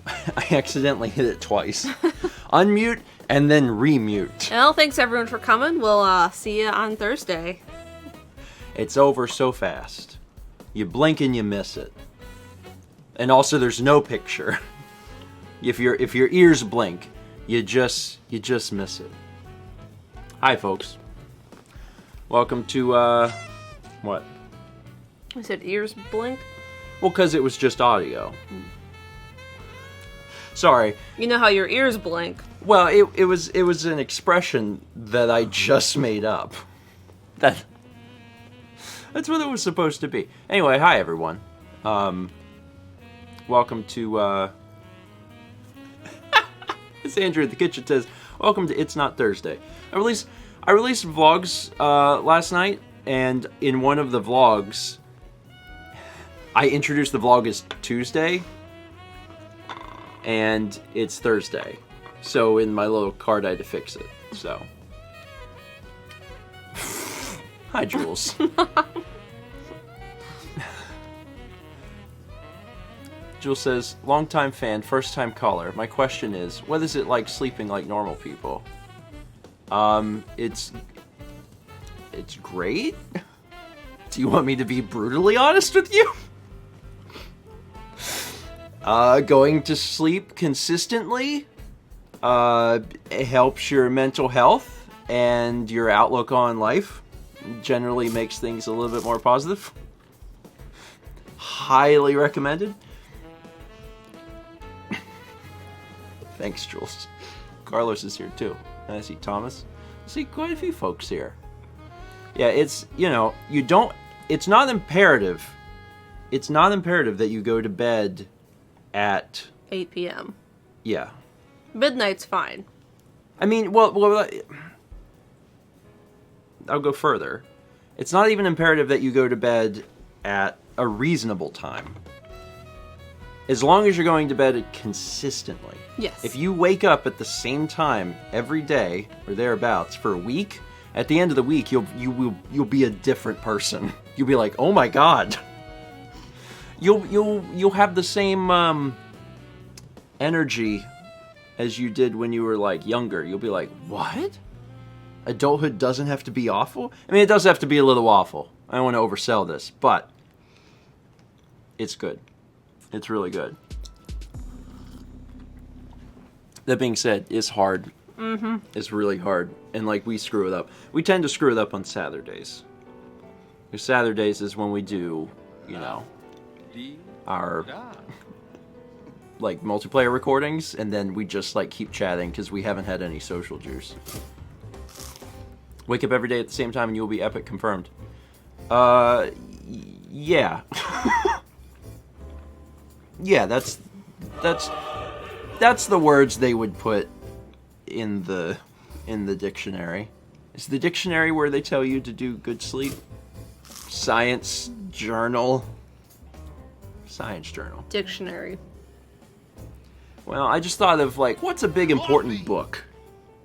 I accidentally hit it twice. Unmute and then remute. Well, thanks everyone for coming. We'll see you on Thursday. It's over so fast. You blink and you miss it. And also there's no picture. If your ears blink, you just miss it. Hi folks. Welcome to what? I said ears blink. Well, cuz it was just audio. Sorry. You know how your ears blink. Well, it was an expression that I just made up. That's what it was supposed to be. Anyway, hi everyone. Welcome to as Andrew at the kitchen says, welcome to It's Not Thursday. I released vlogs last night, and in one of the vlogs I introduced the vlog as Tuesday, and it's Thursday. So in my little card I had to fix it. So hi Jules. Jules says, long-time fan, first-time caller. My question is, what is it like sleeping like normal people? It's great. Do you want me to be brutally honest with you? Going to sleep consistently it helps your mental health and your outlook on life. Generally makes things a little bit more positive. Highly recommended. Thanks, Jules. Carlos is here too. And I see Thomas. I see quite a few folks here. Yeah, it's, it's not imperative. It's not imperative that you go to bed at 8 p.m. Yeah. Midnight's fine. I mean, well, I'll go further. It's not even imperative that you go to bed at a reasonable time. As long as you're going to bed consistently. Yes. If you wake up at the same time every day or thereabouts for a week, at the end of the week you'll be a different person. You'll be like, "Oh my god." You'll have the same energy as you did when you were like younger. You'll be like, "What? Adulthood doesn't have to be awful?" I mean, it does have to be a little awful. I don't want to oversell this, but it's good. It's really good. That being said, it's hard. Mm-hmm. It's really hard. And like, we screw it up. We tend to screw it up on Saturdays. Because Saturdays is when we do, our like multiplayer recordings, and then we just like keep chatting because we haven't had any social juice. Wake up every day at the same time and you'll be epic confirmed. Yeah. Yeah, that's the words they would put in the dictionary. Is the dictionary where they tell you to do good sleep? Science journal. Dictionary. Well, I just thought of like, what's a big important book?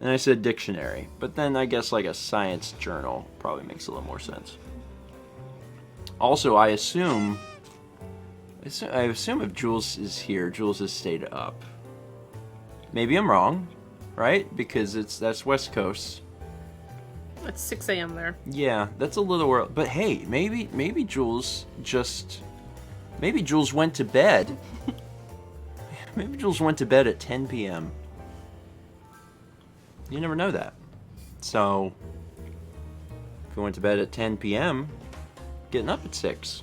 And I said dictionary. But then I guess like a science journal probably makes a little more sense. Also, I assume if Jules is here, Jules has stayed up. Maybe I'm wrong, right? Because that's West Coast. It's 6 a.m. there. Yeah, that's a little early. But hey, maybe Jules went to bed. Maybe Jules went to bed at 10 p.m. You never know that. So, if you went to bed at 10 p.m., getting up at 6.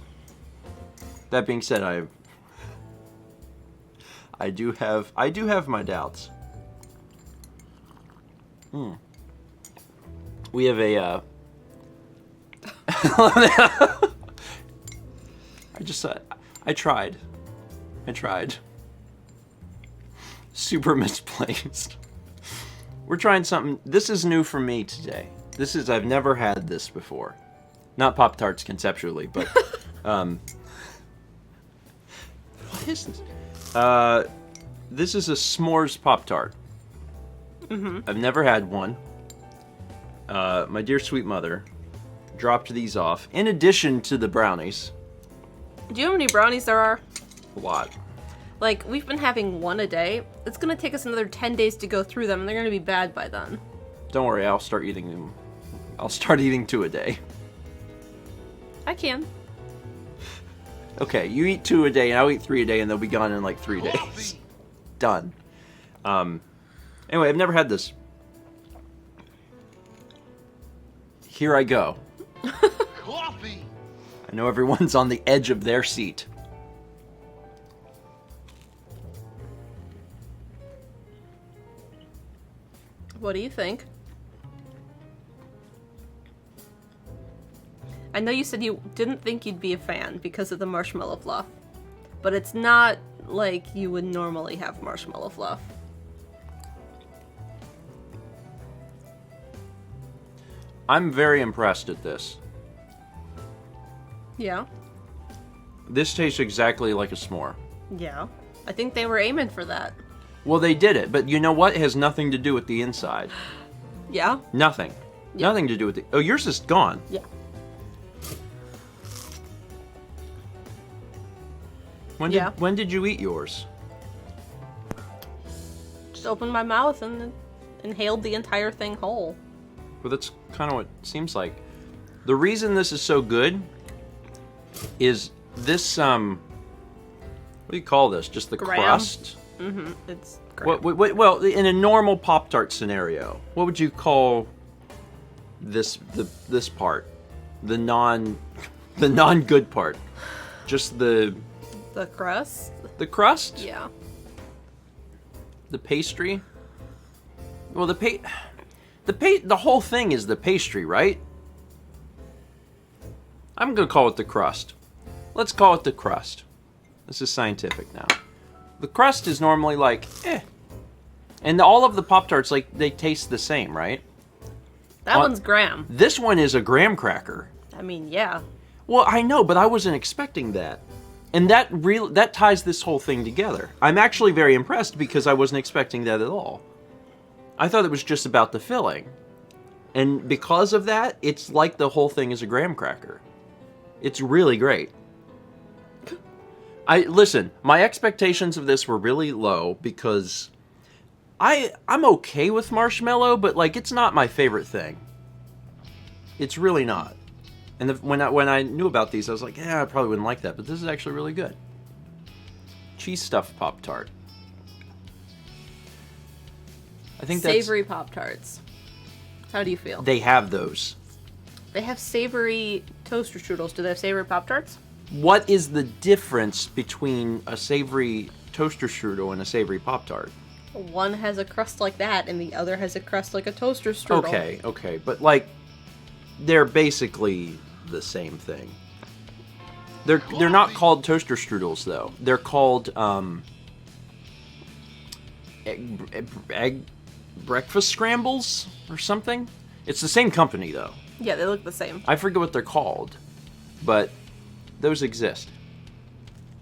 That being said, I do have my doubts. We have a I tried. Super misplaced. We're trying something. This is new for me today. I've never had this before. Not Pop-Tarts conceptually, but what is this? This is a s'mores Pop-Tart. Mm-hmm. I've never had one. My dear sweet mother dropped these off, in addition to the brownies. Do you know how many brownies there are? A lot. Like, we've been having one a day. It's gonna take us another 10 days to go through them, and they're gonna be bad by then. Don't worry, I'll start eating them. I'll start eating 2 a day. I can. Okay, you eat 2 a day, and I'll eat 3 a day, and they'll be gone in like 3 days. Done. Anyway, I've never had this. Here I go. Coffee. I know everyone's on the edge of their seat. What do you think? I know you said you didn't think you'd be a fan because of the marshmallow fluff, but it's not like you would normally have marshmallow fluff. I'm very impressed at this. Yeah. This tastes exactly like a s'more. Yeah. I think they were aiming for that. Well, they did it, but you know what? It has nothing to do with the inside. Yeah? Nothing. Yeah. Nothing to do with the... Oh, yours is gone. Yeah. When did you eat yours? Just opened my mouth and inhaled the entire thing whole. Well, that's kind of what it seems like. The reason this is so good is this, what do you call this? Just the Graham? crust? Mm-hmm. It's great. Well, in a normal Pop-Tart scenario, what would you call this part? The non-good part? Just the crust? the crust? Yeah. The pastry? Well, the whole thing is the pastry, right? I'm gonna call it the crust. Let's call it the crust. This is scientific now. The crust is normally like, eh. And all of the Pop-Tarts, like, they taste the same, right? That one's graham. This one is a graham cracker. I mean, yeah. Well, I know, but I wasn't expecting that. And that ties this whole thing together. I'm actually very impressed because I wasn't expecting that at all. I thought it was just about the filling. And because of that, it's like the whole thing is a graham cracker. It's really great. Listen, my expectations of this were really low because I'm okay with marshmallow, but like it's not my favorite thing. It's really not. And when I knew about these, I was like, yeah, I probably wouldn't like that, but this is actually really good. Cheese stuffed Pop-Tart. I think that's... Savory Pop-Tarts. How do you feel? They have those. They have savory toaster strudels. Do they have savory Pop-Tarts? What is the difference between a savory toaster strudel and a savory Pop-Tart? One has a crust like that, and the other has a crust like a toaster strudel. Okay, but like, they're basically the same thing. They're not called toaster strudels though. They're called egg breakfast scrambles or something. It's the same company though. Yeah, they look the same. I forget what they're called, but those exist.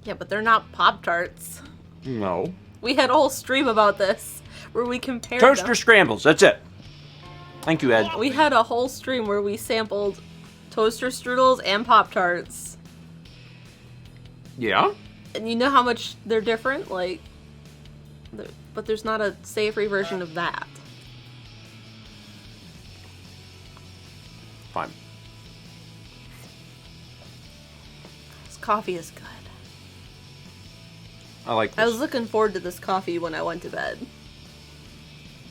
Yeah, but they're not Pop-Tarts. No. We had a whole stream about this where we compared Toaster them. scrambles. That's it. Thank you, Ed. We had a whole stream where we sampled toaster strudels and Pop-Tarts. Yeah? And you know how much they're different? Like, but there's not a savory version of that. Fine. This coffee is good. I like this. I was looking forward to this coffee when I went to bed.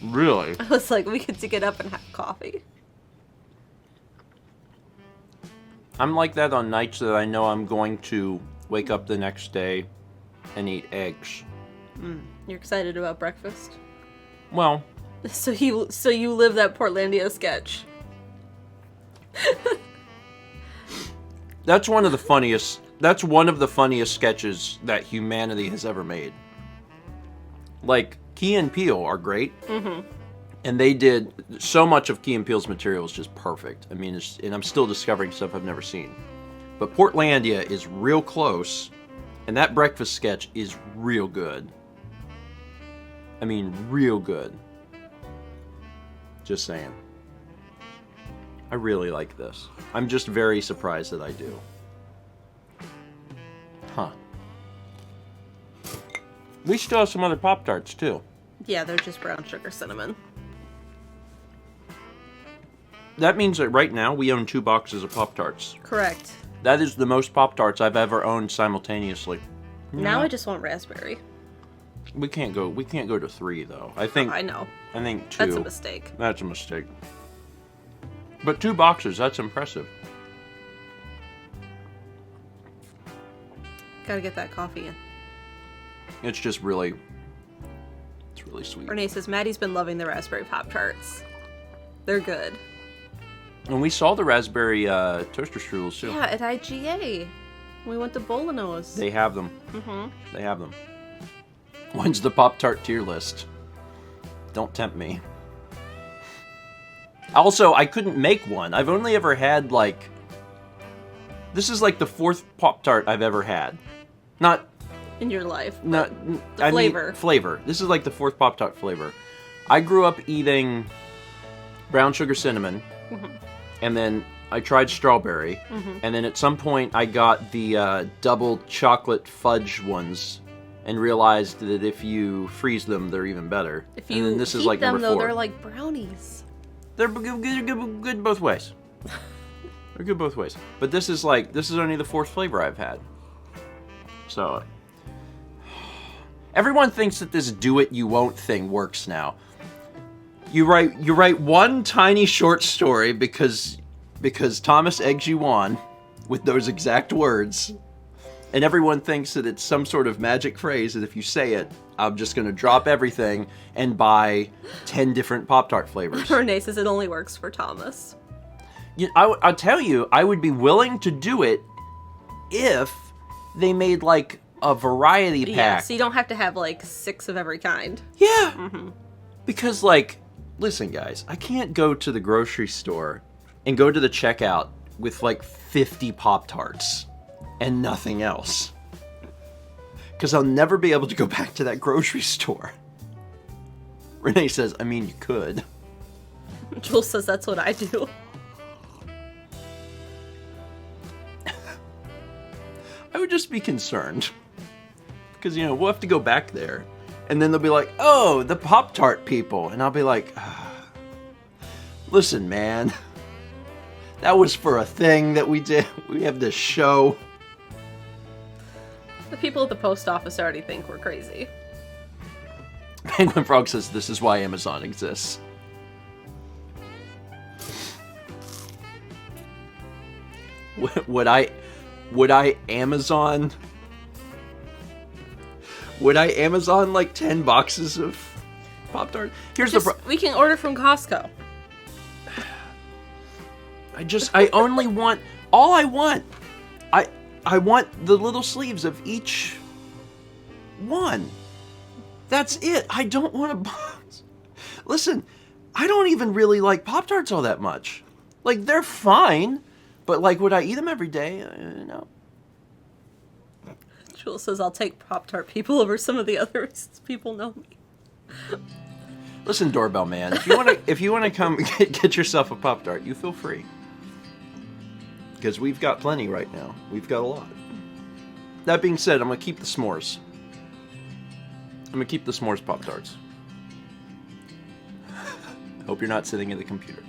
Really? I was like, we get to get up and have coffee. I'm like that on nights that I know I'm going to wake up the next day and eat eggs. You're excited about breakfast? Well, So you live that Portlandia sketch. that's one of the funniest sketches that humanity has ever made. Like, Key and Peele are great. Mm-hmm. And they did so much of Key and Peele's material is just perfect. I mean, and I'm still discovering stuff I've never seen. But Portlandia is real close, and that breakfast sketch is real good. I mean, real good. Just saying. I really like this. I'm just very surprised that I do. Huh. We still have some other Pop-Tarts, too. Yeah, they're just brown sugar cinnamon. That means that right now we own 2 boxes of Pop-Tarts. Correct. That is the most Pop-Tarts I've ever owned simultaneously. Now I just want raspberry. We can't go to 3 though. I think I know. 2. That's a mistake. That's a mistake. But 2 boxes, that's impressive. Gotta get that coffee in. It's really sweet. Renee says Maddie's been loving the raspberry Pop-Tarts. They're good. And we saw the raspberry toaster strudels too. Yeah, at IGA. We went to Bolino's. They have them. Mm-hmm. They have them. When's the Pop-Tart tier list? Don't tempt me. Also, I couldn't make one. I've only ever had, like... This is, like, the 4th Pop-Tart I've ever had. Not... In your life. Not... The flavor. mean, flavor. This is, like, the 4th Pop-Tart flavor. I grew up eating brown sugar cinnamon. Mm-hmm. And then I tried strawberry. Mm-hmm. And then at some point, I got the double chocolate fudge ones. And realized that if you freeze them, they're even better. If you and then this heat is like them, number though, 4. they're like brownies. They're good both ways. They're good both ways. But this is only the 4th flavor I've had. So everyone thinks that this do it you won't thing works now. You write one tiny short story because Thomas eggs you on with those exact words. And everyone thinks that it's some sort of magic phrase that if you say it, I'm just going to drop everything and buy 10 different Pop-Tart flavors. Renee says it only works for Thomas. I'll tell you, I would be willing to do it if they made, like, a variety pack. Yeah, so you don't have to have, like, 6 of every kind. Yeah. Mm-hmm. Because, like, listen, guys, I can't go to the grocery store and go to the checkout with, like, 50 Pop-Tarts. And nothing else. Because I'll never be able to go back to that grocery store. Renee says, I mean, you could. Jules says that's what I do. I would just be concerned. Because, we'll have to go back there. And then they'll be like, oh, the Pop-Tart people. And I'll be like, listen, man. That was for a thing that we did. We have this show. The people at the post office already think we're crazy. Penguin Frog says this is why Amazon exists. Would I Amazon like 10 boxes of Pop-Tart? Here's we can order from Costco. I only want all I want. I want the little sleeves of each one. That's it. I don't want a box. Listen, I don't even really like Pop-Tarts all that much. Like, they're fine, but, like, would I eat them every day? No. Jules says I'll take Pop-Tart people over some of the other reasons people know me. Listen, doorbell man, if you wanna come get yourself a Pop-Tart, you feel free. Because we've got plenty right now. We've got a lot. That being said, I'm going to keep the s'mores. I'm going to keep the s'mores Pop-Tarts. Hope you're not sitting at the computer.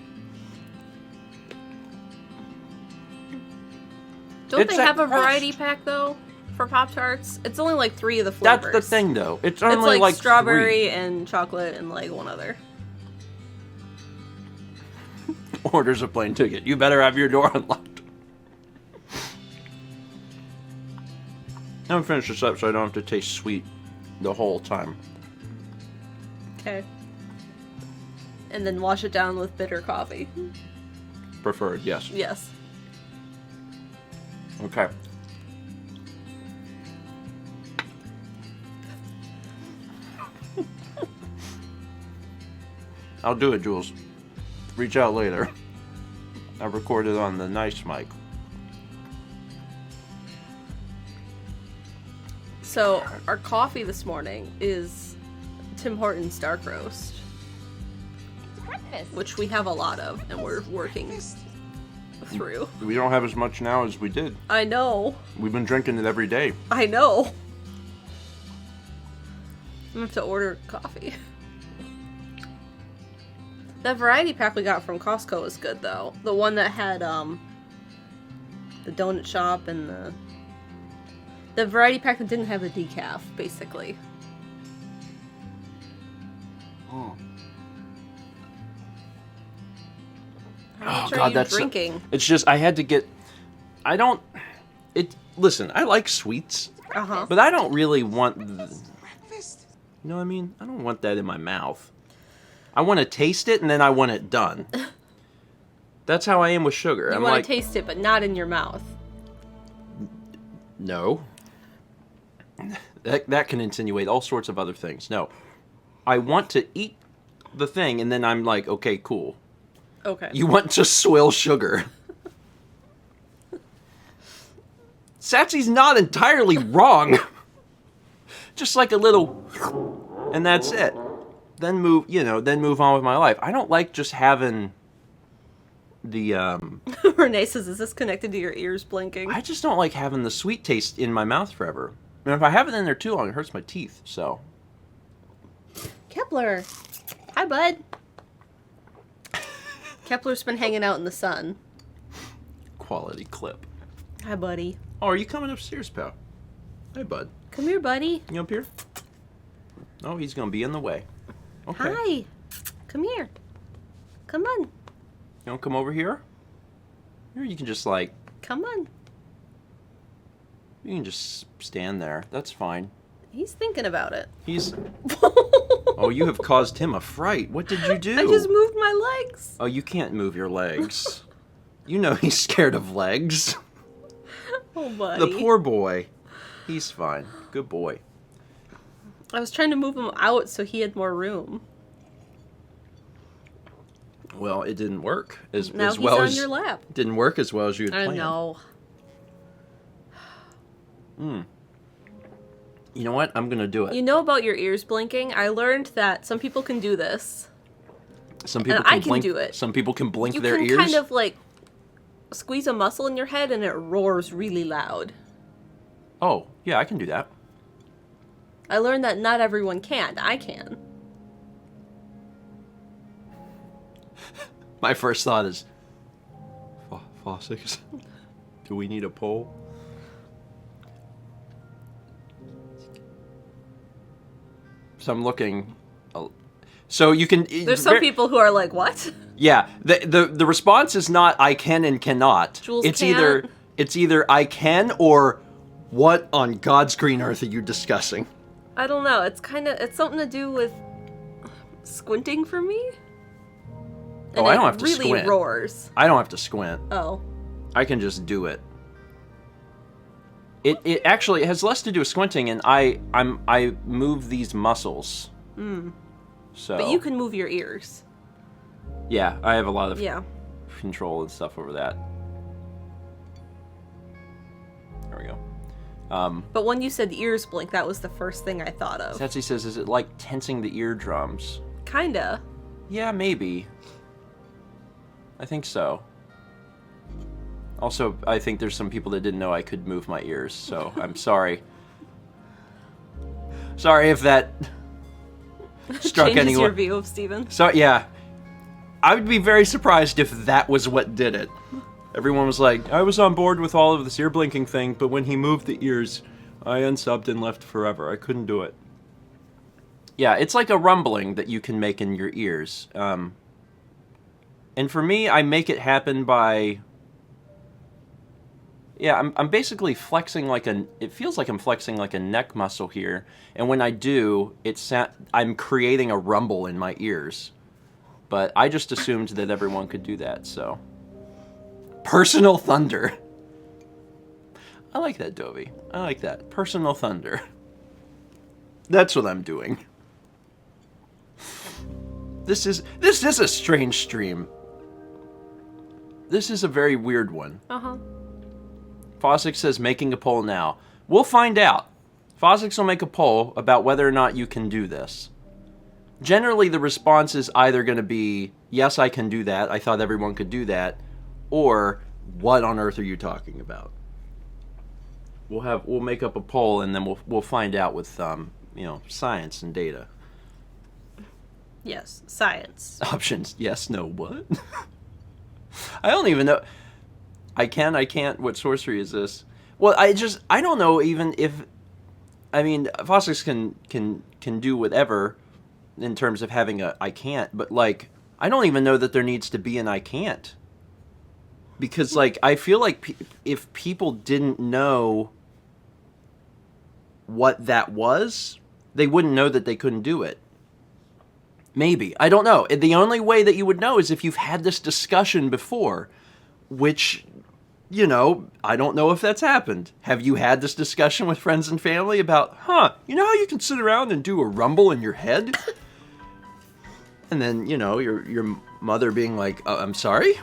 Don't they have a variety pack, though, for Pop-Tarts? It's only like 3 of the flavors. That's the thing, though. It's only like strawberry 3. and chocolate and like one other. Orders a plane ticket. You better have your door unlocked. I'm gonna finish this up so I don't have to taste sweet the whole time. Okay. And then wash it down with bitter coffee. Preferred, yes. Yes. Okay. I'll do it, Jules. Reach out later. I recorded on the nice mic. So, our coffee this morning is Tim Hortons Dark Roast. Breakfast. Which we have a lot of, and we're working through. We don't have as much now as we did. I know. We've been drinking it every day. I know. gonna have to order coffee. That variety pack we got from Costco was good, though. The one that had, the donut shop and the variety pack that didn't have the decaf, basically. Oh, How much God, are you that's drinking? It's just I had to get. Listen, I like sweets, Uh-huh. but I don't really want. You know what I mean? I don't want that in my mouth. I want to taste it and then I want it done. That's how I am with sugar. You I'm want like, to taste it, but not in your mouth. no. That can insinuate all sorts of other things. No. I want to eat the thing and then I'm like, okay, cool. Okay. You want to swill sugar. Satsy's not entirely wrong. Just like a little, and that's it. Then move on with my life. I don't like just having the, Renee says, is this connected to your ears blinking? I just don't like having the sweet taste in my mouth forever. And if I have it in there too long, it hurts my teeth, so. Kepler. Hi, bud. Kepler's been hanging out in the sun. Quality clip. Hi, buddy. Oh, are you coming upstairs, pal? Hey, bud. Come here, buddy. You up here? Oh, he's gonna be in the way. Okay. Hi. Come here. Come on. You don't come over here? Or you can just like, Come on. you can just stand there. That's fine. He's thinking about it. He's. Oh, you have caused him a fright. What did you do? I just moved my legs. Oh, you can't move your legs. You know he's scared of legs. Oh, buddy. The poor boy. He's fine. Good boy. I was trying to move him out so he had more room. Well, it didn't work as Now as he's well on as your lap. didn't work as well as you had I planned. know. You know what? I'm gonna do it. You know about your ears blinking? I learned that some people can do this. Some people and can I can blink. do it. Some people can blink You their can ears. kind of like squeeze a muscle in your head and it roars really loud. Oh, yeah, I can do that. I learned that not everyone can. I can. My first thought is, Fossics, do we need a poll? So I'm looking. So you can. There's some people who are like, what? Yeah, the response is not I can and cannot. Jules it's can't. either I can or what on God's green earth are you discussing? I don't know. It's something to do with squinting for me. Oh, I don't have to really squint. roars. I don't have to squint. Oh. I can just do it. It actually has less to do with squinting, and I move these muscles. So. But you can move your ears. Yeah, I have a lot of Yeah. control and stuff over that. There we go. But when you said ears blink, that was the first thing I thought of. Satsy says, is it like tensing the eardrums? Kinda. Yeah, maybe. I think so. Also, I think there's some people that didn't know I could move my ears, so I'm sorry. Sorry if that struck Changes anyone. your view of Steven. So, yeah. I would be very surprised if that was what did it. Everyone was like, I was on board with all of this ear blinking thing, but when he moved the ears, I unsubbed and left forever. I couldn't do it. Yeah, it's like a rumbling that you can make in your ears. And for me, I make it happen by... Yeah, I'm basically flexing like it feels like I'm flexing like a neck muscle here. And when I do, I'm creating a rumble in my ears. But I just assumed that everyone could do that, so. Personal thunder. I like that, Dovey. I like that. Personal thunder. That's what I'm doing. This is a strange stream. This is a very weird one. Uh-huh. Fossick says making a poll now. We'll find out. Fossick will make a poll about whether or not you can do this. Generally, the response is either going to be, yes, I can do that. I thought everyone could do that. Or, what on earth are you talking about? We'll make up a poll and then we'll find out with science and data. Yes, science. Options, yes, no, what? I don't even know. I can't. What sorcery is this? Well, I don't know even if, Fossics can do whatever in terms of having a I can't, but like, I don't even know that there needs to be an I can't. Because like, I feel like if people didn't know what that was, they wouldn't know that they couldn't do it. Maybe. I don't know. The only way that you would know is if you've had this discussion before, which, I don't know if that's happened. Have you had this discussion with friends and family about, you know how you can sit around and do a rumble in your head? And then, your mother being like, I'm sorry?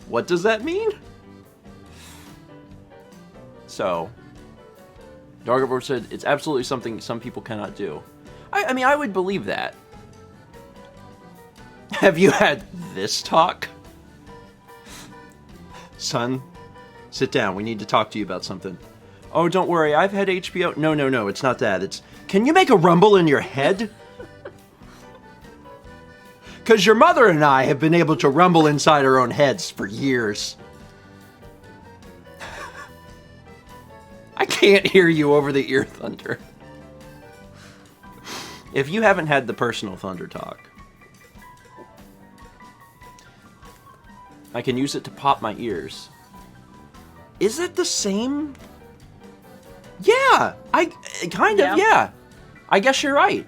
What does that mean? So, Dargavor said, it's absolutely something some people cannot do. I would believe that. Have you had this talk? Son, sit down. We need to talk to you about something. Oh, don't worry. I've had HBO. No. It's not that. It's, can you make a rumble in your head? Because your mother and I have been able to rumble inside our own heads for years. I can't hear you over the ear thunder. If you haven't had the personal thunder talk, I can use it to pop my ears. Is it the same? Yeah, yeah. I guess you're right.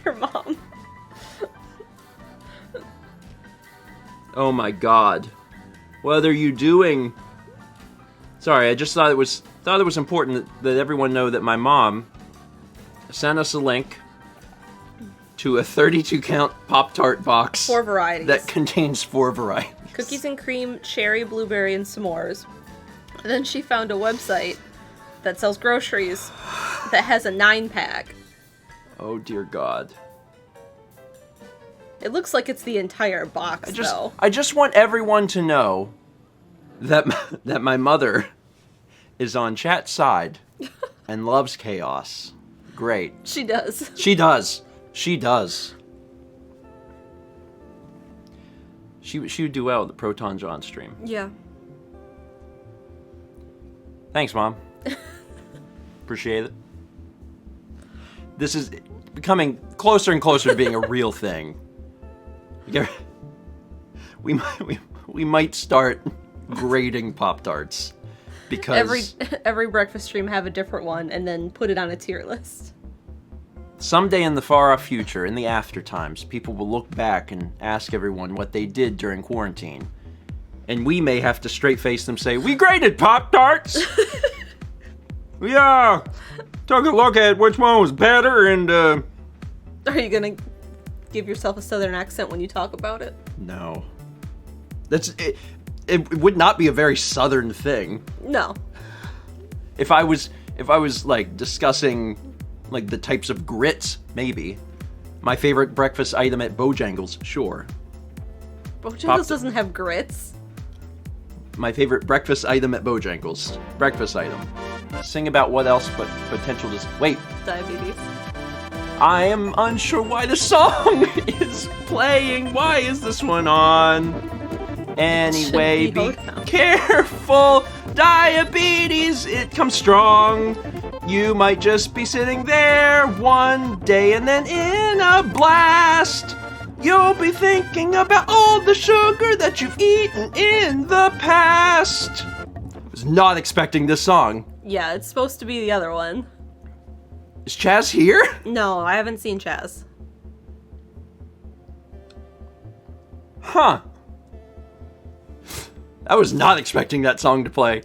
Your mom. Oh my god. What are you doing? Sorry, I just thought it was important that everyone know that my mom sent us a link to a 32-count Pop-Tart box. 4 varieties. That contains 4 varieties. Cookies and cream, cherry, blueberry, and s'mores. And then she found a website that sells groceries that has a 9-pack. Oh dear God. It looks like it's the entire box, though. I just want everyone to know that my mother is on chat's side and loves chaos. Great. She does. She does. She does. She would do well at the Proton John stream. Yeah. Thanks, Mom. Appreciate it. This is becoming closer and closer to being a real thing. We might start grading Pop-Tarts because every breakfast stream have a different one and then put it on a tier list. Someday in the far-off future, in the after times, people will look back and ask everyone what they did during quarantine. And we may have to straight-face them say, we graded Pop-Tarts! Yeah! Took a look at which one was better and, Are you gonna give yourself a southern accent when you talk about it? No. It would not be a very southern thing. No. If I was like discussing like the types of grits, maybe. My favorite breakfast item at Bojangles, sure. Bojangles doesn't have grits. My favorite breakfast item at Bojangles. Breakfast item. Sing about what else but potential wait. Diabetes. I am unsure why the song is playing. Why is this one on? Anyway, be careful. Diabetes, it comes strong. You might just be sitting there one day and then in a blast, you'll be thinking about all the sugar that you've eaten in the past. I was not expecting this song. Yeah, it's supposed to be the other one. Is Chaz here? No, I haven't seen Chaz. Huh. I was not expecting that song to play.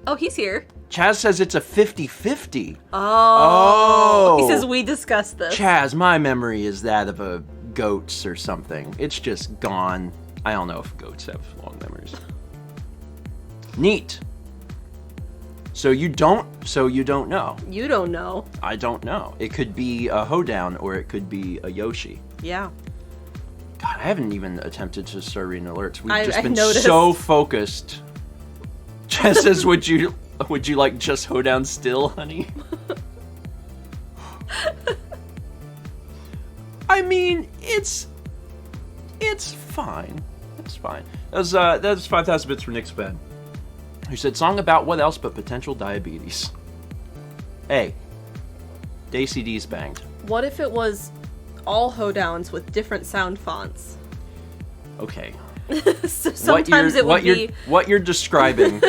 Oh, he's here. Chaz says it's a 50-50. Oh. He says we discussed this. Chaz, my memory is that of a goat's or something. It's just gone. I don't know if goats have long memories. Neat. So you don't know. You don't know. I don't know. It could be a hoedown or it could be a Yoshi. Yeah. God, I haven't even attempted to start reading alerts. We've just been noticed. So focused. Chaz says, would you like just hoedown still, honey? I mean, it's fine. It's fine. That was 5,000 bits for Nick's Bed, who said, song about what else but potential diabetes. Hey, Daisy D's banged. What if it was all hoedowns with different sound fonts? Okay. So sometimes it would be... What you're describing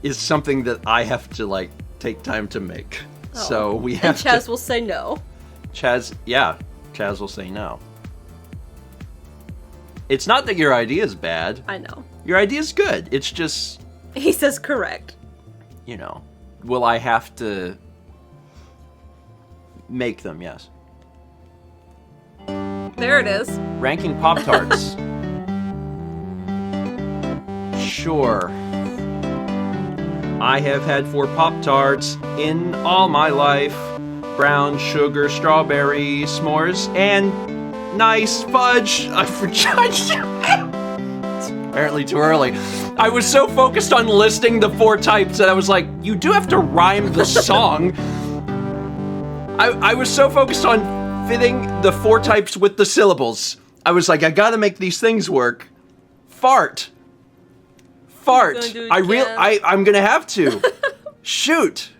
is something that I have to, like, take time to make. Oh. So we have and Chaz will say no. Chaz will say no. It's not that your idea is bad. I know. Your idea is good. It's just... He says correct. You know, will I have to make them? Yes. There it is. Ranking Pop-Tarts. Sure. I have had 4 Pop-Tarts in all my life. Brown sugar, strawberry, s'mores, and nice fudge. I forgot. It's apparently too early. I was so focused on listing the 4 types that I was like, you do have to rhyme the song. I was so focused on fitting the 4 types with the syllables. I was like, I gotta make these things work. Fart. I'm gonna have to. Shoot.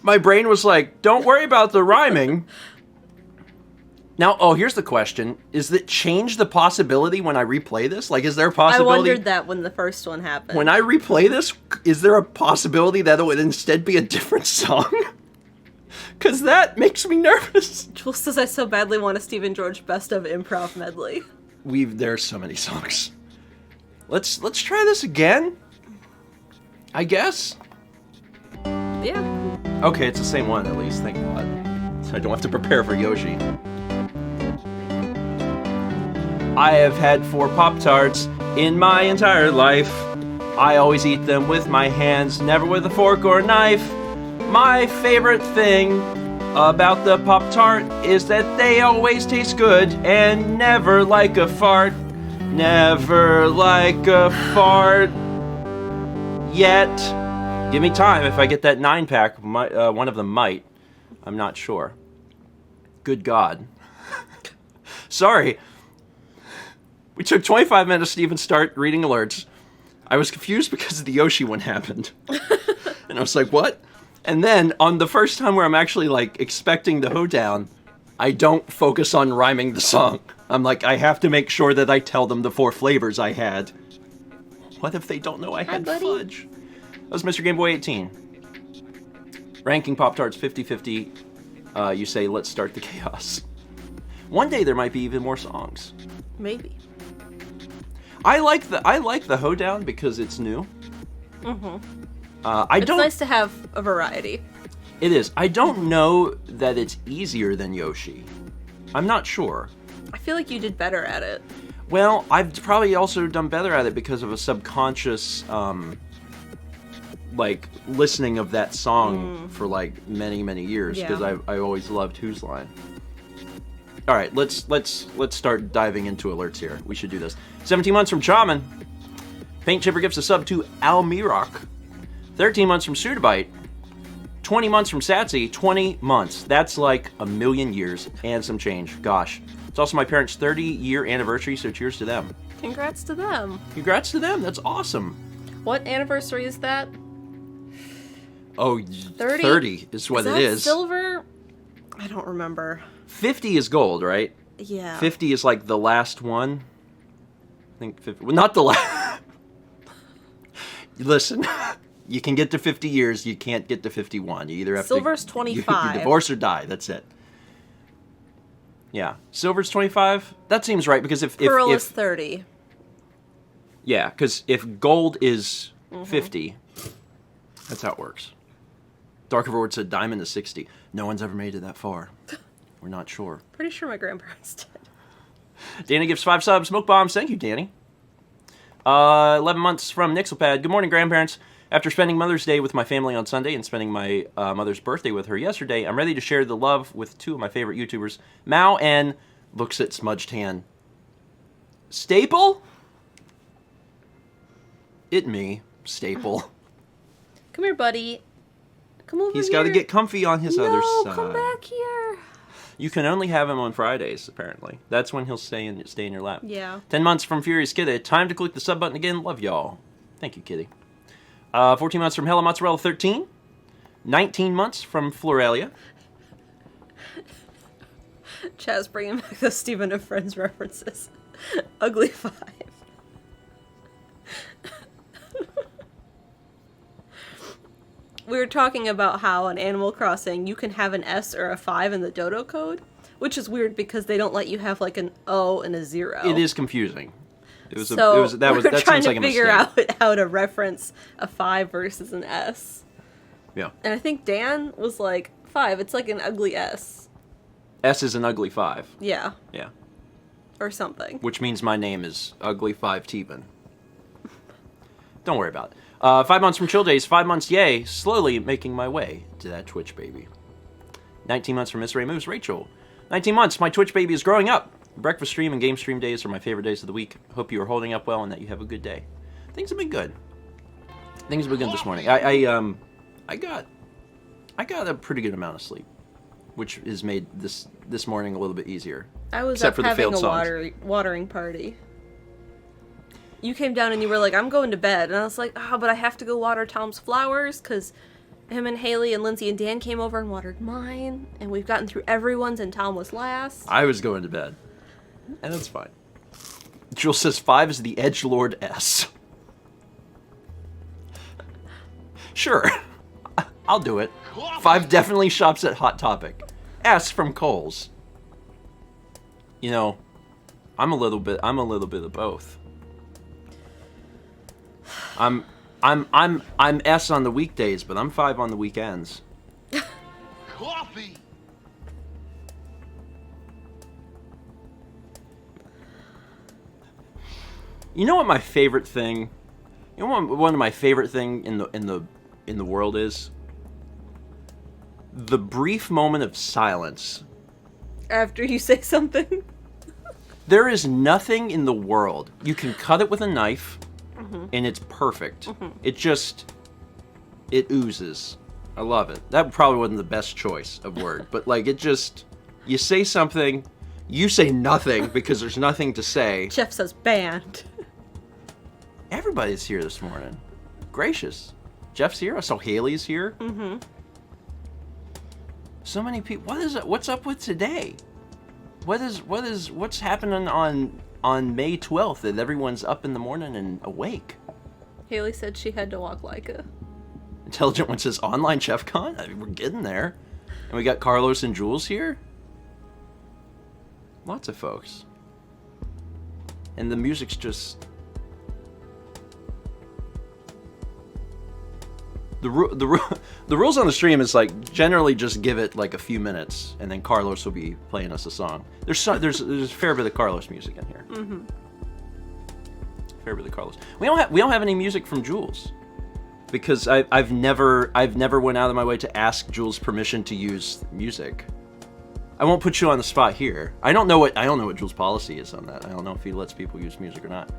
My brain was like, don't worry about the rhyming. Now, here's the question. Is that change the possibility when I replay this? Like, is there a possibility? I wondered that when the first one happened. When I replay this, is there a possibility that it would instead be a different song? Because that makes me nervous. Jules says I so badly want a Stephen George Best of Improv medley. There's so many songs. Let's try this again. I guess. Yeah. Okay, it's the same one at least, thank God. So I don't have to prepare for Yoshi. I have had 4 Pop-Tarts in my entire life. I always eat them with my hands, never with a fork or a knife. My favorite thing about the Pop-Tart is that they always taste good and never like a fart. Never like a fart yet. Give me time. If I get that 9-pack, one of them might. I'm not sure. Good God. Sorry. We took 25 minutes to even start reading alerts. I was confused because the Yoshi one happened. And I was like, what? And then, on the first time where I'm actually, like, expecting the hoedown, I don't focus on rhyming the song. I'm like, I have to make sure that I tell them the 4 flavors I had. What if they don't know I had fudge? That was Mr. Game Boy 18. Ranking Pop-Tarts 50-50. You say, let's start the chaos. One day there might be even more songs. Maybe. I like the hoedown because it's new. Mm-hmm. It's nice to have a variety. It is. I don't know that it's easier than Yoshi. I'm not sure. I feel like you did better at it. Well, I've probably also done better at it because of a subconscious, like, listening of that song for, like, many, many years. Because I always loved Whose Line. All right, let's start diving into alerts here. We should do this. 17 months from Chaman. Paint Chipper gives a sub to Almirok. 13 months from Sudabite. 20 months from Satsy. 20 months. That's like a million years and some change. Gosh. It's also my parents' 30-year anniversary, so cheers to them. Congrats to them. Congrats to them. That's awesome. What anniversary is that? Oh, 30 is what it is. Silver? I don't remember. 50 is gold, right? Yeah. 50 is like the last one. I think 50. Well, not the last. Listen, you can get to 50 years. You can't get to 51. You either have Silver's 25. You divorce or die. That's it. Yeah. Silver's 25? That seems right because if Pearl is 30. Yeah, because if gold is 50, that's how it works. Dark Overlord said diamond is 60. No one's ever made it that far. We're not sure. Pretty sure my grandparents did. Danny gives 5 subs. Smoke bombs. Thank you, Danny. 11 months from Nixelpad. Good morning, grandparents. After spending Mother's Day with my family on Sunday and spending my mother's birthday with her yesterday, I'm ready to share the love with 2 of my favorite YouTubers, Mao and looks at smudged hand. Staple? It me. Staple. Come here, buddy. Come over He's here. got to get comfy on his other side. Come back here. You can only have him on Fridays, apparently. That's when he'll stay in your lap. Yeah. 10 months from Furious Kitty. Time to click the sub button again. Love y'all. Thank you, Kitty. 14 months from Hella Mozzarella 13. 19 months from Floralia. Chaz bringing back the Stephen and Friends references. Ugly 5. We were talking about how on Animal Crossing you can have an S or a 5 in the dodo code, which is weird because they don't let you have like an O and a 0. It is confusing. That we're that trying seems to like a figure mistake. out how to reference a 5 versus an S. Yeah. And I think Dan was like, 5, it's like an ugly S. S is an ugly 5. Yeah. Yeah. Or something. Which means my name is Ugly 5 Teven. Don't worry about it. 5 months from Chill Days, 5 months, yay, slowly making my way to that Twitch baby. 19 months from Miss Ray Moves, Rachel. 19 months, my Twitch baby is growing up. Breakfast stream and game stream days are my favorite days of the week. Hope you are holding up well and that you have a good day. Things have been good. Things have been good this morning. I got a pretty good amount of sleep, which has made this morning a little bit easier. I was Except up for the having failed a songs. watering party. You came down and you were like, I'm going to bed. And I was like, but I have to go water Tom's flowers because him and Haley and Lindsay and Dan came over and watered mine. And we've gotten through everyone's and Tom was last. I was going to bed. And that's fine. Jules says 5 is the Edgelord S. Sure. I'll do it. 5 definitely shops at Hot Topic. S from Kohl's. You know, I'm a little bit of both. I'm S on the weekdays, but I'm 5 on the weekends. Coffee. You know what my favorite thing? You know what one of my favorite thing in the world is? The brief moment of silence. After you say something. There is nothing in the world. You can cut it with a knife, and it's perfect. It oozes. I love it. That probably wasn't the best choice of word, but like you say something, you say nothing because there's nothing to say. Jeff says banned. Everybody's here this morning. Gracious. Jeff's here. I saw Haley's here. Mm-hmm. So many people. What's up with today? What's happening on May 12th that everyone's up in the morning and awake? Haley said she had to walk like a... Intelligent One says online chef con. I mean, we're getting there. And we got Carlos and Jules here. Lots of folks. And the music's just... The rules on the stream is like generally just give it like a few minutes, and then Carlos will be playing us a song. There's a fair bit of Carlos music in here. Mm-hmm. Fair bit of Carlos. We don't have any music from Jules, because I've never went out of my way to ask Jules permission to use music. I won't put you on the spot here. I don't know what Jules' policy is on that. I don't know if he lets people use music or not.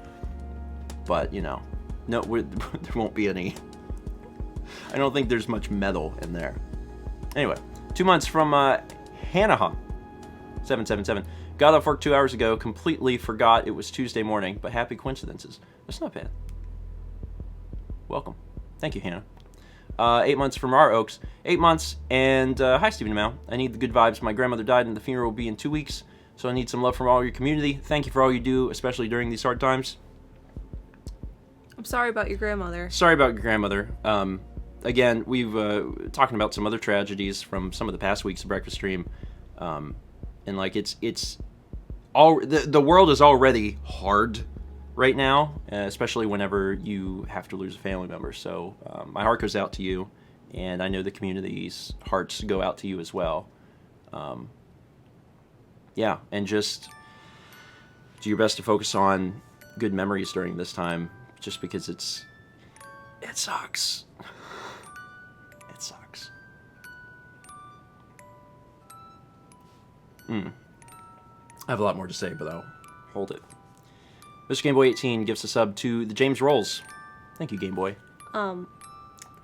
But no, there won't be any. I don't think there's much metal in there. Anyway, 2 months from Hannah 777. Got off work 2 hours ago, completely forgot it was Tuesday morning, but happy coincidences. That's not bad. Welcome. Thank you, Hannah. 8 months from our Oaks. 8 months, and hi, Stephen Amell. I need the good vibes. My grandmother died, and the funeral will be in 2 weeks, so I need some love from all your community. Thank you for all you do, especially during these hard times. I'm sorry about your grandmother. Sorry about your grandmother. Again, we've talking about some other tragedies from some of the past weeks of Breakfast Stream, and like it's all the world is already hard right now, especially whenever you have to lose a family member. So my heart goes out to you, and I know the community's hearts go out to you as well. Yeah, and just do your best to focus on good memories during this time, just because it sucks. It sucks. I have a lot more to say, but I'll hold it. Mr. Gameboy 18 gives a sub to the James Rolls. Thank you, Gameboy.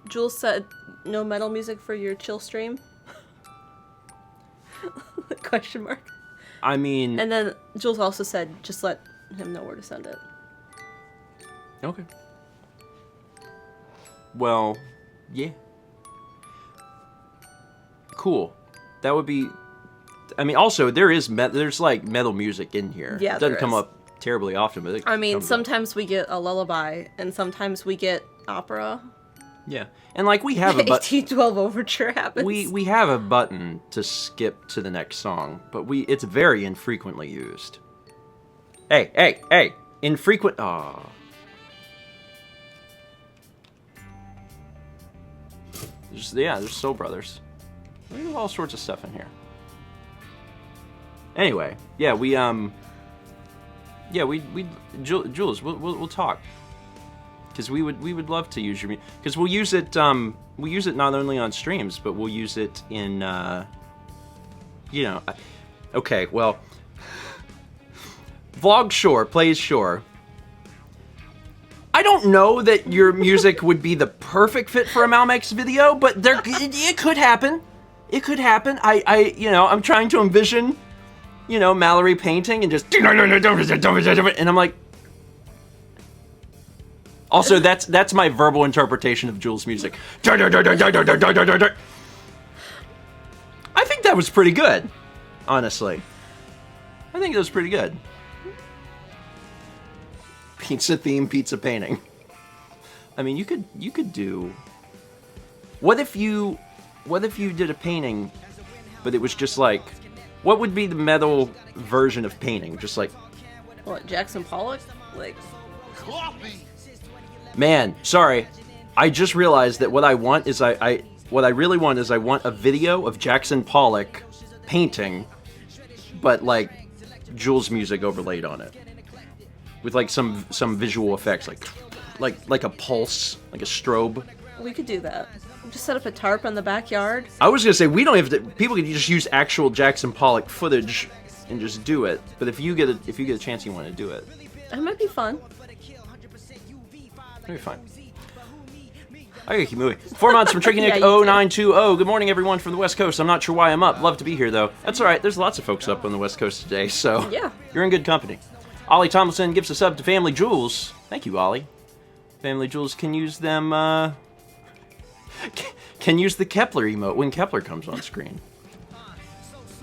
Jules said, no metal music for your chill stream? Question mark. I mean... And then Jules also said, just let him know where to send it. Okay. Well, yeah. Cool. That would be... I mean, also, there's, like, metal music in here. Yeah, it doesn't there come is. up terribly often, but it I mean, comes up. sometimes we get a lullaby, and sometimes we get opera. Yeah. And, like, we have a button... 1812 Overture happens. We have a button to skip to the next song, but it's very infrequently used. Hey! Infrequent... Aw. There's Soul Brothers. There's all sorts of stuff in here. Anyway, yeah, Jules, we'll talk, because we would love to use your music, because we'll use it not only on streams, but we'll use it in okay, well, Vlog Shore plays Shore. I don't know that your music would be the perfect fit for a Malmex video, but it could happen. It could happen. I'm trying to envision, Mallory painting and just, and I'm like, also that's my verbal interpretation of Jules' music. I think that was pretty good, honestly. I think it was pretty good. Pizza theme, pizza painting. I mean, you could do. What if you did a painting, but it was just like, what would be the metal version of painting? Just like, what, Jackson Pollock? Like, Coffee. man, sorry, I just realized that what I want is what I really want is I want a video of Jackson Pollock painting, but like Jules music overlaid on it. With like some visual effects, like a pulse, like a strobe. we could do that. Just set up a tarp in the backyard. I was gonna say we don't have to. People could just use actual Jackson Pollock footage and just do it. But if you get a chance, you want to do it. That might be fun. That'd be fine. I gotta keep moving. 4 months from Tricky Nick Yeah, you do. 0920. Good morning, everyone from the West Coast. I'm not sure why I'm up. Love to be here, though. That's all right. There's lots of folks up on the West Coast today, so Yeah. you're in good company. Ollie Tomlinson gives a sub to Family Jewels. Thank you, Ollie. Family Jewels can use them, can use the Kepler emote when Kepler comes on screen.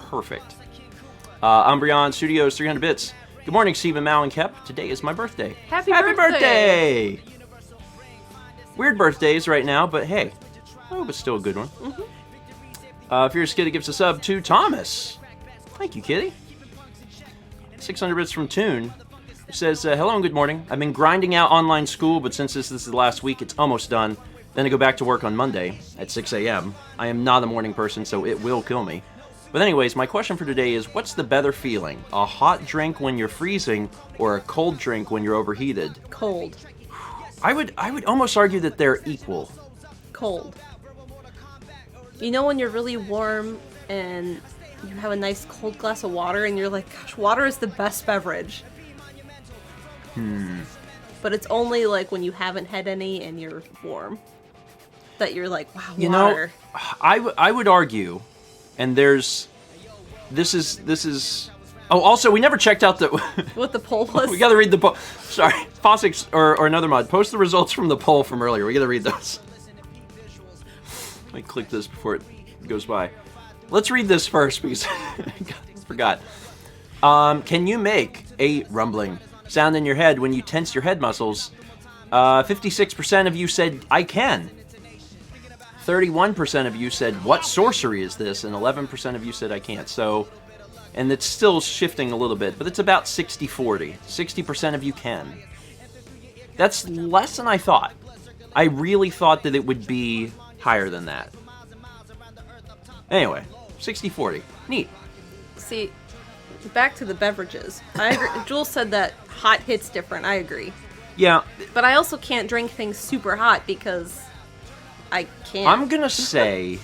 Perfect. Umbreon Studios 300 bits. Good morning, Stephen, Mao, and Kep. Today is my birthday. Happy birthday! Weird birthdays right now, but hey, I hope it's still a good one. Fierce Kitty gives a sub to Thomas. Thank you, Kitty. 600 bits from Toon. Who says, hello and good morning. I've been grinding out online school, but since this is the last week, it's almost done. Then I go back to work on Monday at 6 a.m. I am not a morning person, so it will kill me. But anyways, my question for today is, what's the better feeling? A hot drink when you're freezing, or a cold drink when you're overheated? Cold. I would almost argue that they're equal. Cold. You know when you're really warm and you have a nice cold glass of water and you're like, gosh, water is the best beverage. But it's only like when you haven't had any and you're warm that you're like, wow, You water. know, I would argue, and this is. Oh, also, we never checked out the. What the poll was. We gotta read the poll. Sorry, Fossix or another mod. Post the results from the poll from earlier. We gotta read those. Let me click this before it goes by. Let's read this first because I forgot. Can you make a rumbling sound in your head when you tense your head muscles? 56% of you said I can. 31% of you said what sorcery is this, and 11% of you said I can't. So. And it's still shifting a little bit, but it's about 60-40. 60% of you can. That's less than I thought. I really thought that it would be higher than that. Anyway, 60-40. Neat. See, back to the beverages. I agree. Jules said that hot hits different. I agree. Yeah. But I also can't drink things super hot because I can't. I'm gonna say...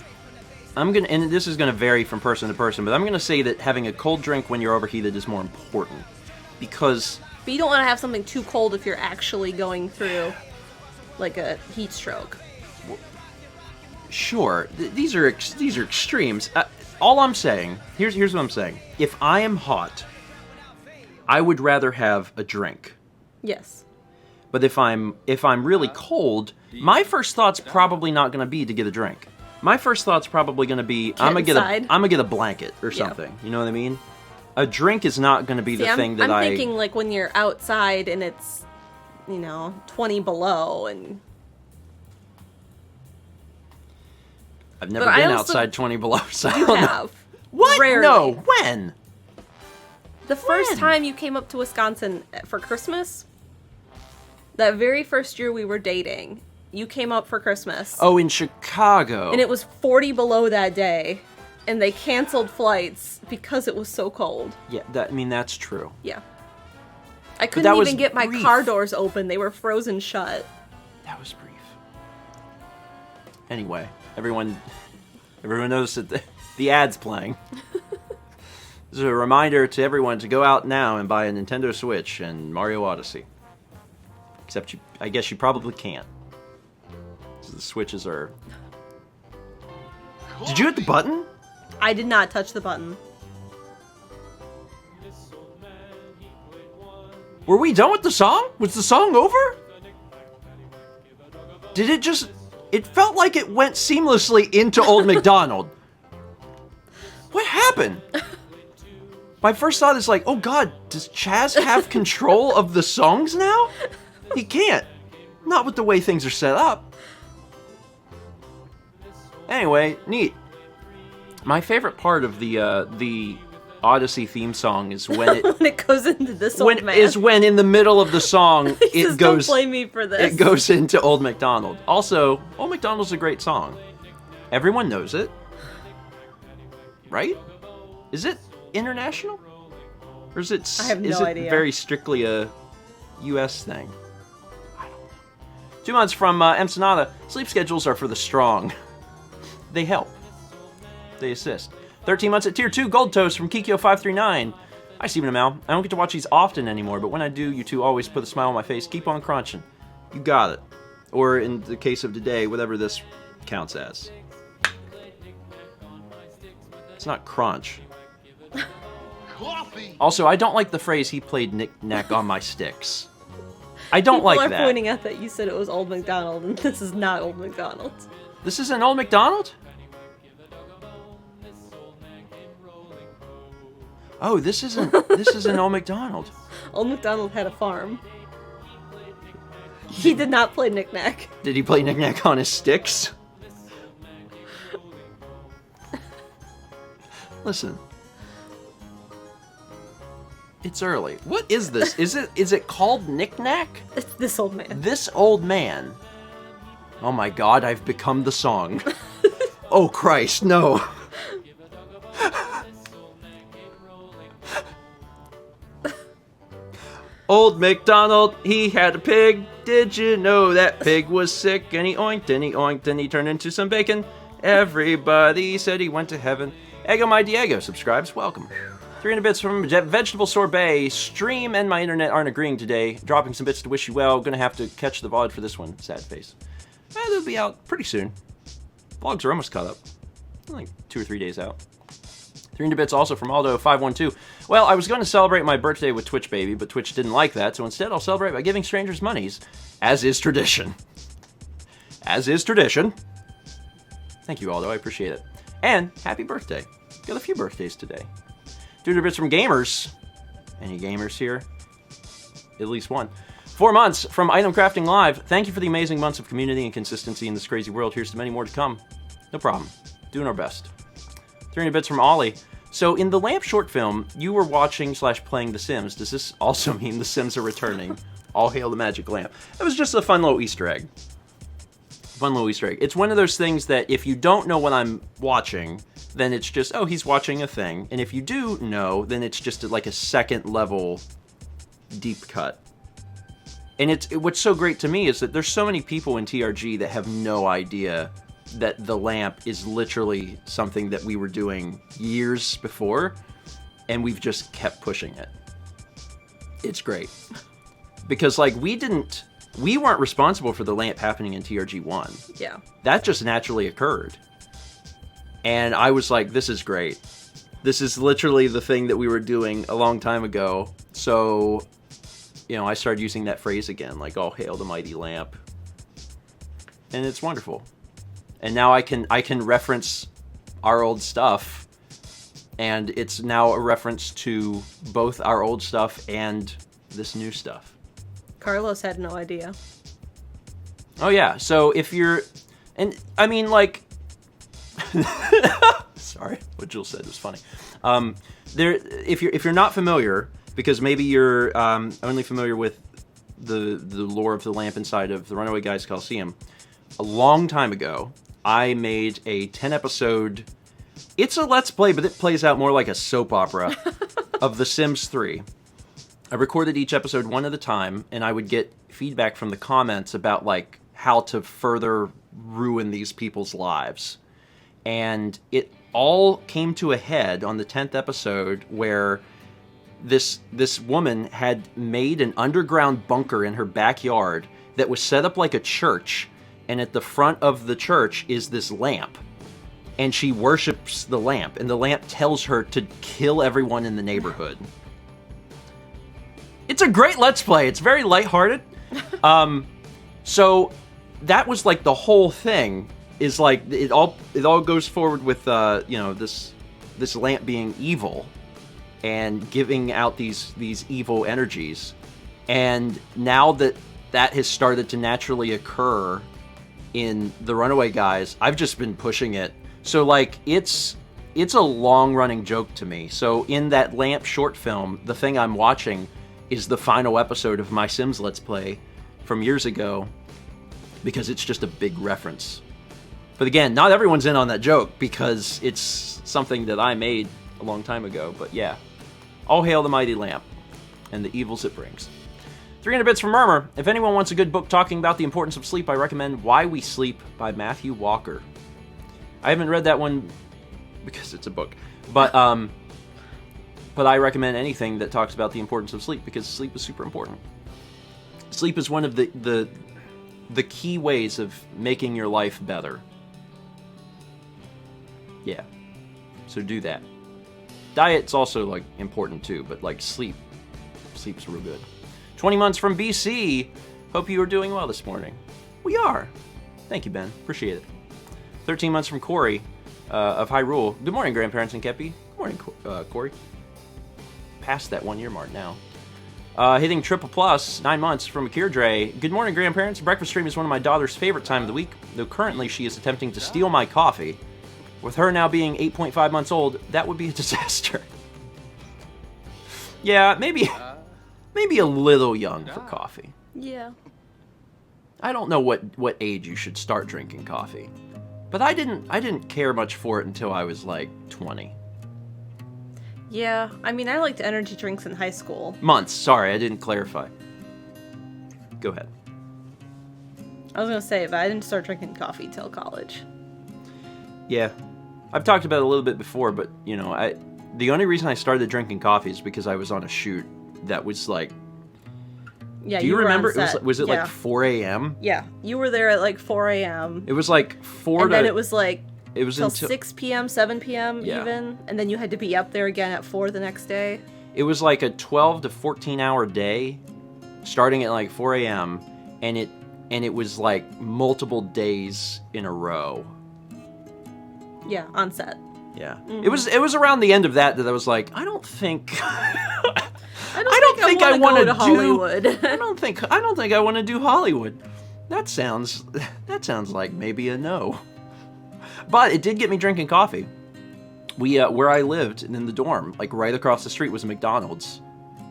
and this is going to vary from person to person, but I'm going to say that having a cold drink when you're overheated is more important. Because... But you don't want to have something too cold if you're actually going through, like, a heat stroke. Sure, these are extremes. All I'm saying, here's what I'm saying. If I am hot, I would rather have a drink. Yes. But if I'm really cold, my first thought's probably not going to be to get a drink. My first thought's probably going to be I'm gonna get a blanket or something. Yeah. You know what I mean? A drink is not going to be the thing that I'm thinking like when you're outside and it's 20 below and. I've never been outside 20 below. So I don't know. What? Rarely. No. When? The first time you came up to Wisconsin for Christmas, that very first year we were dating, you came up for Christmas. Oh, in Chicago. And it was 40 below that day, and they canceled flights because it was so cold. Yeah, that's true. Yeah. I couldn't even get my car doors open. They were frozen shut. That was brief. Anyway, everyone knows that the ad's playing. This is a reminder to everyone to go out now and buy a Nintendo Switch and Mario Odyssey. Except I guess you probably can't. So the Switches are... Did you hit the button? I did not touch the button. Were we done with the song? Was the song over? Did it just... It felt like it went seamlessly into Old Macdonald. What happened? My first thought is like, oh god, does Chaz have control of the songs now? He can't. Not with the way things are set up. Anyway, neat. My favorite part of the Odyssey theme song is when it when it goes into this old man. Is when in the middle of the song it goes. Don't blame me for this. It goes into Old Macdonald. Also, Old Macdonald's a great song. Everyone knows it, right? Is it international, or is it? I have no idea. Very strictly a U.S. thing? I don't know. 2 months from Emsenada. Sleep schedules are for the strong. They help. They assist. 13 months at Tier 2 Gold Toast from Kikyo539. Hi, Stephen and Mal. I don't get to watch these often anymore, but when I do, you two always put a smile on my face. Keep on crunching. You got it. Or in the case of today, whatever this counts as. It's not crunch. Coffee. Also, I don't like the phrase, he played knick-knack on my sticks. I don't like that. People are pointing out that you said it was Old Macdonald, and this is not Old Macdonald. This is an Old Macdonald? Oh, this is an Old Macdonald. Old Macdonald had a farm. He did not play knick-knack. Did he play knick-knack on his sticks? Listen. It's early. What is this? Is it called knick-knack? It's this old man. This old man. Oh my god, I've become the song. Oh Christ, no. Old MacDonald, he had a pig. Did you know that pig was sick? And he oinked and he oinked and he turned into some bacon. Everybody said he went to heaven. Ego my Diego subscribes. Welcome. 300 bits from Vegetable Sorbet. Stream and my internet aren't agreeing today. Dropping some bits to wish you well. Gonna have to catch the VOD for this one. Sad face. They'll be out pretty soon. Vlogs are almost caught up. Like 2 or 3 days out. 300 bits also from Aldo512. Well, I was going to celebrate my birthday with Twitch Baby, but Twitch didn't like that, so instead I'll celebrate by giving strangers monies, as is tradition. As is tradition. Thank you, Aldo, I appreciate it. And happy birthday. Got a few birthdays today. 200 bits from gamers. Any gamers here? At least one. 4 months from Item Crafting Live. Thank you for the amazing months of community and consistency in this crazy world. Here's to many more to come. No problem. Doing our best. 300 bits from Ollie. So in the Lamp short film, you were watching / playing The Sims. Does this also mean The Sims are returning? All hail the magic lamp. That was just a fun little Easter egg. Fun little Easter egg. It's one of those things that if you don't know what I'm watching, then it's just, oh, he's watching a thing. And if you do know, then it's just like a second level deep cut. And what's so great to me is that there's so many people in TRG that have no idea that the lamp is literally something that we were doing years before, and we've just kept pushing it. It's great. Because, like, we didn't we weren't responsible for the lamp happening in TRG1. Yeah. That just naturally occurred. And I was like, this is great. This is literally the thing that we were doing a long time ago. So, you know, I started using that phrase again, like, all hail the mighty lamp. And it's wonderful. And now I can reference our old stuff, and it's now a reference to both our old stuff and this new stuff. Carlos had no idea. Oh yeah, so if you're, and I mean, like, sorry, what Jules said was funny. If you're not familiar, because maybe you're only familiar with the lore of the lamp inside of the Runaway Guys Coliseum, a long time ago, I made a 10-episode, it's a Let's Play, but it plays out more like a soap opera, of The Sims 3. I recorded each episode one at a time, and I would get feedback from the comments about, like, how to further ruin these people's lives. And it all came to a head on the 10th episode where this woman had made an underground bunker in her backyard that was set up like a church, and at the front of the church is this lamp. And she worships the lamp, and the lamp tells her to kill everyone in the neighborhood. It's a great Let's Play. It's very lighthearted. So that was like the whole thing. Is like it all goes forward with you know, this lamp being evil and giving out these evil energies. And now that has started to naturally occur in the Runaway Guys, I've just been pushing it. So like it's a long running joke to me. So in that lamp short film, the thing I'm watching is the final episode of my Sims Let's Play from years ago, because it's just a big reference. But again, not everyone's in on that joke because it's something that I made a long time ago. But yeah, all hail the mighty lamp and the evils it brings. 300 bits from Murmur. If anyone wants a good book talking about the importance of sleep, I recommend Why We Sleep by Matthew Walker. I haven't read that one because it's a book, but I recommend anything that talks about the importance of sleep because sleep is super important. Sleep is one of the key ways of making your life better. Yeah, so do that. Diet's also like important too, but like sleep's real good. 20 months from BC. Hope you are doing well this morning. We are. Thank you, Ben. Appreciate it. 13 months from Corey of Hyrule. Good morning, grandparents and Kepi. Good morning, Corey. Past that 1 year mark now. Hitting triple plus, 9 months from Akira Dre. Good morning, grandparents. Breakfast stream is one of my daughter's favorite time of the week, though currently she is attempting to steal my coffee. With her now being 8.5 months old, that would be a disaster. Yeah, maybe a little young for coffee. Yeah. I don't know what age you should start drinking coffee, but I didn't care much for it until I was like 20. Yeah, I mean, I liked energy drinks in high school. Months, sorry, I didn't clarify. Go ahead. I was gonna say, but I didn't start drinking coffee till college. Yeah, I've talked about it a little bit before, but you know, the only reason I started drinking coffee is because I was on a shoot that was like. Yeah, do you remember? Was it yeah. like 4 a.m.? Yeah, you were there at like 4 a.m. It was like 4 and to. then it was like. It was till until 6 p.m., 7 p.m. Yeah. even, and then you had to be up there again at 4 the next day. It was like a 12 to 14 hour day, starting at like 4 a.m. and it was like multiple days in a row. Yeah, on set. Yeah, Mm-hmm. it was around the end of that I was like, I don't think. I don't think I want to do Hollywood. I don't think I want to do Hollywood. That sounds like maybe a no. But it did get me drinking coffee. We where I lived in the dorm, like right across the street was a Macdonald's.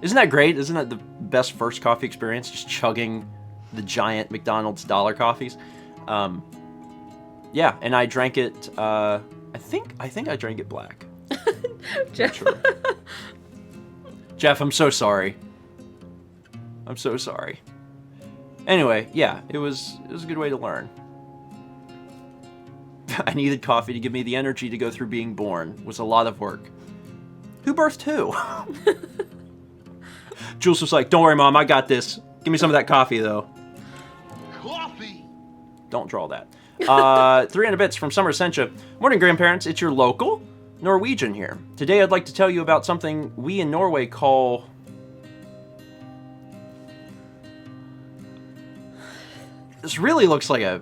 Isn't that great? Isn't that the best first coffee experience? Just chugging the giant McDonald's dollar coffees. Yeah, and I drank it. I think I drank it black. Jeff. Sure. Jeff, I'm so sorry. I'm so sorry. Anyway, yeah, it was a good way to learn. I needed coffee to give me the energy to go through being born. It was a lot of work. Who birthed who? Jules was like, don't worry, Mom, I got this. Give me some of that coffee, though. Don't draw that. 300 bits from Summer Sencha. Morning, grandparents. It's your local Norwegian here. Today I'd like to tell you about something we in Norway call... This really looks like a...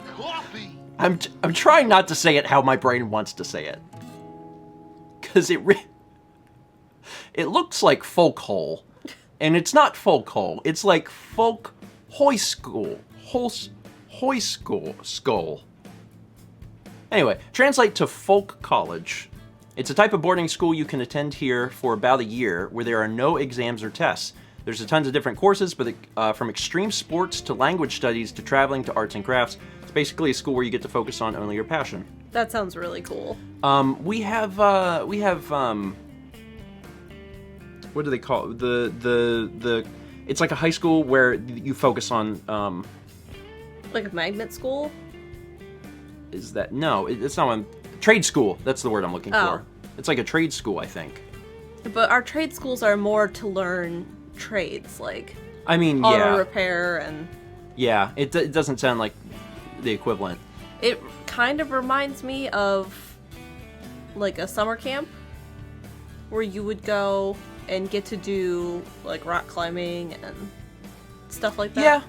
Coffee. I'm trying not to say it how my brain wants to say it. Because it looks like folk hole. And it's not folk hole. It's like folk hoyskool. Skull. Anyway, translate to folk college. It's a type of boarding school you can attend here for about a year where there are no exams or tests. There's a tons of different courses, but from extreme sports to language studies to traveling to arts and crafts. It's basically a school where you get to focus on only your passion. That sounds really cool. We have what do they call it? The it's like a high school where you focus on Like a magnet school? is that no, it's not one. Trade school. That's the word I'm looking Oh. for. It's like a trade school, I think. But our trade schools are more to learn trades, like I mean, auto yeah. repair, and Yeah, it doesn't sound like the equivalent. it kind of reminds me of like a summer camp where you would go and get to do like rock climbing and stuff like that. Yeah.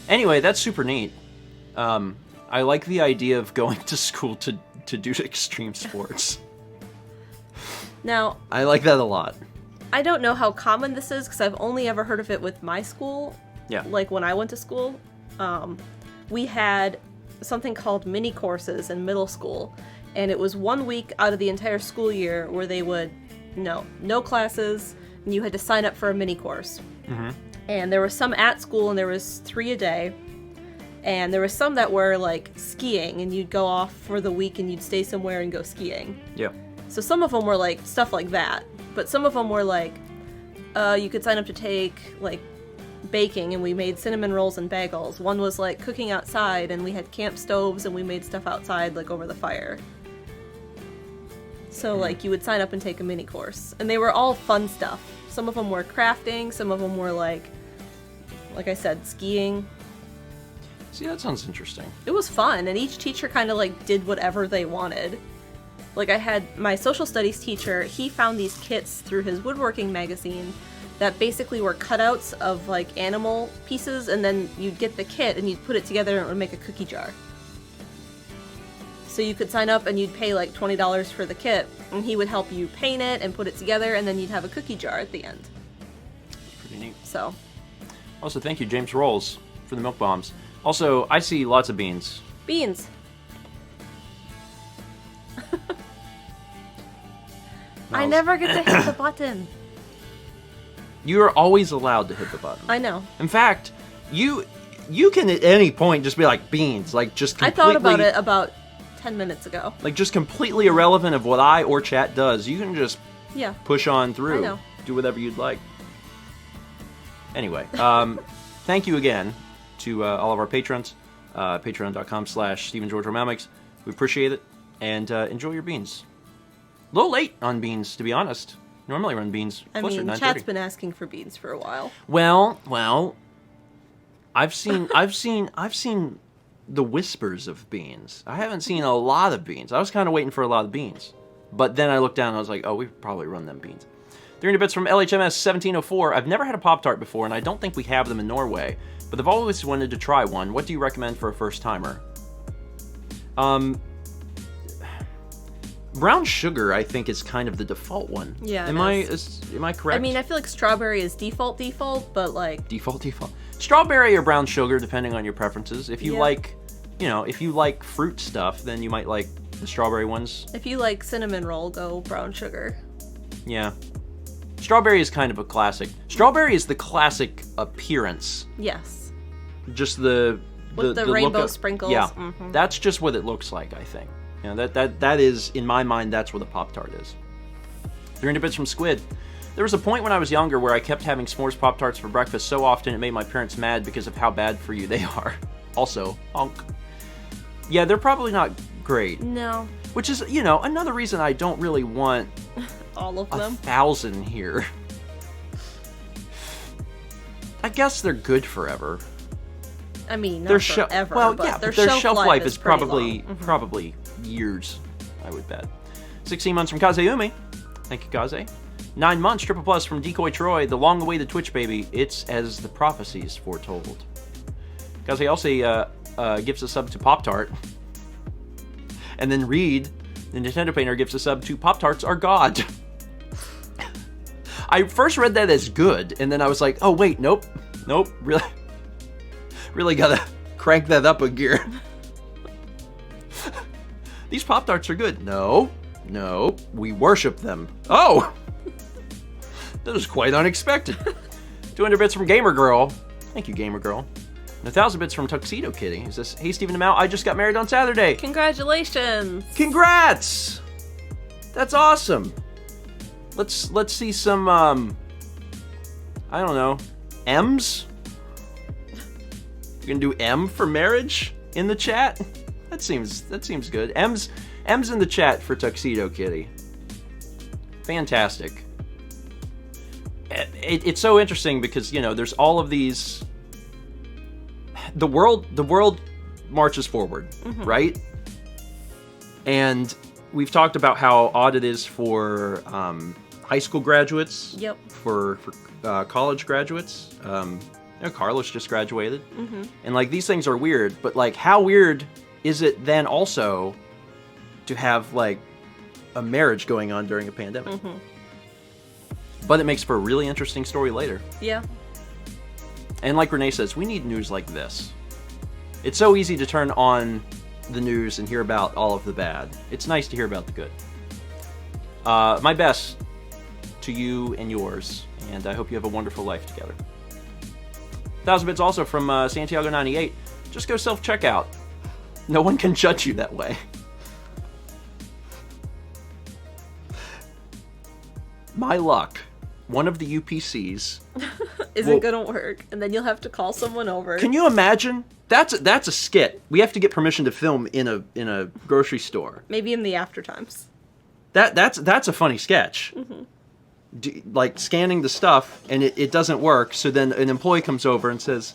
Anyway, that's super neat. I like the idea of going to school to do extreme sports. Now, I like that a lot. I don't know how common this is because I've only ever heard of it with my school. Yeah. Like when I went to school, we had something called mini courses in middle school, and it was 1 week out of the entire school year where they would no classes, and you had to sign up for a mini course. Mm-hmm. And there was some at school, and there was 3 a day, and there was some that were like skiing, and you'd go off for the week and you'd stay somewhere and go skiing. Yeah. So some of them were like stuff like that, but some of them were like you could sign up to take like baking, and we made cinnamon rolls and bagels. One was like cooking outside, and we had camp stoves and we made stuff outside like over the fire. So like you would sign up and take a mini course, and they were all fun stuff. Some of them were crafting, some of them were like I said, skiing. See, that sounds interesting. It was fun, and each teacher kind of like did whatever they wanted. Like I had my social studies teacher, he found these kits through his woodworking magazine that basically were cutouts of like animal pieces, and then you'd get the kit and you'd put it together and it would make a cookie jar. So you could sign up and you'd pay like $20 for the kit, and he would help you paint it and put it together, and then you'd have a cookie jar at the end. Pretty neat. So, Also, thank you, James Rolls, for the milk bombs. Also, I see lots of beans. beans. I Miles. never get to hit the button. You are always allowed to hit the button. I know. In fact, you can at any point just be like beans, like just I completely... thought about it about 10 minutes ago. Like just completely irrelevant of what I or chat does. You can just Yeah. push on through. I know. Do whatever you'd like. Anyway, thank you again to all of our patrons. Patreon.com/StephenGeorgeRomantics. We appreciate it. And enjoy your beans. A little late on beans, to be honest. Normally run beans I closer mean, to 9:30. chat's been asking for beans for a while. Well, I've seen the whispers of beans. I haven't seen a lot of beans. I was kind of waiting for a lot of beans. But then I looked down and I was like, oh, we probably run them beans. 300 bits from LHMS 1704. I've never had a Pop-Tart before, and I don't think we have them in Norway, but I've always wanted to try one. What do you recommend for a first-timer? Brown sugar, I think, is kind of the default one. Yeah, Am I correct? I mean, I feel like strawberry is default, but like... Default. Strawberry or brown sugar, depending on your preferences. If you Yeah. like, if you like fruit stuff, then you might like the strawberry ones. If you like cinnamon roll, go brown sugar. Yeah. Strawberry is kind of a classic. Strawberry is the classic appearance. Yes. Just the With the look rainbow of- sprinkles. Yeah. Mhm. That's just what it looks like, I think. That is, in my mind, that's what a Pop-Tart is. 300 bits from Squid. There was a point when I was younger where I kept having s'mores Pop-Tarts for breakfast so often it made my parents mad because of how bad for you they are. Also, honk. Yeah, they're probably not great. No. Which is, another reason I don't really want All of them. 1,000 here. I guess they're good forever. I mean, not Their forever, well, but yeah, their but their shelf life is pretty probably long. probably years, I would bet. 16 months from Kazeumi. Thank you, Kaze. 9 months, Triple Plus from Decoy Troy, the long-awaited Twitch baby. It's as the prophecies foretold. Kaze also gives a sub to Pop-Tart. And then Reed, the Nintendo painter, gives a sub to Pop-Tarts Are God. I first read that as good, and then I was like, oh wait, nope, really gotta crank that up a gear. These Pop-Tarts are good. No, we worship them. Oh! That was quite unexpected. 200 bits from Gamer Girl. Thank you, Gamer Girl. And 1,000 bits from Tuxedo Kitty. Is this, hey Stephen Amell, I just got married on Saturday. Congratulations! Congrats! That's awesome. Let's see some, I don't know, M's? You gonna do M for marriage in the chat? That seems good. M's in the chat for Tuxedo Kitty. Fantastic. It's so interesting because, you know, there's all of these. The world marches forward, right? And we've talked about how odd it is for high school graduates. Yep. For college graduates. You know, Carlos just graduated. And like these things are weird, but like how weird is it then also to have like a marriage going on during a pandemic? But it makes for a really interesting story later. Yeah. And like Renee says, we need news like this. It's so easy to turn on the news and hear about all of the bad. It's nice to hear about the good. My best to you and yours, and I hope you have a wonderful life together. 1,000 bits also from Santiago98. Just go self-checkout. No one can judge you that way. My luck. One of the UPCs Isn't gonna work, and then you'll have to call someone over. Can you imagine? That's a skit. We have to get permission to film in a grocery store. Maybe in the after times. That's a funny sketch. Like scanning the stuff and it doesn't work. So then an employee comes over and says,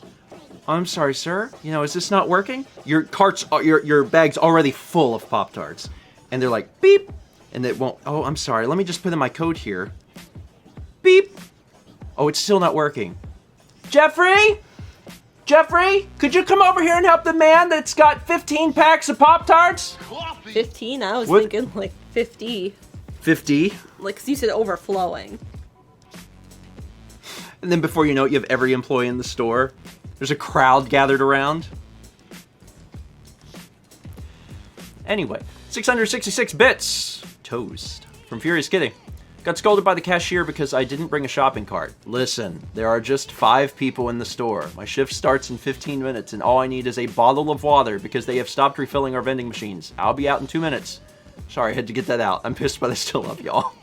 "I'm sorry, sir. You know, is this not working? Your bag's already full of Pop-Tarts." And they're like, "Beep," and it won't. "Oh, I'm sorry. Let me just put in my code here." Beep. Oh, it's still not working. Jeffrey, could you come over here and help the man that's got 15 packs of Pop-Tarts? Coffee. 15? I was What? thinking like 50. 50. Like, 'cause you said overflowing. And then before you know it, you have every employee in the store. There's a crowd gathered around. Anyway, 666 bits. Toast. From Furious Kitty. Got scolded by the cashier because I didn't bring a shopping cart. Listen, there are just 5 people in the store. My shift starts in 15 minutes and all I need is a bottle of water because they have stopped refilling our vending machines. I'll be out in 2 minutes. Sorry, I had to get that out. I'm pissed, but I still love y'all.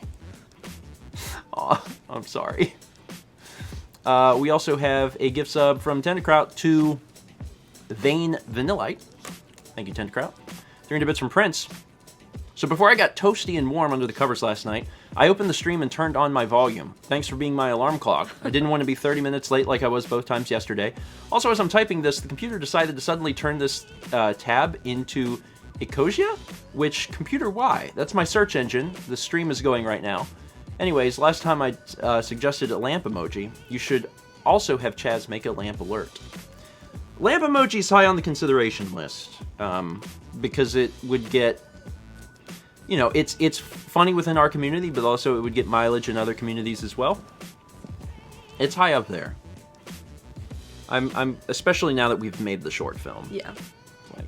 Aw, I'm sorry. We also have a gift sub from Tenderkraut to Vain Vanillite. Thank you, Tenderkraut. 300 bits from Prince. So before I got toasty and warm under the covers last night, I opened the stream and turned on my volume. Thanks for being my alarm clock. I didn't want to be 30 minutes late like I was both times yesterday. Also, as I'm typing this, the computer decided to suddenly turn this tab into Ecosia? Which, computer, why? That's my search engine. The stream is going right now. Anyways, last time I suggested a lamp emoji. You should also have Chaz make a lamp alert. Lamp emoji is high on the consideration list. Because it would get... You know, it's funny within our community, but also it would get mileage in other communities as well. It's high up there. I'm especially now that we've made the short film. Yeah. Like,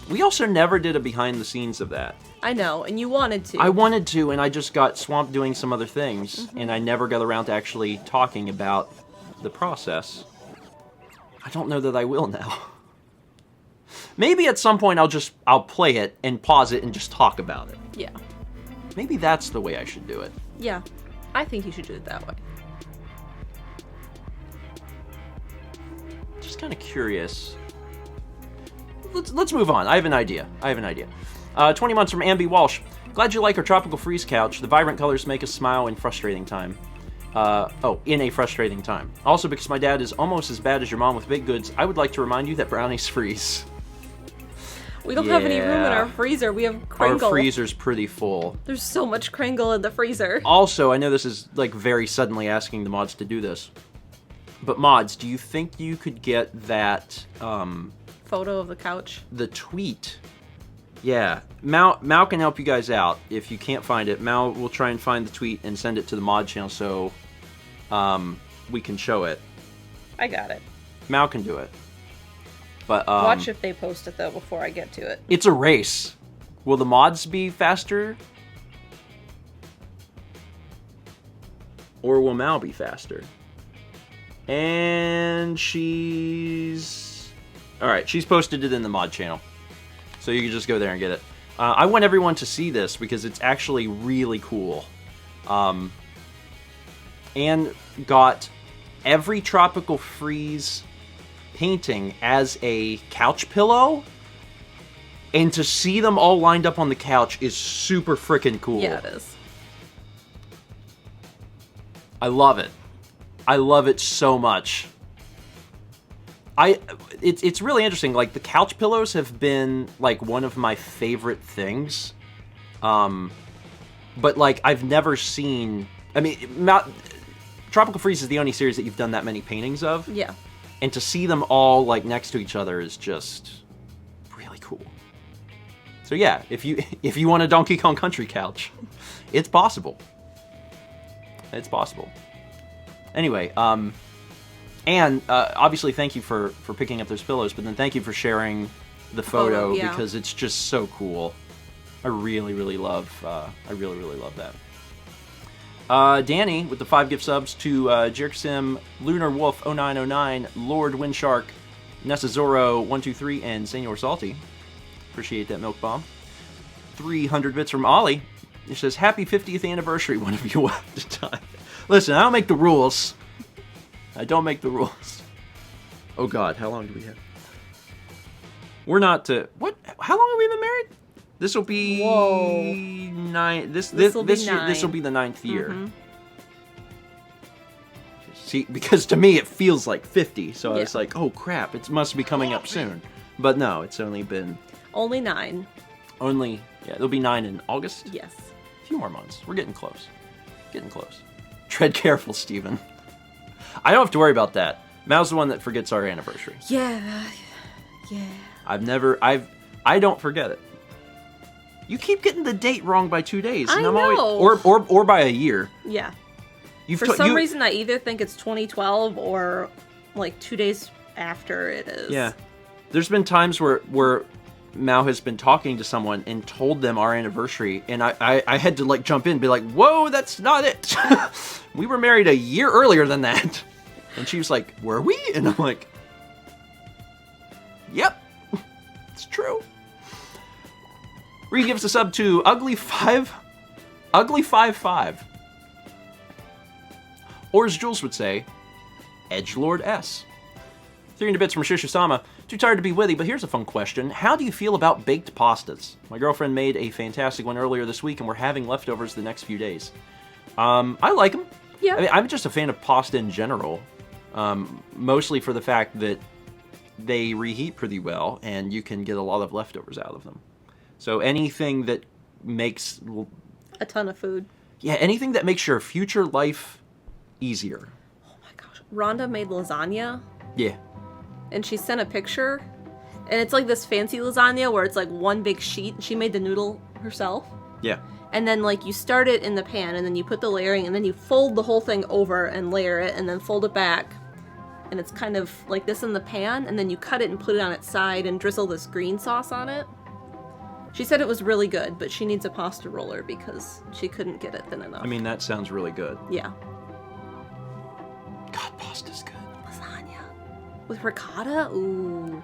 we also never did a behind the scenes of that. I know, and you wanted to. I wanted to, and I just got swamped doing some other things, and I never got around to actually talking about the process. I don't know that I will now. Maybe at some point I'll play it and pause it and just talk about it. Yeah. Maybe that's the way I should do it. Yeah. I think you should do it that way. Just kind of curious. Let's move on. I have an idea. 20 months from Ambi Walsh. Glad you like our tropical freeze couch. The vibrant colors make us smile in frustrating time. in a frustrating time. Also, because my dad is almost as bad as your mom with baked goods, I would like to remind you that brownies freeze. We don't have any room in our freezer. We have Kringle. Our freezer's pretty full. There's so much Kringle in the freezer. Also, I know this is like very suddenly asking the mods to do this, but mods, do you think you could get that photo of the couch? The tweet. Yeah, Mal can help you guys out. If you can't find it, Mal will try and find the tweet and send it to the mod channel so we can show it. I got it. Mal can do it. But watch if they post it though before I get to it. It's a race. Will the mods be faster? Or will Mal be faster? And she's... Alright, she's posted it in the mod channel. So you can just go there and get it. I want everyone to see this because it's actually really cool. And got every Tropical Freeze painting as a couch pillow. And to see them all lined up on the couch is super freaking cool. Yeah, it is. I love it. I love it so much. It's really interesting. Like, the couch pillows have been, like, one of my favorite things. But, like, I've never seen... I mean, Tropical Freeze is the only series that you've done that many paintings of. Yeah. And to see them all, like, next to each other is just really cool. So, yeah, if you want a Donkey Kong Country couch, it's possible. It's possible. Anyway, and obviously thank you for picking up those pillows, but then thank you for sharing the photo yeah. because it's just so cool. I really love that. Danny with the 5 gift subs to Jerksim, Lunar Wolf 0909, Lord Windshark, Nessa Zorro 123, and Senor Salty. Appreciate that milk bomb. 300 bits from Ollie. It says, happy 50th anniversary, one of you at a time. Listen, I don't make the rules. I don't make the rules. Oh God, how long do we have? We're not to... What? How long have we been married? This will be... Whoa. 9... This will be the 9th year. Mm-hmm. See, because to me it feels like 50, so Yeah. I was like, oh crap, it must be coming up soon. But no, it's only been... Only 9. Only... Yeah, it'll be 9 in August. Yes. A few more months. We're getting close. Getting close. Tread careful, Steven. I don't have to worry about that. Mal's the one that forgets our anniversary. Yeah. Yeah. I don't forget it. You keep getting the date wrong by 2 days. And I I'm know. Always, or by a year. Yeah. For some reason, I either think it's 2012 or like 2 days after it is. Yeah. There's been times where Mal has been talking to someone and told them our anniversary, and I had to like jump in and be like, whoa, that's not it. We were married a year earlier than that. And she was like, were we? And I'm like, yep, it's true. Reed gives a sub to Ugly55. Or as Jules would say, Edgelord S. 300 bits from Shishusama. Too tired to be witty, but here's a fun question. How do you feel about baked pastas? My girlfriend made a fantastic one earlier this week, and we're having leftovers the next few days. I like them. Yeah. I mean, I'm just a fan of pasta in general. Mostly for the fact that they reheat pretty well, and you can get a lot of leftovers out of them. So anything that makes... A ton of food. Yeah, anything that makes your future life easier. Oh my gosh. Rhonda made lasagna. Yeah. And she sent a picture. And it's like this fancy lasagna where it's like one big sheet. She made the noodle herself. Yeah. And then like you start it in the pan and then you put the layering and then you fold the whole thing over and layer it and then fold it back. And it's kind of like this in the pan and then you cut it and put it on its side and drizzle this green sauce on it. She said it was really good, but she needs a pasta roller because she couldn't get it thin enough. I mean, that sounds really good. Yeah. God, pasta's good. Lasagna. With ricotta? Ooh.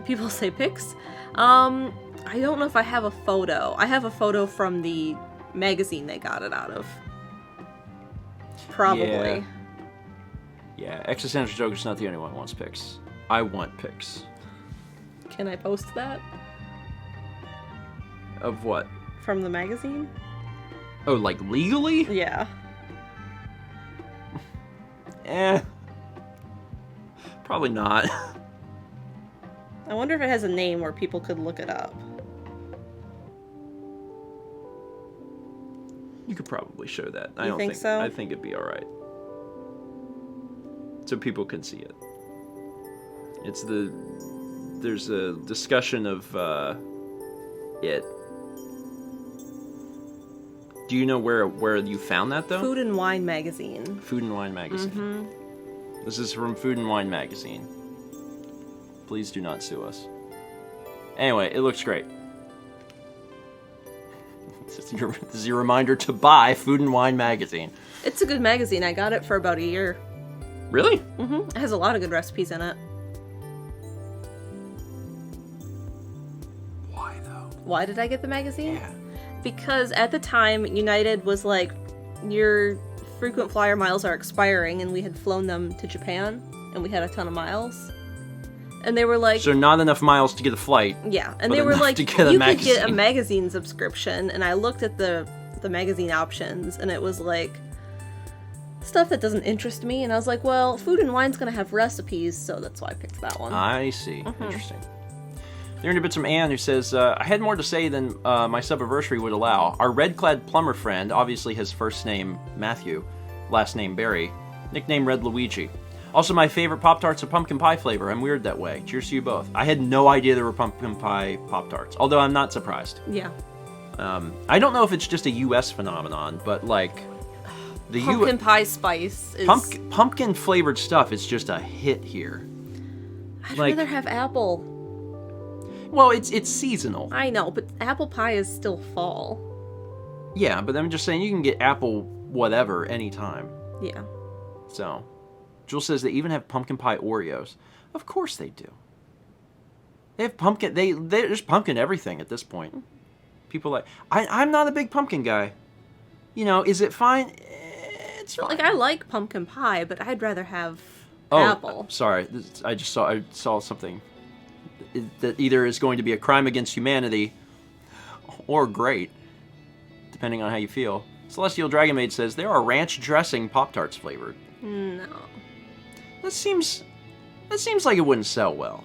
People say pics. I don't know if I have a photo. I have a photo from the magazine they got it out of. Probably. Yeah, Existential Joker's not the only one who wants pics. I want pics. Can I post that? Of what? From the magazine? Oh, like legally? Yeah. Probably not. I wonder if it has a name where people could look it up. You could probably show that. I You don't think so? I think it'd be all right. So people can see it. There's a discussion of it. Do you know where you found that though? Food and Wine magazine. Food and Wine magazine. Mm-hmm. This is from Food and Wine magazine. Please do not sue us. Anyway, it looks great. This is your reminder to buy Food and Wine magazine. It's a good magazine. I got it for about a year. Really? Mm-hmm. It has a lot of good recipes in it. Why though? Why did I get the magazine? Yeah. Because at the time, United was like, your frequent flyer miles are expiring, and we had flown them to Japan, and we had a ton of miles. And they were like... So not enough miles to get a flight. Yeah, and but they were enough like, to get a you magazine. could get a magazine subscription, and I looked at the magazine options, and it was like, stuff that doesn't interest me, and I was like, well, Food and Wine's gonna have recipes, so that's why I picked that one. I see. Interesting. There are a bit from Anne who says, I had more to say than my subversary would allow. Our red-clad plumber friend, obviously his first name Matthew, last name Barry, nicknamed Red Luigi. Also, my favorite Pop-Tarts are pumpkin pie flavor. I'm weird that way. Cheers to you both. I had no idea there were pumpkin pie Pop-Tarts, although I'm not surprised. Yeah. I don't know if it's just a U.S. phenomenon, but like... the Pumpkin pie spice is... Pumpkin-flavored stuff is just a hit here. I'd like- rather have apple. Well, it's seasonal. I know, but apple pie is still fall. Yeah, but I'm just saying you can get apple whatever anytime. Yeah. So, Jules says they even have pumpkin pie Oreos. Of course they do. They have pumpkin. There's pumpkin everything at this point. People like I'm not a big pumpkin guy. You know, is it fine? It's fine. Like, I like pumpkin pie, but I'd rather have Oh, apple. sorry. I saw something that either is going to be a crime against humanity or great, depending on how you feel. Celestial Dragon Maid says there are ranch dressing Pop-Tarts flavored. No. That seems like it wouldn't sell well.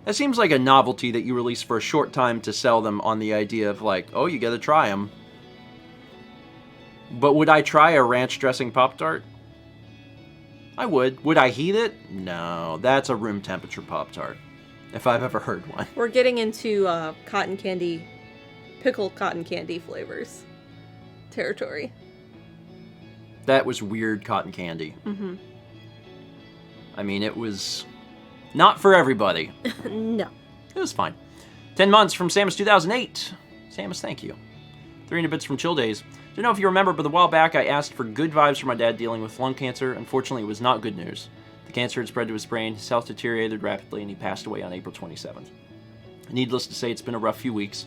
That seems like a novelty that you release for a short time to sell them on the idea of like, oh, you gotta try them. But would I try a ranch dressing Pop-Tart? I would. Would I heat it? No, that's a room temperature Pop-Tart, if I've ever heard one. We're getting into cotton candy, pickled cotton candy flavors territory. That was weird cotton candy. Mm-hmm. I mean, it was not for everybody. No. It was fine. 10 months from Samus 2008. Samus, thank you. 300 bits from Chill Days. Don't know if you remember, but a while back I asked for good vibes for my dad dealing with lung cancer. Unfortunately, it was not good news. The cancer had spread to his brain, his health deteriorated rapidly, and he passed away on April 27th. Needless to say, it's been a rough few weeks,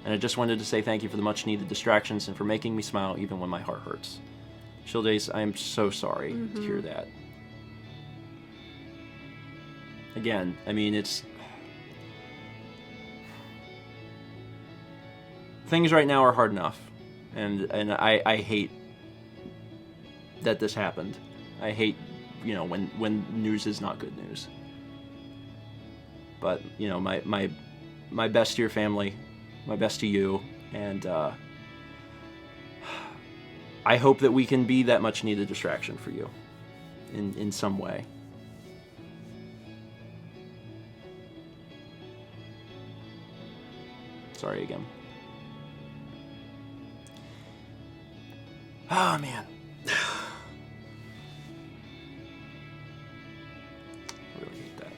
and I just wanted to say thank you for the much-needed distractions and for making me smile even when my heart hurts. Chill Days, I am so sorry to hear that. Again, I mean, it's... Things right now are hard enough, and I hate that this happened. I hate, you know, when news is not good news. But, you know, my best to your family, my best to you, and I hope that we can be that much needed distraction for you in some way. Sorry again. Oh, man. I really hate that.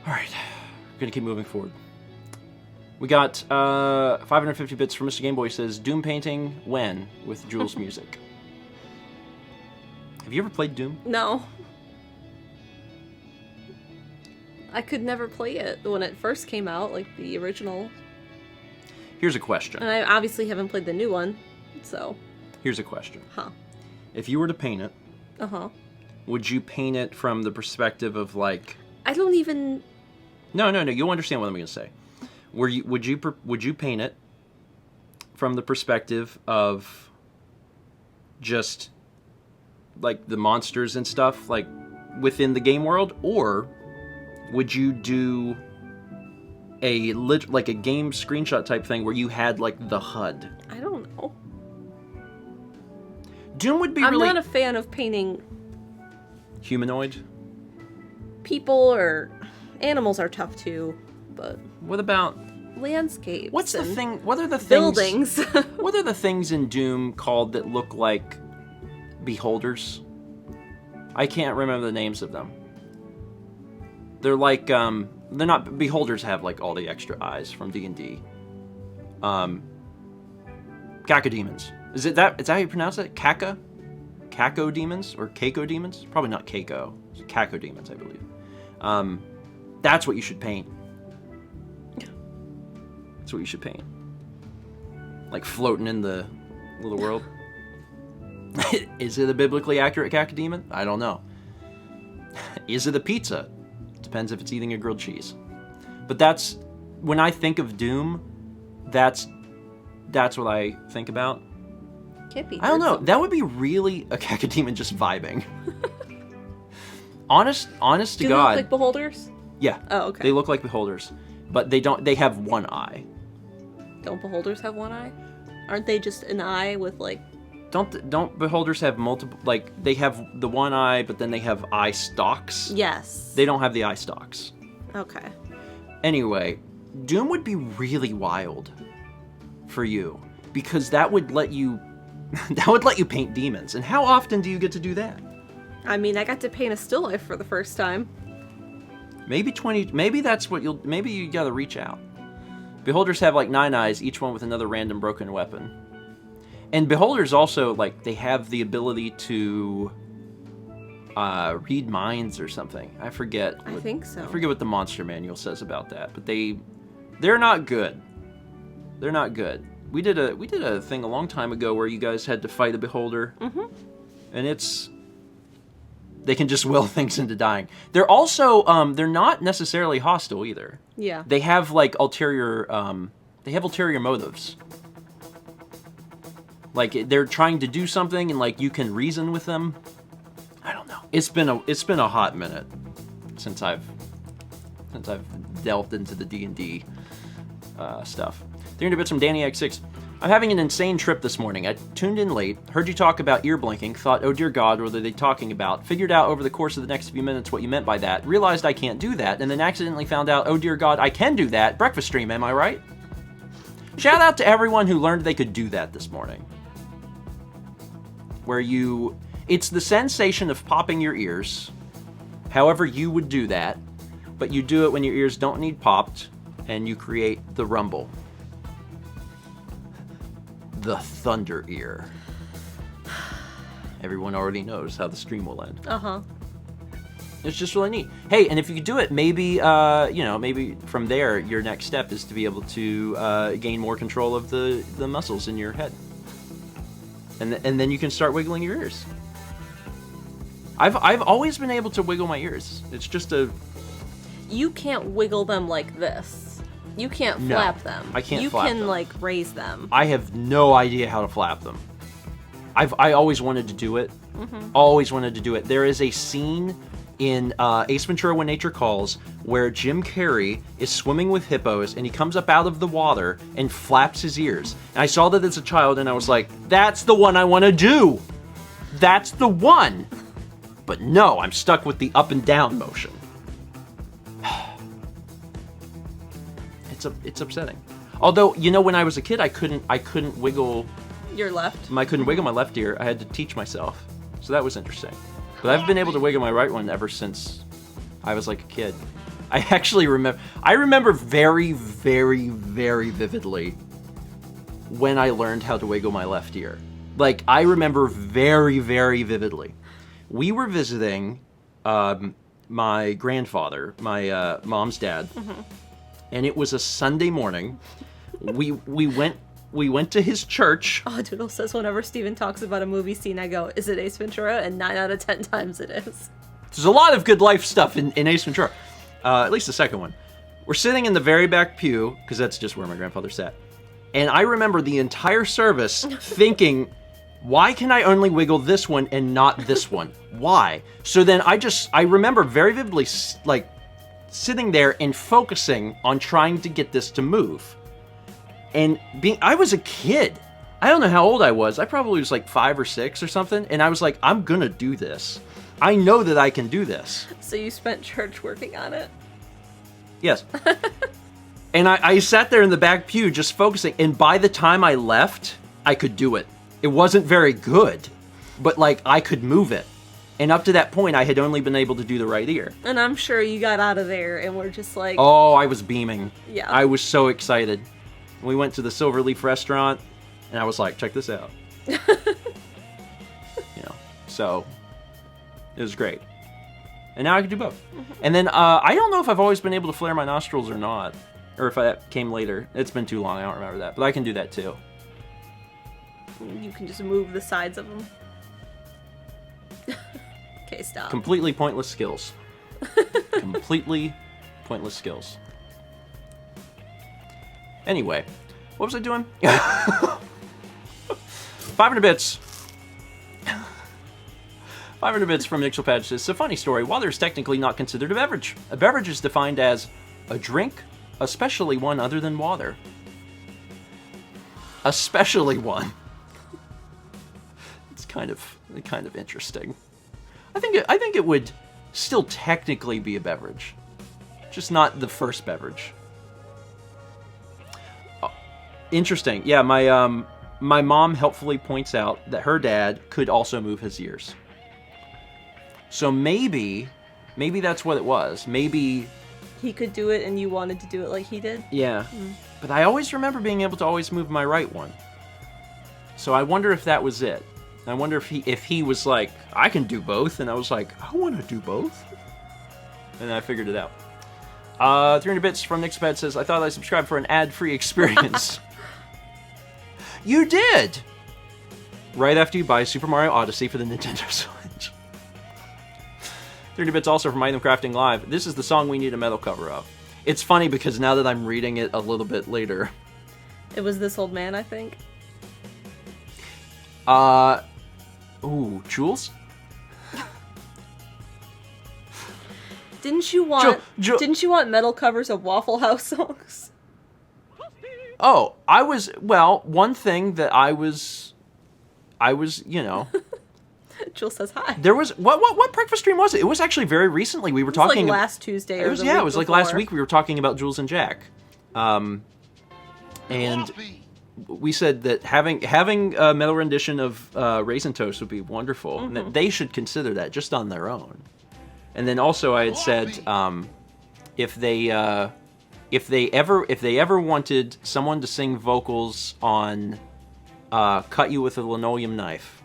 Alright. We're going to keep moving forward. We got 550 bits from Mr. Gameboy. Says, Doom painting when? With Jules music. Have you ever played Doom? No. I could never play it when it first came out, like the original. Here's a question. And I obviously haven't played the new one, so. Here's a question. Huh. If you were to paint it, Uh-huh. would you paint it from the perspective of like... I don't even... No, you'll understand what I'm going to say. Would you paint it from the perspective of just like the monsters and stuff like within the game world, or would you do like a game screenshot type thing where you had like the HUD? I don't know. Doom would be I'm really not a fan of painting humanoid. people, or animals are tough too, but What about landscapes. what's the and thing? What are the things? buildings. What are the things in Doom called that look like beholders? I can't remember the names of them. They're like they're not beholders. Have like all the extra eyes from D&D. Cacodemons. Is it that? Is that how you pronounce it? Cacodemons or Cacodemons? Probably not Caco. It's Cacodemons, I believe. That's what you should paint. That's what you should paint. Like floating in the little world. Is it a biblically accurate cacodemon? I don't know. Is it a pizza? Depends if it's eating a grilled cheese. But that's, when I think of Doom, that's what I think about. Can't be. I don't know. That would be really a cacodemon just vibing. honest to Do they God. look like beholders? Yeah. Oh, okay. They look like beholders, but they don't. They have one eye. Don't beholders have one eye? Aren't they just an eye with like? Don't beholders have multiple? Like they have the one eye, but then they have eye stalks. Yes. They don't have the eye stalks. Okay. Anyway, Doom would be really wild for you because that would let you paint demons. And how often do you get to do that? I mean, I got to paint a still life for the first time. Maybe 20. Maybe that's what you'll. Maybe you gotta reach out. Beholders have like 9 eyes, each one with another random broken weapon. And beholders also, like, they have the ability to read minds or something. I forget. I think so. I forget what the monster manual says about that, but they're not good. They're not good. We did a thing a long time ago where you guys had to fight a beholder, and they can just will things into dying. They're also they're not necessarily hostile either. Yeah. They have like ulterior motives. Like they're trying to do something, and like you can reason with them. I don't know. It's been a hot minute since I've delved into the D&D stuff. 300 bits from DannyX6. I'm having an insane trip this morning. I tuned in late, heard you talk about ear blinking, thought, oh dear God, what are they talking about? Figured out over the course of the next few minutes what you meant by that, realized I can't do that, and then accidentally found out, oh dear God, I can do that. Breakfast stream, am I right? Shout out to everyone who learned they could do that this morning. It's the sensation of popping your ears, however you would do that, but you do it when your ears don't need popped, and you create the rumble. The thunder ear. Everyone already knows how the stream will end. Uh-huh. It's just really neat. Hey, and if you could do it, maybe maybe from there your next step is to be able to gain more control of the muscles in your head, and then you can start wiggling your ears. I've always been able to wiggle my ears. It's just You can't wiggle them like this. You can't No, flap them. I can't You flap can them. like raise them. I have no idea how to flap them. I always wanted to do it. Always wanted to do it. There is a scene in Ace Ventura: When Nature Calls where Jim Carrey is swimming with hippos and he comes up out of the water and flaps his ears. And I saw that as a child and I was like, that's the one I want to do. That's the one. But no, I'm stuck with the up and down motion. It's upsetting. Although, when I was a kid, I couldn't wiggle. Your left. I couldn't wiggle my left ear. I had to teach myself. So that was interesting. But I've been able to wiggle my right one ever since I was like a kid. I actually remember very, very, very vividly when I learned how to wiggle my left ear. Like, I remember very, very vividly. We were visiting my grandfather, my mom's dad, and it was a Sunday morning. We went to his church. Oh, Doodle says whenever Steven talks about a movie scene, I go, is it Ace Ventura? And 9 out of 10 times it is. There's a lot of good life stuff in Ace Ventura. At least the second one. We're sitting in the very back pew, because that's just where my grandfather sat. And I remember the entire service thinking, why can I only wiggle this one and not this one? Why? So then I remember very vividly, like, sitting there and focusing on trying to get this to move. And I was a kid. I don't know how old I was. I probably was like 5 or 6 or something. And I was like, I'm gonna do this. I know that I can do this. So you spent church working on it? Yes. And I sat there in the back pew just focusing. And by the time I left, I could do it. It wasn't very good, but like I could move it. And up to that point, I had only been able to do the right ear. And I'm sure you got out of there and were just like... Oh, I was beaming. Yeah. I was so excited. We went to the Silverleaf restaurant, and I was like, check this out. So it was great. And now I can do both. And then I don't know if I've always been able to flare my nostrils or not. Or if that came later. It's been too long, I don't remember that. But I can do that too. You can just move the sides of them. Okay, stop. Completely pointless skills. Completely pointless skills. Anyway, what was I doing? 500 bits. 500 bits from Nixel Patch says, it's a funny story. Water is technically not considered a beverage. A beverage is defined as a drink, especially one other than water. Especially one. It's kind of interesting. I think it would still technically be a beverage, just not the first beverage. Oh, interesting. Yeah, my mom helpfully points out that her dad could also move his ears. So maybe that's what it was. Maybe he could do it and you wanted to do it like he did? Yeah. But I always remember being able to always move my right one. So I wonder if that was it. I wonder if he was like, I can do both, and I was like, I want to do both. And I figured it out. 300 bits from Nixpad says, I thought I subscribed for an ad-free experience. You did! Right after you buy Super Mario Odyssey for the Nintendo Switch. 300 bits also from Item Crafting Live. This is the song we need a metal cover of. It's funny because now that I'm reading it a little bit later. It was This Old Man, I think. Ooh, Jules? Didn't you want metal covers of Waffle House songs? Oh, one thing that I was, you know. Jules says hi. There was, what breakfast stream was it? It was actually very recently. We were talking. Like last Tuesday or the week it was like before. last week we were talking about Jules and Jack. And we said that having a metal rendition of Raisin Toast would be wonderful, and that they should consider that just on their own. And then also I had said if they ever wanted someone to sing vocals on "Cut You with a Linoleum Knife"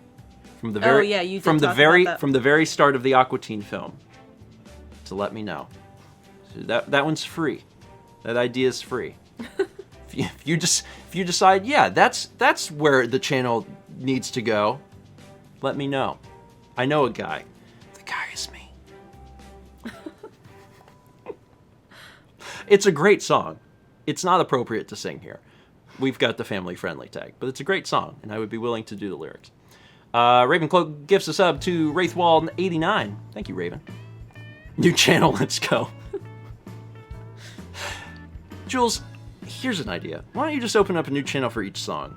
from the very you did talk about that. from the very start of the Aqua Teen film, to let me know. So that one's free. That idea is free. If you decide, yeah, that's where the channel needs to go, let me know. I know a guy. The guy is me. It's a great song. It's not appropriate to sing here. We've got the family-friendly tag, but it's a great song, and I would be willing to do the lyrics. Ravencloak gifts a sub to Wraithwall89. Thank you, Raven. New channel, let's go. Jules, here's an idea. Why don't you just open up a new channel for each song?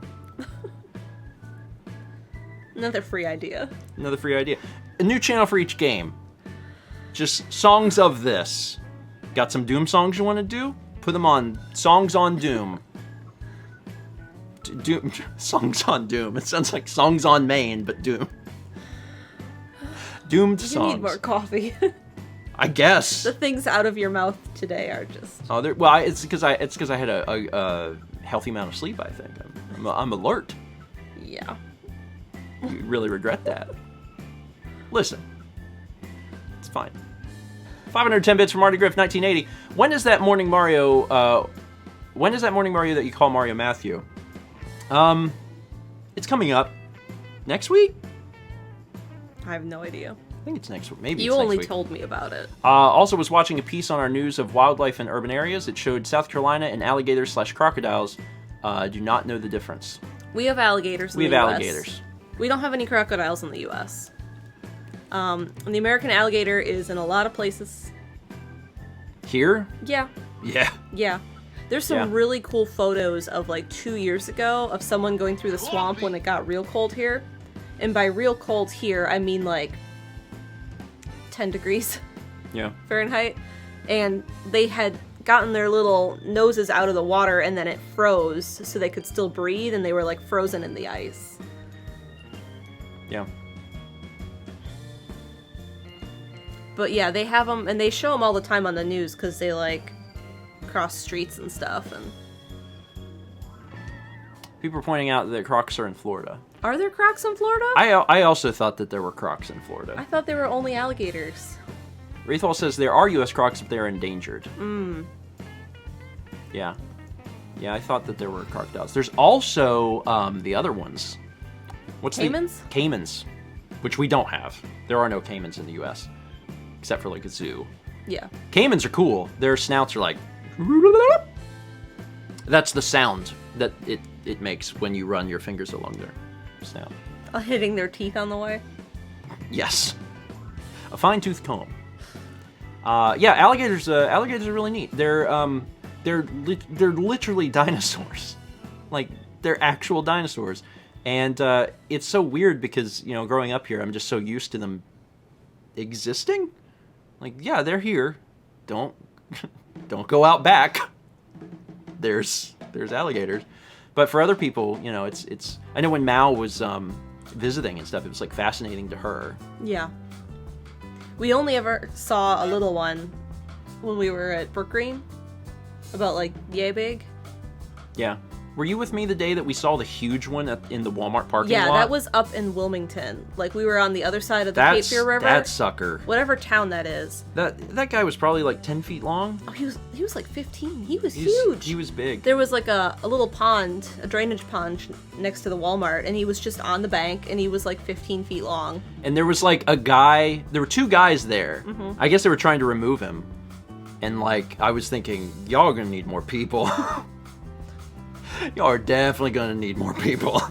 Another free idea. Another free idea. A new channel for each game. Just songs of this. Got some Doom songs you want to do? Put them on Songs on Doom. Doom. Songs on Doom. It sounds like Songs on Main, but Doom. Doomed songs. You need more coffee. I guess. The things out of your mouth today are just... Oh, well, it's because I had a healthy amount of sleep, I think. I'm alert. Yeah. You really regret that. Listen. It's fine. 510 bits from Marty Griff, 1980. When is that morning Mario that you call Mario Matthew? It's coming up. Next week? I have no idea. I think it's next week. Maybe you it's only next week. told me about it. Also was watching a piece on our news of wildlife in urban areas. It showed South Carolina and alligators/crocodiles Do not know the difference. We have alligators in We the have US. alligators. We don't have any crocodiles in the US. And the American alligator is in a lot of places. Here? Yeah. Yeah. Yeah. There's some Yeah. really cool photos of like 2 years ago of someone going through the swamp when it got real cold here. And by real cold here, I mean like 10 degrees Yeah. Fahrenheit. And they had gotten their little noses out of the water and then it froze so they could still breathe and they were like frozen in the ice. Yeah. But yeah, they have them and they show them all the time on the news because they like cross streets and stuff. And People are pointing out that crocs are in Florida. are there crocs in Florida? I also thought that there were crocs in Florida. I thought they were only alligators. Wreathall says there are U.S. crocs if they're endangered. Yeah. Yeah, I thought that there were crocodiles. There's also the other ones. What's Caimans? Caimans, which we don't have. There are no caimans in the U.S. except for like a zoo. Yeah. Caimans are cool. Their snouts are like... That's the sound that it makes when you run your fingers along their snout. Hitting their teeth on the way. Yes. A fine-tooth comb. Yeah, alligators are really neat. They're literally dinosaurs. Like, they're actual dinosaurs. And it's so weird because, you know, growing up here, I'm just so used to them existing. Like, yeah, they're here. Don't go out back. There's alligators. But for other people, you know, it's I know when Mao was visiting and stuff, it was like fascinating to her. Yeah. We only ever saw a little one when we were at Brook Green. About like yay big. Yeah. Were you with me the day that we saw the huge one in the Walmart parking lot? Yeah, that was up in Wilmington. Like we were on the other side of the Cape Fear River. That sucker. Whatever town that is. That guy was probably like 10 feet long. Oh, he was like 15. He was huge. He was big. There was like a little pond, a drainage pond next to the Walmart, and he was just on the bank, and he was like 15 feet long. And there was like a guy, there were two guys there. Mm-hmm. I guess they were trying to remove him. And like, I was thinking, y'all are gonna need more people. Y'all are definitely gonna need more people.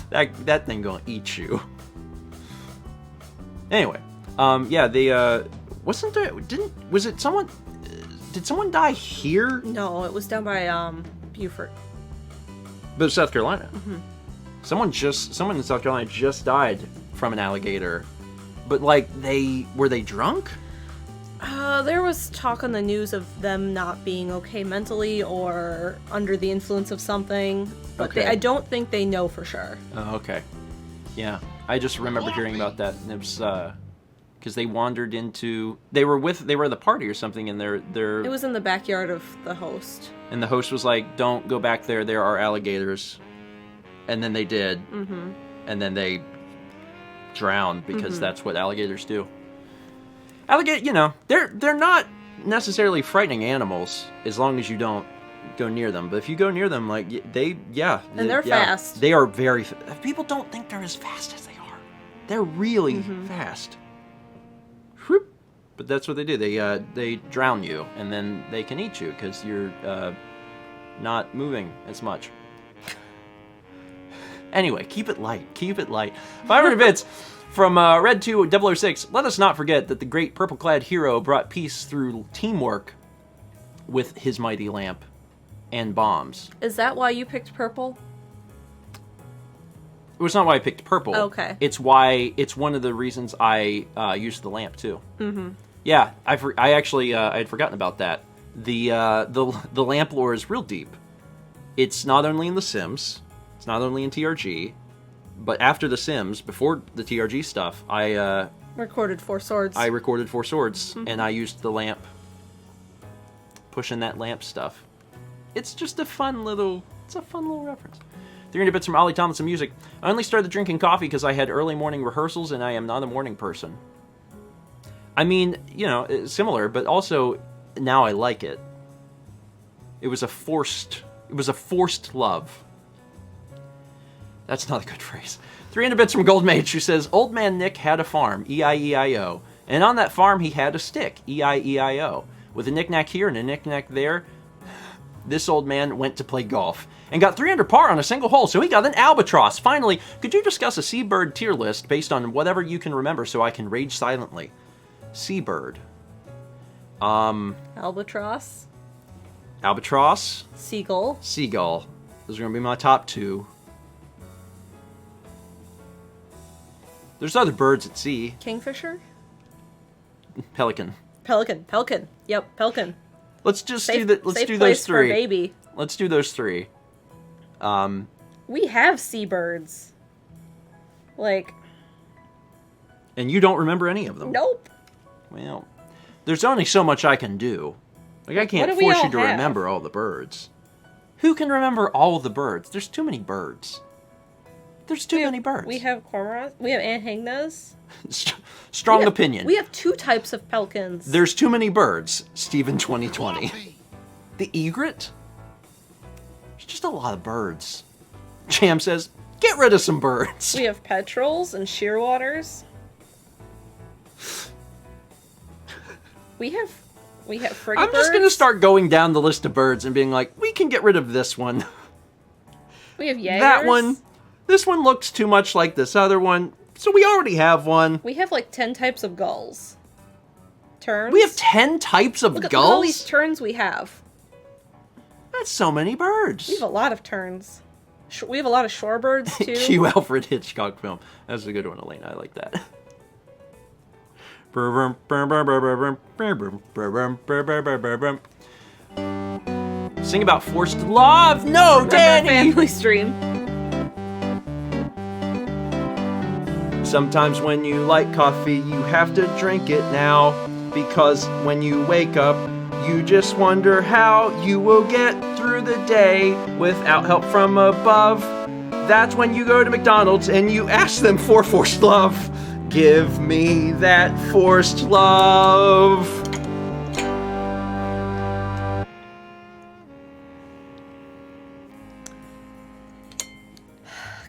that thing gonna eat you. Anyway, yeah, they wasn't there? Did someone die here? No, it was down by Beaufort. But South Carolina. Mm-hmm. Someone in South Carolina just died from an alligator. But like, were they drunk? There was talk on the news of them not being okay mentally or under the influence of something, but Okay. I don't think they know for sure. Oh, okay. Yeah, I just remember hearing about that. And it was because they wandered into. They were at the party or something, and It was in the backyard of the host. and the host was like, "Don't go back there. There are alligators." And then they did. Mm-hmm. And then they drowned because that's what alligators do. Alligator, you know, they're not necessarily frightening animals as long as you don't go near them. But if you go near them, like And they're fast. They are very. People don't think they're as fast as they are. They're really fast. Whoop. But that's what they do. They drown you, and then they can eat you because you're not moving as much. Anyway, keep it light. Keep it light. 500 bits. From Red 2 006, let us not forget that the great purple-clad hero brought peace through teamwork with his mighty lamp and bombs. Is that why you picked purple? It was not why I picked purple. Okay. It's one of the reasons I used the lamp too. Mm-hmm. Yeah, I had forgotten about that. The lamp lore is real deep. It's not only in The Sims, it's not only in TRG. But after The Sims, before the TRG stuff, I Recorded Four Swords. recorded Four Swords, and I used the lamp, pushing that lamp stuff. It's just a fun little reference. 300 bits from Ollie Tomlinson Music. I only started drinking coffee because I had early morning rehearsals, and I am not a morning person. I mean, you know, it's similar, but also now I like it. It was a forced love. That's not a good phrase. 300 bits from Gold Mage, who says, Old Man Nick had a farm, E-I-E-I-O. And on that farm, he had a stick, E-I-E-I-O. With a knick-knack here and a knick-knack there. This old man went to play golf and got 3 under par on a single hole, so he got an albatross. Finally, could you discuss a seabird tier list based on whatever you can remember so I can rage silently? Seabird. Albatross. Albatross. Seagull. Seagull. Those are going to be my top 2. There's other birds at sea. Kingfisher. Pelican. Pelican. Pelican. Yep, pelican. Let's just Safe, do that. Let's safe do place those for a 3. baby. Let's do those 3. We have seabirds. Like, And you don't remember any of them. nope. Well, there's only so much I can do. Like, I can't What do we force all you to have? remember all the birds. Who can remember all the birds? There's too many birds. There's too many birds. We have cormorants. We have anhangnas. Strong We have- opinion. We have 2 types of pelicans. There's too many birds, Stephen 2020. Coffee. The egret? There's just a lot of birds. Jam says, get rid of some birds. We have petrels and shearwaters. We have frigate I'm just going to birds. start going down the list of birds and being like, we can get rid of this one. We have Jaegers. That one. This one looks too much like this other one. So we already have one. We have like 10 types of gulls. Terns. We have 10 types of look at gulls? all these terns we have. That's so many birds. We have a lot of terns. We have a lot of shorebirds too. Cue Alfred Hitchcock film. That's a good one, Elena. I like that. Sing about forced love. No, Remember Danny. Family stream. Sometimes when you like coffee, you have to drink it now. Because when you wake up, you just wonder how you will get through the day without help from above. That's when you go to Macdonald's and you ask them for forced love. Give me that forced love.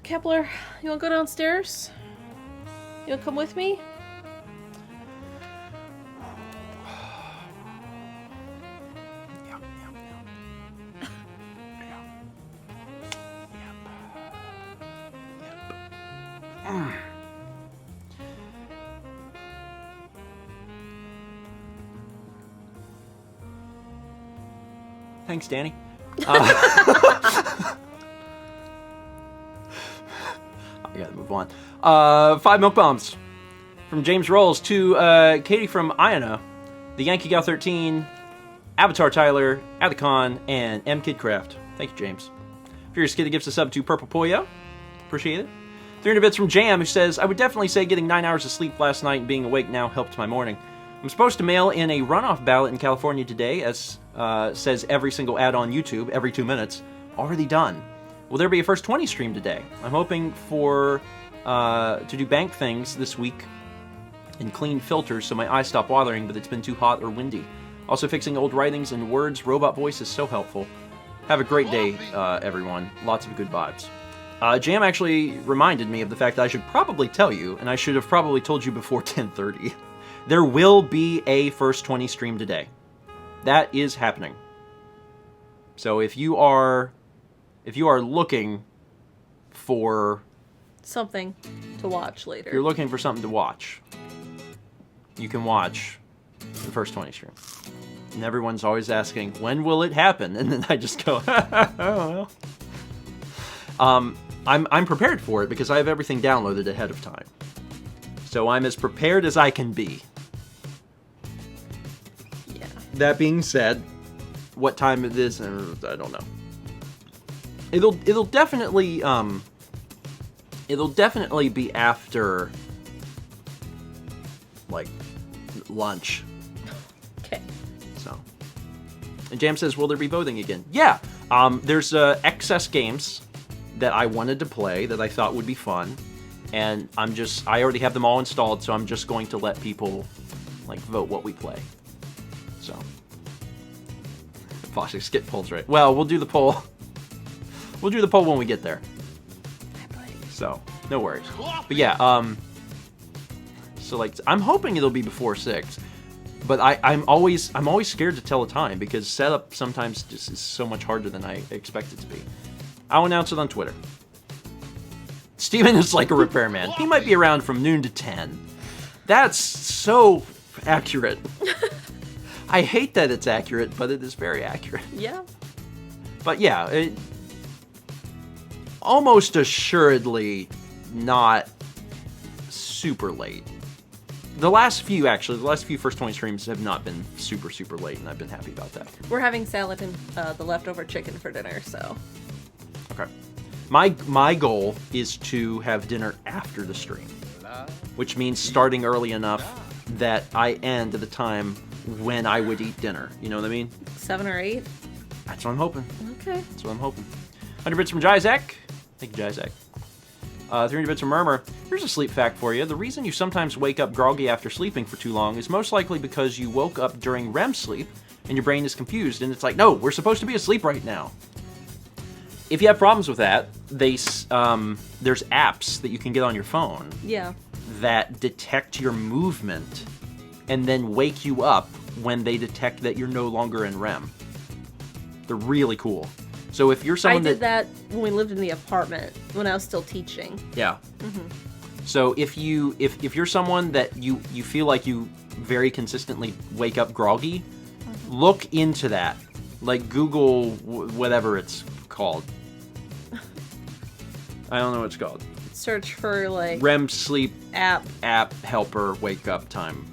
Kepler, you want to go downstairs? You want to come with me? Thanks, Danny. I gotta move on. 5 milk bombs from James Rolls to Katie from Iona, the Yankee Gal 13, Avatar Tyler, Adicon, and M Kidcraft. Thank you, James. Furious Kid gives a sub to Purple Poyo. Appreciate it. 300 bits from Jam, who says, I would definitely say getting 9 hours of sleep last night and being awake now helped my morning. I'm supposed to mail in a runoff ballot in California today, as says every single ad on YouTube, every 2 minutes. Already done. Will there be a first 20 stream today? I'm hoping for to do bank things this week and clean filters so my eyes stop watering, but it's been too hot or windy. Also fixing old writings and words, robot voice is so helpful. Have a great day, everyone. Lots of good vibes. Jam actually reminded me of the fact that I should probably tell you, and I should have probably told you before 10:30. There will be a first 20 stream today. That is happening. So if you are looking for Something to watch later. if you're looking for something to watch, you can watch the first 20 stream. And everyone's always asking, when will it happen? And then I just go, oh well. I'm prepared for it because I have everything downloaded ahead of time. So I'm as prepared as I can be. Yeah. That being said, what time it is, I don't know. It'll definitely be after like lunch. Okay. So, and Jam says, will there be voting again? Yeah. There's excess games that I wanted to play that I thought would be fun, and I already have them all installed, so I'm just going to let people like vote what we play. So, Foxy skip polls, right? Well, we'll do the poll. We'll do the poll when we get there. So, no worries. But yeah, so like, I'm hoping it'll be before 6. But I'm always scared to tell a time because setup sometimes just is so much harder than I expect it to be. I'll announce it on Twitter. Steven is like a repairman. He might be around from noon to 10. That's so accurate. I hate that it's accurate, but it is very accurate. Yeah. But yeah, almost assuredly not super late. The last few first 20 streams have not been super, super late, and I've been happy about that. We're having salad and the leftover chicken for dinner, so. Okay. My goal is to have dinner after the stream, which means starting early enough that I end at the time when I would eat dinner. You know what I mean? 7 or 8? That's what I'm hoping. Okay. That's what I'm hoping. 100 bits from Jizak. Thank you, Jizak. 300 bits from Murmur. Here's a sleep fact for you. The reason you sometimes wake up groggy after sleeping for too long is most likely because you woke up during REM sleep and your brain is confused and it's like, no, we're supposed to be asleep right now. If you have problems with that, there's apps that you can get on your phone that detect your movement and then wake you up when they detect that you're no longer in REM. They're really cool. So if you're someone I did that when we lived in the apartment when I was still teaching. Yeah. Mm-hmm. So if you're someone that you feel like you very consistently wake up groggy, look into that. Like Google whatever it's called. I don't know what it's called. Search for like REM sleep app helper wake up time.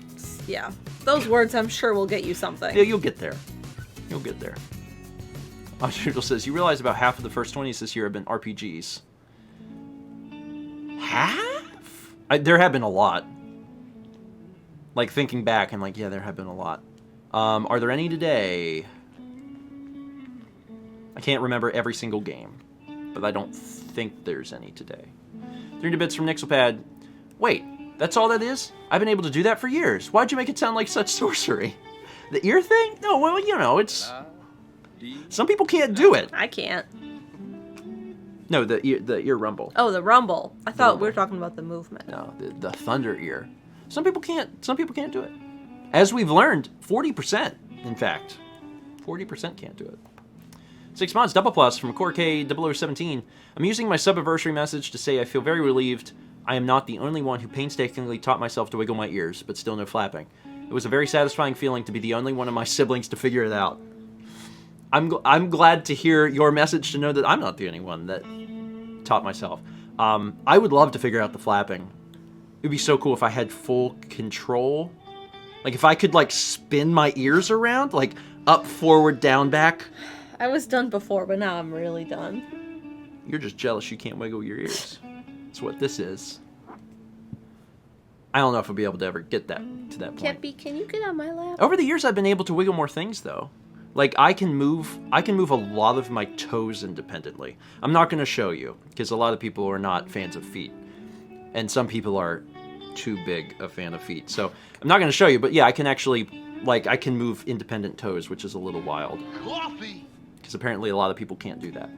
Yeah. Those words I'm sure will get you something. Yeah, you'll get there. You'll get there. Untitled says, you realize about half of the first 20s this year have been RPGs. Half? There have been a lot. Like, thinking back, I'm like, yeah, there have been a lot. Are there any today? I can't remember every single game, but I don't think there's any today. 300 bits from Nixelpad. Wait, that's all that is? I've been able to do that for years. Why'd you make it sound like such sorcery? The ear thing? No, well, you know, it's... Some people can't do it. I can't. No, the ear rumble. Oh, the rumble. I thought we were talking about the movement. No, the thunder ear. Some people can't do it. As we've learned, 40%, in fact. 40% can't do it. 6 months, double plus from Core K 0017. I'm using my sub-anniversary message to say I feel very relieved I am not the only one who painstakingly taught myself to wiggle my ears, but still no flapping. It was a very satisfying feeling to be the only one of my siblings to figure it out. I'm glad to hear your message to know that I'm not the only one that taught myself. I would love to figure out the flapping. It would be so cool if I had full control. Like, if I could, like, spin my ears around, like, up, forward, down, back. I was done before, but now I'm really done. You're just jealous you can't wiggle your ears. That's what this is. I don't know if I'll be able to ever get that to that point. Cappy, can you get on my lap? Over the years, I've been able to wiggle more things, though. Like, I can move a lot of my toes independently. I'm not going to show you, because a lot of people are not fans of feet. And some people are too big a fan of feet. So, I'm not going to show you, but yeah, I can actually, like, I can move independent toes, which is a little wild. Coffee! Because apparently a lot of people can't do that.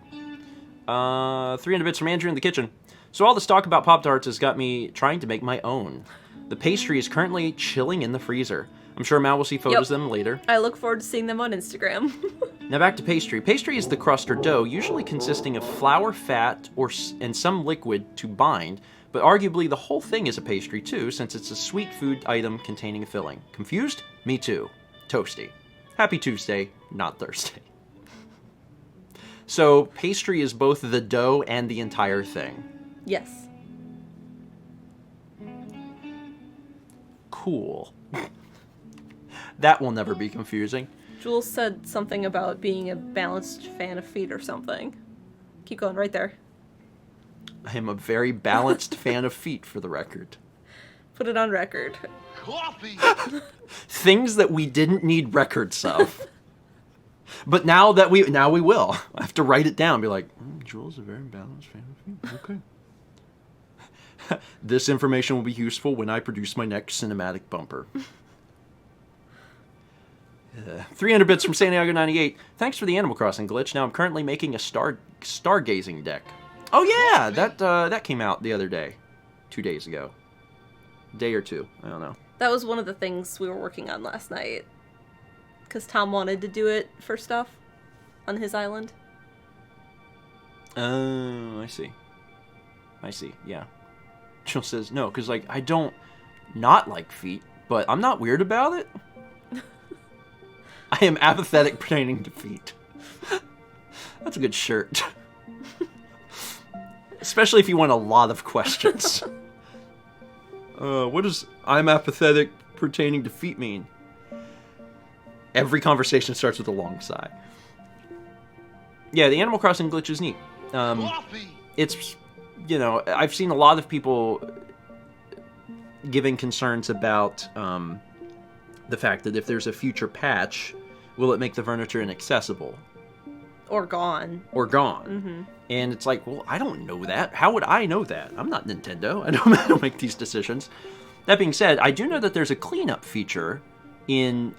300 bits from Andrew in the kitchen. So all this talk about Pop-Tarts has got me trying to make my own. The pastry is currently chilling in the freezer. I'm sure Mal will see photos of them later. I look forward to seeing them on Instagram. Now back to pastry. Pastry is the crust or dough, usually consisting of flour, fat, and some liquid to bind, but arguably the whole thing is a pastry too, since it's a sweet food item containing a filling. Confused? Me too. Toasty. Happy Tuesday, not Thursday. So pastry is both the dough and the entire thing. Yes. Cool. That will never be confusing. Jules said something about being a balanced fan of feet or something. Keep going, right there. I am a very balanced fan of feet, for the record. Put it on record. Coffee! Things that we didn't need records of. But now we will. I have to write it down. Be like, Jules is a very balanced fan of feet. Okay. This information will be useful when I produce my next cinematic bumper. 300 bits from San Diego 98. Thanks for the Animal Crossing glitch. Now I'm currently making a stargazing deck. Oh yeah, that came out the other day. 2 days ago. Day or two. I don't know. That was one of the things we were working on last night. Because Tom wanted to do it for stuff on his island. Oh, I see. Yeah. Jill says, no, because, like, I don't not like feet, but I'm not weird about it. I am apathetic pertaining to feet. That's a good shirt. Especially if you want a lot of questions. What does I'm apathetic pertaining to feet mean? Every conversation starts with a long sigh. Yeah, the Animal Crossing glitch is neat. Coffee. It's, you know, I've seen a lot of people giving concerns about the fact that if there's a future patch, will it make the furniture inaccessible? Or gone. Mm-hmm. And it's like, well, I don't know that. How would I know that? I'm not Nintendo. I don't make these decisions. That being said, I do know that there's a cleanup feature in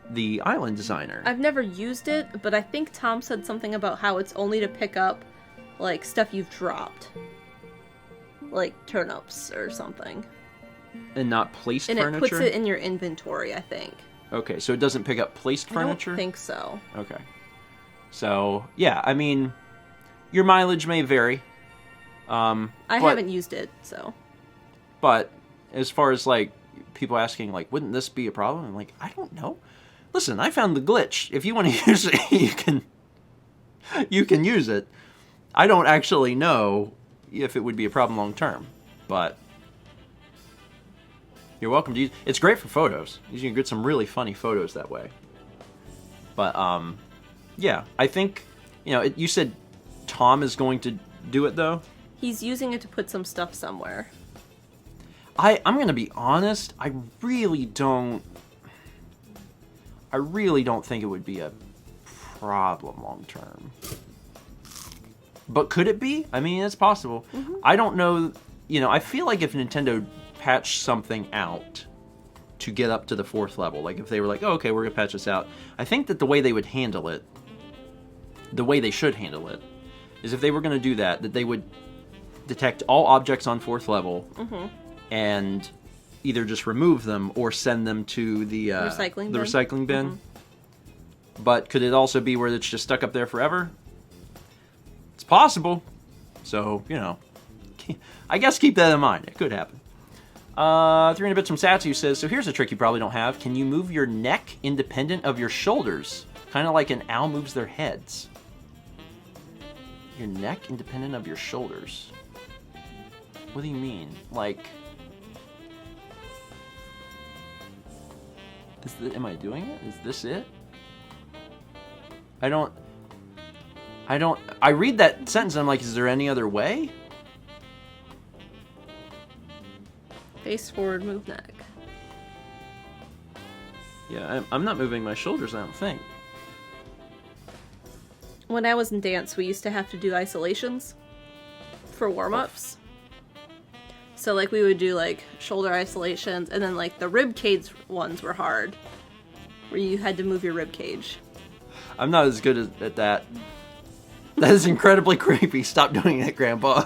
the Island Designer. I've never used it, but I think Tom said something about how it's only to pick up, like, stuff you've dropped. Like turnips or something. And not placed and furniture? And it puts it in your inventory, I think. Okay, so it doesn't pick up placed furniture? I don't think so. Okay. So, yeah, I mean, your mileage may vary. I haven't used it, so. But as far as, like, people asking, like, wouldn't this be a problem? I'm like, I don't know. Listen, I found the glitch. If you want to use it, you can use it. I don't actually know if it would be a problem long term, but you're welcome to use it. It's great for photos. You can get some really funny photos that way. But, yeah, I think, you know, you said Tom is going to do it, though? He's using it to put some stuff somewhere. I'm going to be honest, I really don't think it would be a problem long term. But could it be? I mean, it's possible. Mm-hmm. I don't know, you know, I feel like if Nintendo patched something out to get up to the 4th level, like if they were like, oh, okay, we're going to patch this out, I think that the way they would handle it, the way they should handle it, is if they were going to do that, that they would detect all objects on 4th level, mm-hmm. and either just remove them or send them to the recycling bin. Mm-hmm. But could it also be where it's just stuck up there forever? It's possible. So, you know, I guess keep that in mind. It could happen. 300 bits from Satsu says, so here's a trick you probably don't have. Can you move your neck independent of your shoulders? Kind of like an owl moves their heads. Your neck independent of your shoulders. What do you mean? Like, am I doing it? Is this it? I read that sentence and I'm like, is there any other way? Face forward, move neck. Yeah, I'm not moving my shoulders, I don't think. When I was in dance, we used to have to do isolations for warm-ups. So, like, we would do, like, shoulder isolations, and then, like, the rib cage ones were hard, where you had to move your rib cage. I'm not as good at that. That is incredibly creepy. Stop doing it, Grandpa.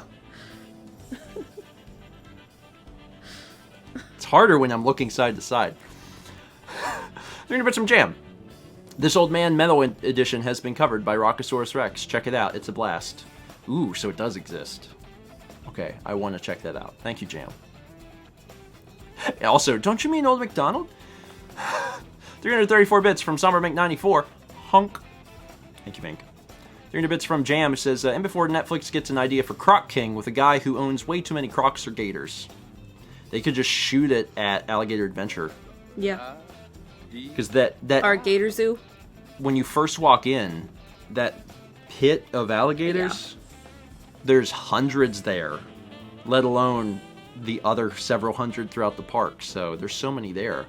It's harder when I'm looking side to side. 300 bits from Jam. This Old Man Metal Edition has been covered by Rockosaurus Rex. Check it out. It's a blast. Ooh, so it does exist. Okay, I want to check that out. Thank you, Jam. Also, don't you mean Old Macdonald? 334 bits from Summer Mc94. Hunk. Thank you, Mink. 300 bits from Jam says, and before Netflix gets an idea for Croc King with a guy who owns way too many crocs or gators. They could just shoot it at Alligator Adventure. Yeah. Because that our gator zoo. When you first walk in, that pit of alligators, there's hundreds there, let alone the other several hundred throughout the park. So there's so many there.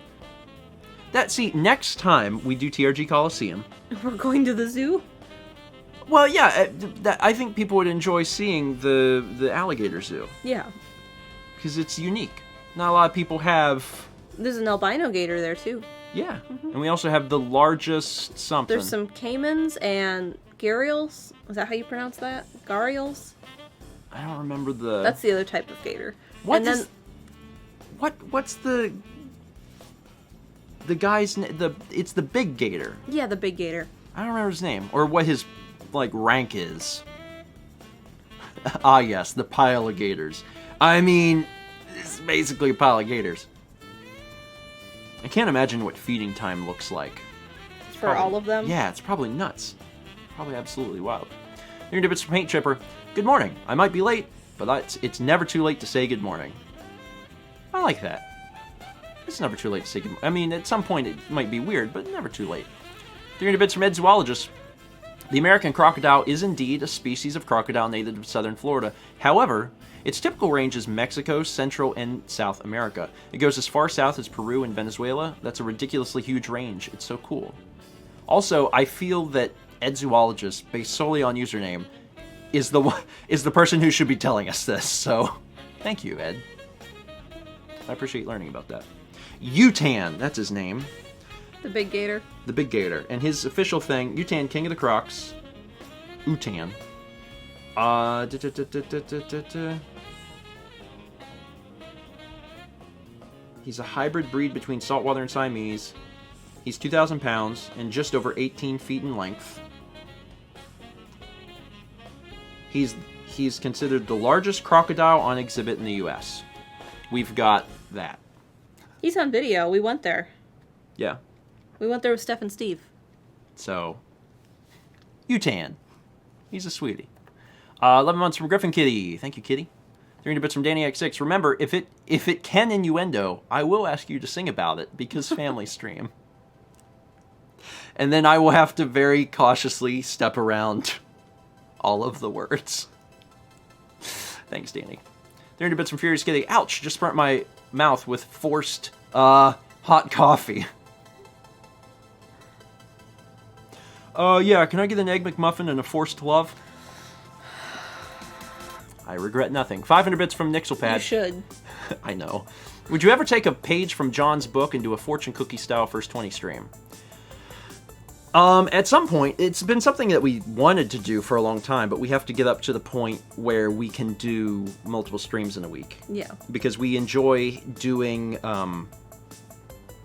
Next time we do TRG Coliseum, we're going to the zoo. Well, yeah, I think people would enjoy seeing the alligator zoo. Yeah. Because it's unique. Not a lot of people have. There's an albino gator there too. Yeah, and we also have the largest something. There's some caimans and gharials. Is that how you pronounce that? Gharials? I don't remember the. That's the other type of gator. What's the the guy's it's the big gator. Yeah, the big gator. I don't remember his name or what his like rank is. Ah, yes, the pile of gators. I mean, it's basically a pile of gators. I can't imagine what feeding time looks like. For all of them? Yeah, it's probably nuts. Probably absolutely wild. Here to bits from Paint Chipper. Good morning. I might be late, but it's never too late to say good morning. I like that. It's never too late to say good morning. I mean, at some point it might be weird, but never too late. 300 bits from Ed Zoologist. The American crocodile is indeed a species of crocodile native to southern Florida. However, its typical range is Mexico, Central, and South America. It goes as far south as Peru and Venezuela. That's a ridiculously huge range. It's so cool. Also, I feel that Ed Zoologist, based solely on username, is the person who should be telling us this. So, thank you, Ed. I appreciate learning about that. Utan, that's his name. The big gator. The big gator. And his official thing, Utan, King of the Crocs. Utan. He's a hybrid breed between saltwater and Siamese. He's 2,000 pounds and just over 18 feet in length. He's considered the largest crocodile on exhibit in the U.S. We've got that. He's on video. We went there. Yeah. We went there with Steph and Steve. So, Utan. He's a sweetie. 11 months from Griffin Kitty. Thank you, Kitty. 300 bits from Danny X6. Remember, if it can innuendo, I will ask you to sing about it because family stream. And then I will have to very cautiously step around all of the words. Thanks, Danny. 300 bits from Furious Kitty. Ouch, just burnt my mouth with forced hot coffee. Yeah, can I get an Egg McMuffin and a forced love? I regret nothing. 500 bits from Nixelpad. You should. I know. Would you ever take a page from John's book and do a fortune cookie style first 20 stream? At some point, it's been something that we wanted to do for a long time, but we have to get up to the point where we can do multiple streams in a week. Yeah. Because we enjoy doing,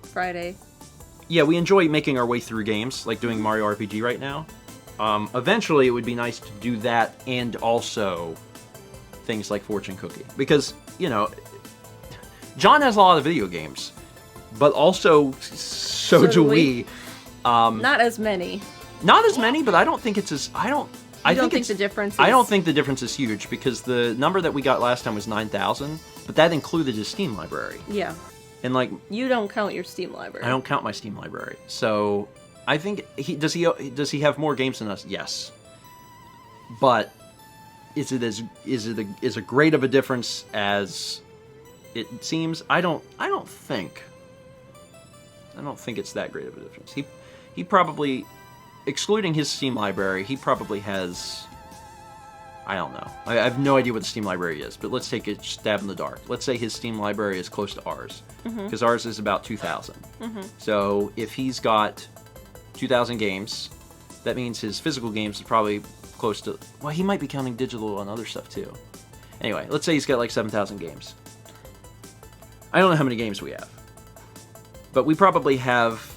Friday. Yeah, we enjoy making our way through games, like doing Mario RPG right now. Eventually, it would be nice to do that and also things like Fortune Cookie. Because, you know, John has a lot of video games, but also so do we. Not as many. Not as many, but I don't think it's as... I don't think the difference is... I don't think the difference is huge, because the number that we got last time was 9,000, but that included his Steam library. Yeah. And, like... You don't count your Steam library. I don't count my Steam library. So, I think... Does he have more games than us? Yes. But, is it as great of a difference as it seems? I don't think it's that great of a difference. He probably, excluding his Steam library, he probably has, I don't know. I have no idea what the Steam library is, but let's take a stab in the dark. Let's say his Steam library is close to ours, because ours is about 2,000. So if he's got 2,000 games, that means his physical games is probably close to, well, he might be counting digital and other stuff too. Anyway, let's say he's got like 7,000 games. I don't know how many games we have, but we probably have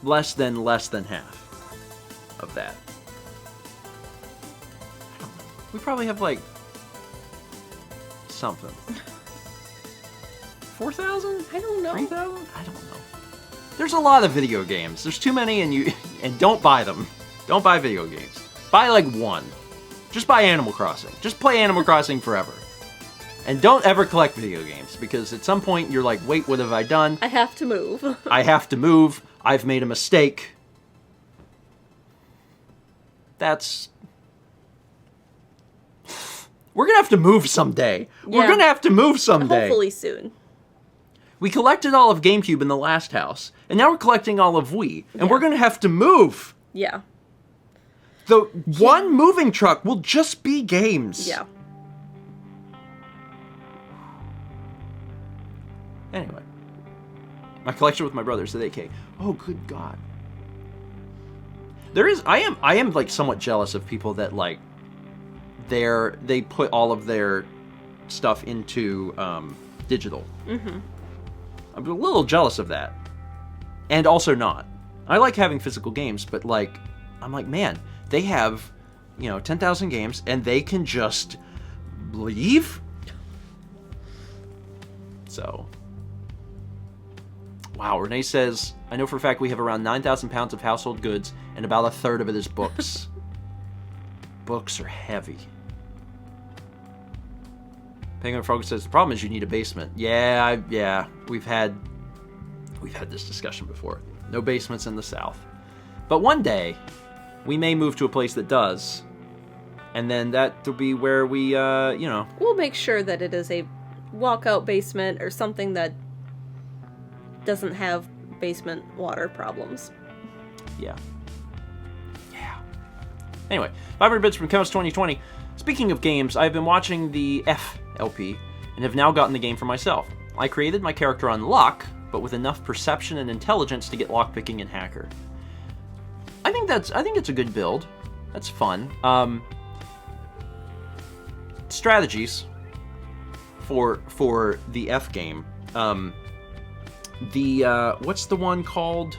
less than half of that. I don't know. We probably have like something. 4,000? I don't know. 3,000? I don't know. There's a lot of video games. There's too many, and don't buy them. Don't buy video games. Buy like one. Just buy Animal Crossing. Just play Animal Crossing forever. And don't ever collect video games, because at some point you're like, wait, what have I done? I have to move. I have to move. I've made a mistake. We're gonna have to move someday. Yeah. We're gonna have to move someday. Hopefully soon. We collected all of GameCube in the last house, and now we're collecting all of Wii, and we're gonna have to move. Yeah. The one moving truck will just be games. Yeah. Anyway. My collection with my brothers at AK. Oh, good God. I am like somewhat jealous of people that like they put all of their stuff into digital. I'm a little jealous of that. and also not. I like having physical games, but like, I'm like, man, they have, 10,000 games, and they can just leave? So, wow, Renee says, I know for a fact we have around 9,000 pounds of household goods, and about a third of it is books. Books are heavy. Penguin Frog says, the problem is you need a basement. Yeah, we've had this discussion before. No basements in the South. But one day, we may move to a place that does, and then that will be where we, We'll make sure that it is a walkout basement or something that doesn't have basement water problems. Yeah. Anyway, 500 bits from Chaos 2020. Speaking of games, I've been watching the FLP and have now gotten the game for myself. I created my character on luck, but with enough perception and intelligence to get lockpicking and hacker. I think it's a good build. That's fun. Strategies for the F game. What's the one called?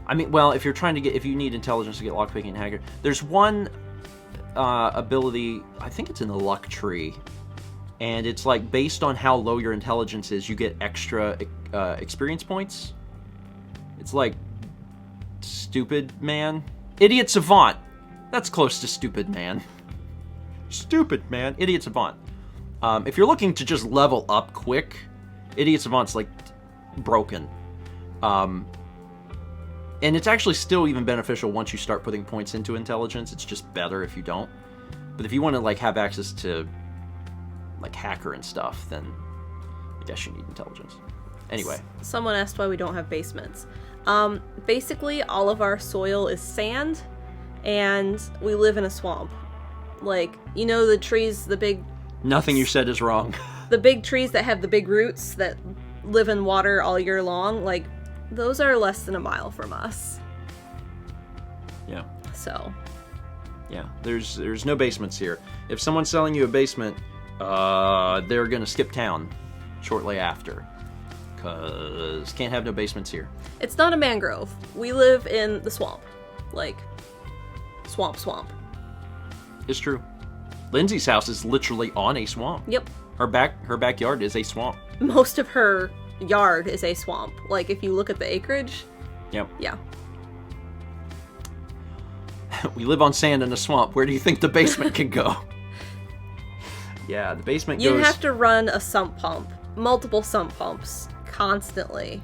I mean, well, if you need intelligence to get lockpicking and hacker, there's one ability, I think it's in the luck tree, and it's like based on how low your intelligence is, you get extra experience points. It's like Stupid Man. Idiot Savant. That's close to Stupid Man. Stupid Man. Idiot Savant. If you're looking to just level up quick, Idiot Savant's like broken. And it's actually still even beneficial once you start putting points into intelligence. It's just better if you don't. But if you want to like have access to like hacker and stuff, then I guess you need intelligence. Anyway. Someone asked why we don't have basements. Basically all of our soil is sand and we live in a swamp. Like, the trees, the big... Nothing you said is wrong. The big trees that have the big roots that live in water all year long, like, those are less than a mile from us. Yeah. So. Yeah, there's no basements here. If someone's selling you a basement, they're gonna skip town shortly after. Cause can't have no basements here. It's not a mangrove. We live in the swamp. Like, swamp. It's true. Lindsay's house is literally on a swamp. Yep. Her backyard is a swamp. Most of her yard is a swamp. Like, if you look at the acreage. Yep. Yeah. We live on sand in a swamp. Where do you think the basement can go? Yeah, the basement goes... You have to run a sump pump. Multiple sump pumps. Constantly.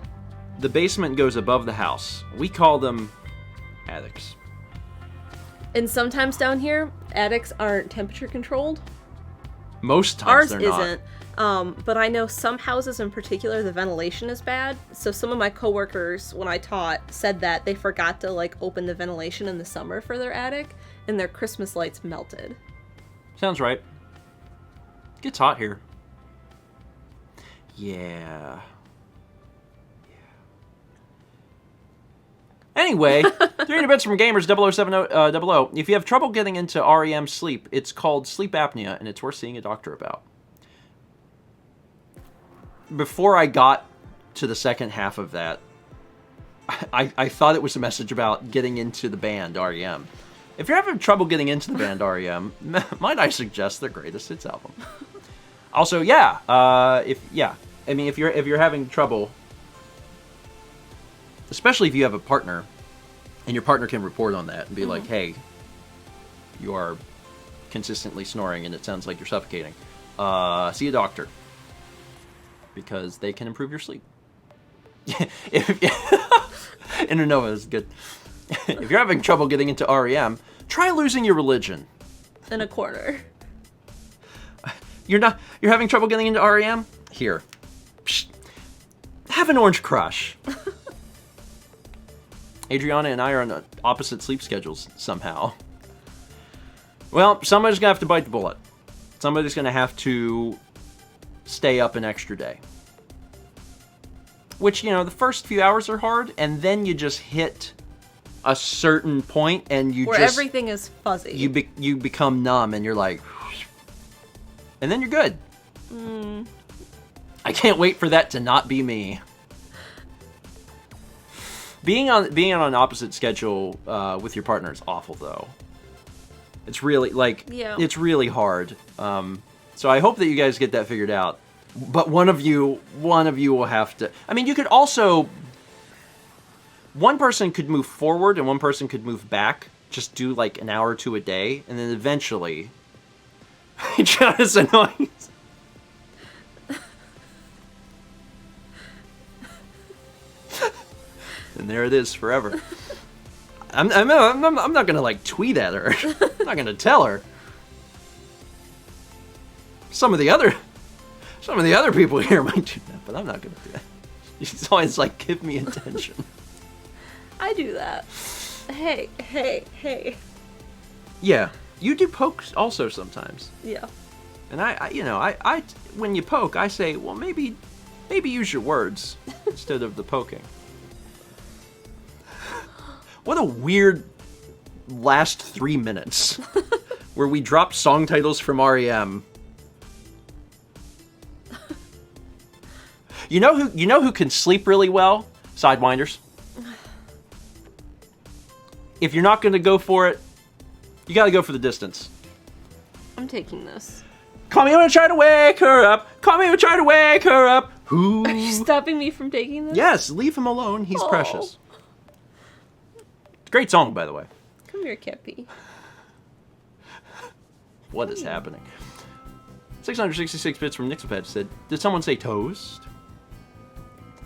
The basement goes above the house. We call them attics. And sometimes down here, attics aren't temperature controlled. Most times they're not. Ours isn't. But I know some houses in particular, the ventilation is bad. So some of my coworkers, when I taught, said that they forgot to like open the ventilation in the summer for their attic, and their Christmas lights melted. Sounds right. It gets hot here. Yeah. Anyway, 300 bits from Gamers 007000. If you have trouble getting into REM sleep, it's called sleep apnea, and it's worth seeing a doctor about. Before I got to the second half of that, I thought it was a message about getting into the band REM. If you're having trouble getting into the band REM, might I suggest their greatest hits album? Also, if you're having trouble, especially if you have a partner, and your partner can report on that and be like, hey, you are consistently snoring and it sounds like you're suffocating. See a doctor. Because they can improve your sleep. Internova is good. If you're having trouble getting into REM, try losing your religion. In a quarter. You're having trouble getting into REM? Here. Psst. Have an Orange Crush. Adriana and I are on opposite sleep schedules somehow. Well, somebody's gonna have to bite the bullet. Somebody's gonna have to stay up an extra day. Which, the first few hours are hard, and then you just hit a certain point, and where everything is fuzzy. You become numb, and you're like... And then you're good. I can't wait for that to not be me. Being on an opposite schedule with your partner is awful, though. It's really it's really hard. So I hope that you guys get that figured out. But one of you will have to. I mean, you could also. One person could move forward and one person could move back. Just do like an hour or two a day, and then eventually, Jonas annoying. And there it is forever. I'm not gonna like tweet at her. I'm not gonna tell her. Some of the other people here might do that, but I'm not gonna do that. She's always like, give me attention. I do that. Hey. Yeah, you do pokes also sometimes. Yeah. And I when you poke, I say, well, maybe use your words instead of the poking. What a weird last 3 minutes where we dropped song titles from REM. You know who can sleep really well? Sidewinders. If you're not going to go for it, you got to go for the distance. I'm taking this. Call me when I try to wake her up. Call me when I try to wake her up. Who? Are you stopping me from taking this? Yes, leave him alone. He's precious. Great song, by the way. Come here, Cappy. What is happening? 666 bits from Nixelpad said, did someone say toast?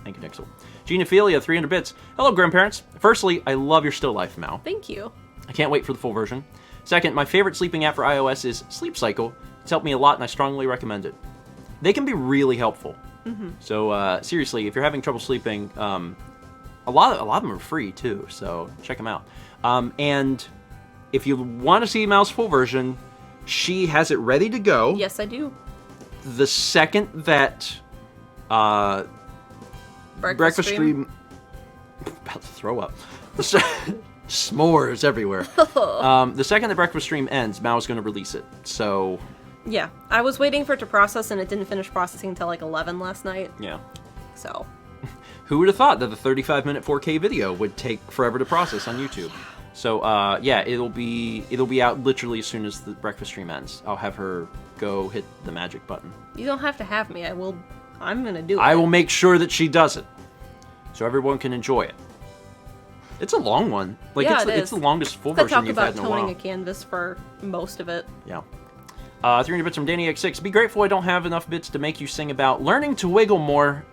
Thank you, Nixel. Genophilia, 300 bits. Hello, grandparents. Firstly, I love your still life, Mal. Thank you. I can't wait for the full version. Second, my favorite sleeping app for iOS is Sleep Cycle. It's helped me a lot, and I strongly recommend it. They can be really helpful. Mm-hmm. So, seriously, if you're having trouble sleeping, a lot of them are free, too, so check them out. And if you want to see Mal's full version, she has it ready to go. Yes, I do. The second that Breakfast Stream... About to throw up. S'mores everywhere. The second that Breakfast Stream ends, Mal's going to release it, so... Yeah, I was waiting for it to process, and it didn't finish processing until like 11 last night. Yeah. So... Who would have thought that the 35-minute 4K video would take forever to process on YouTube? So, yeah, it'll be out literally as soon as the breakfast stream ends. I'll have her go hit the magic button. You don't have to have me. I'm gonna do it. I will make sure that she does it, so everyone can enjoy it. It's a long one. Like, yeah, it's the longest full version you've had in a while. Talk about toning a canvas for most of it. Yeah. 300 bits from Danny X6. Be grateful I don't have enough bits to make you sing about learning to wiggle more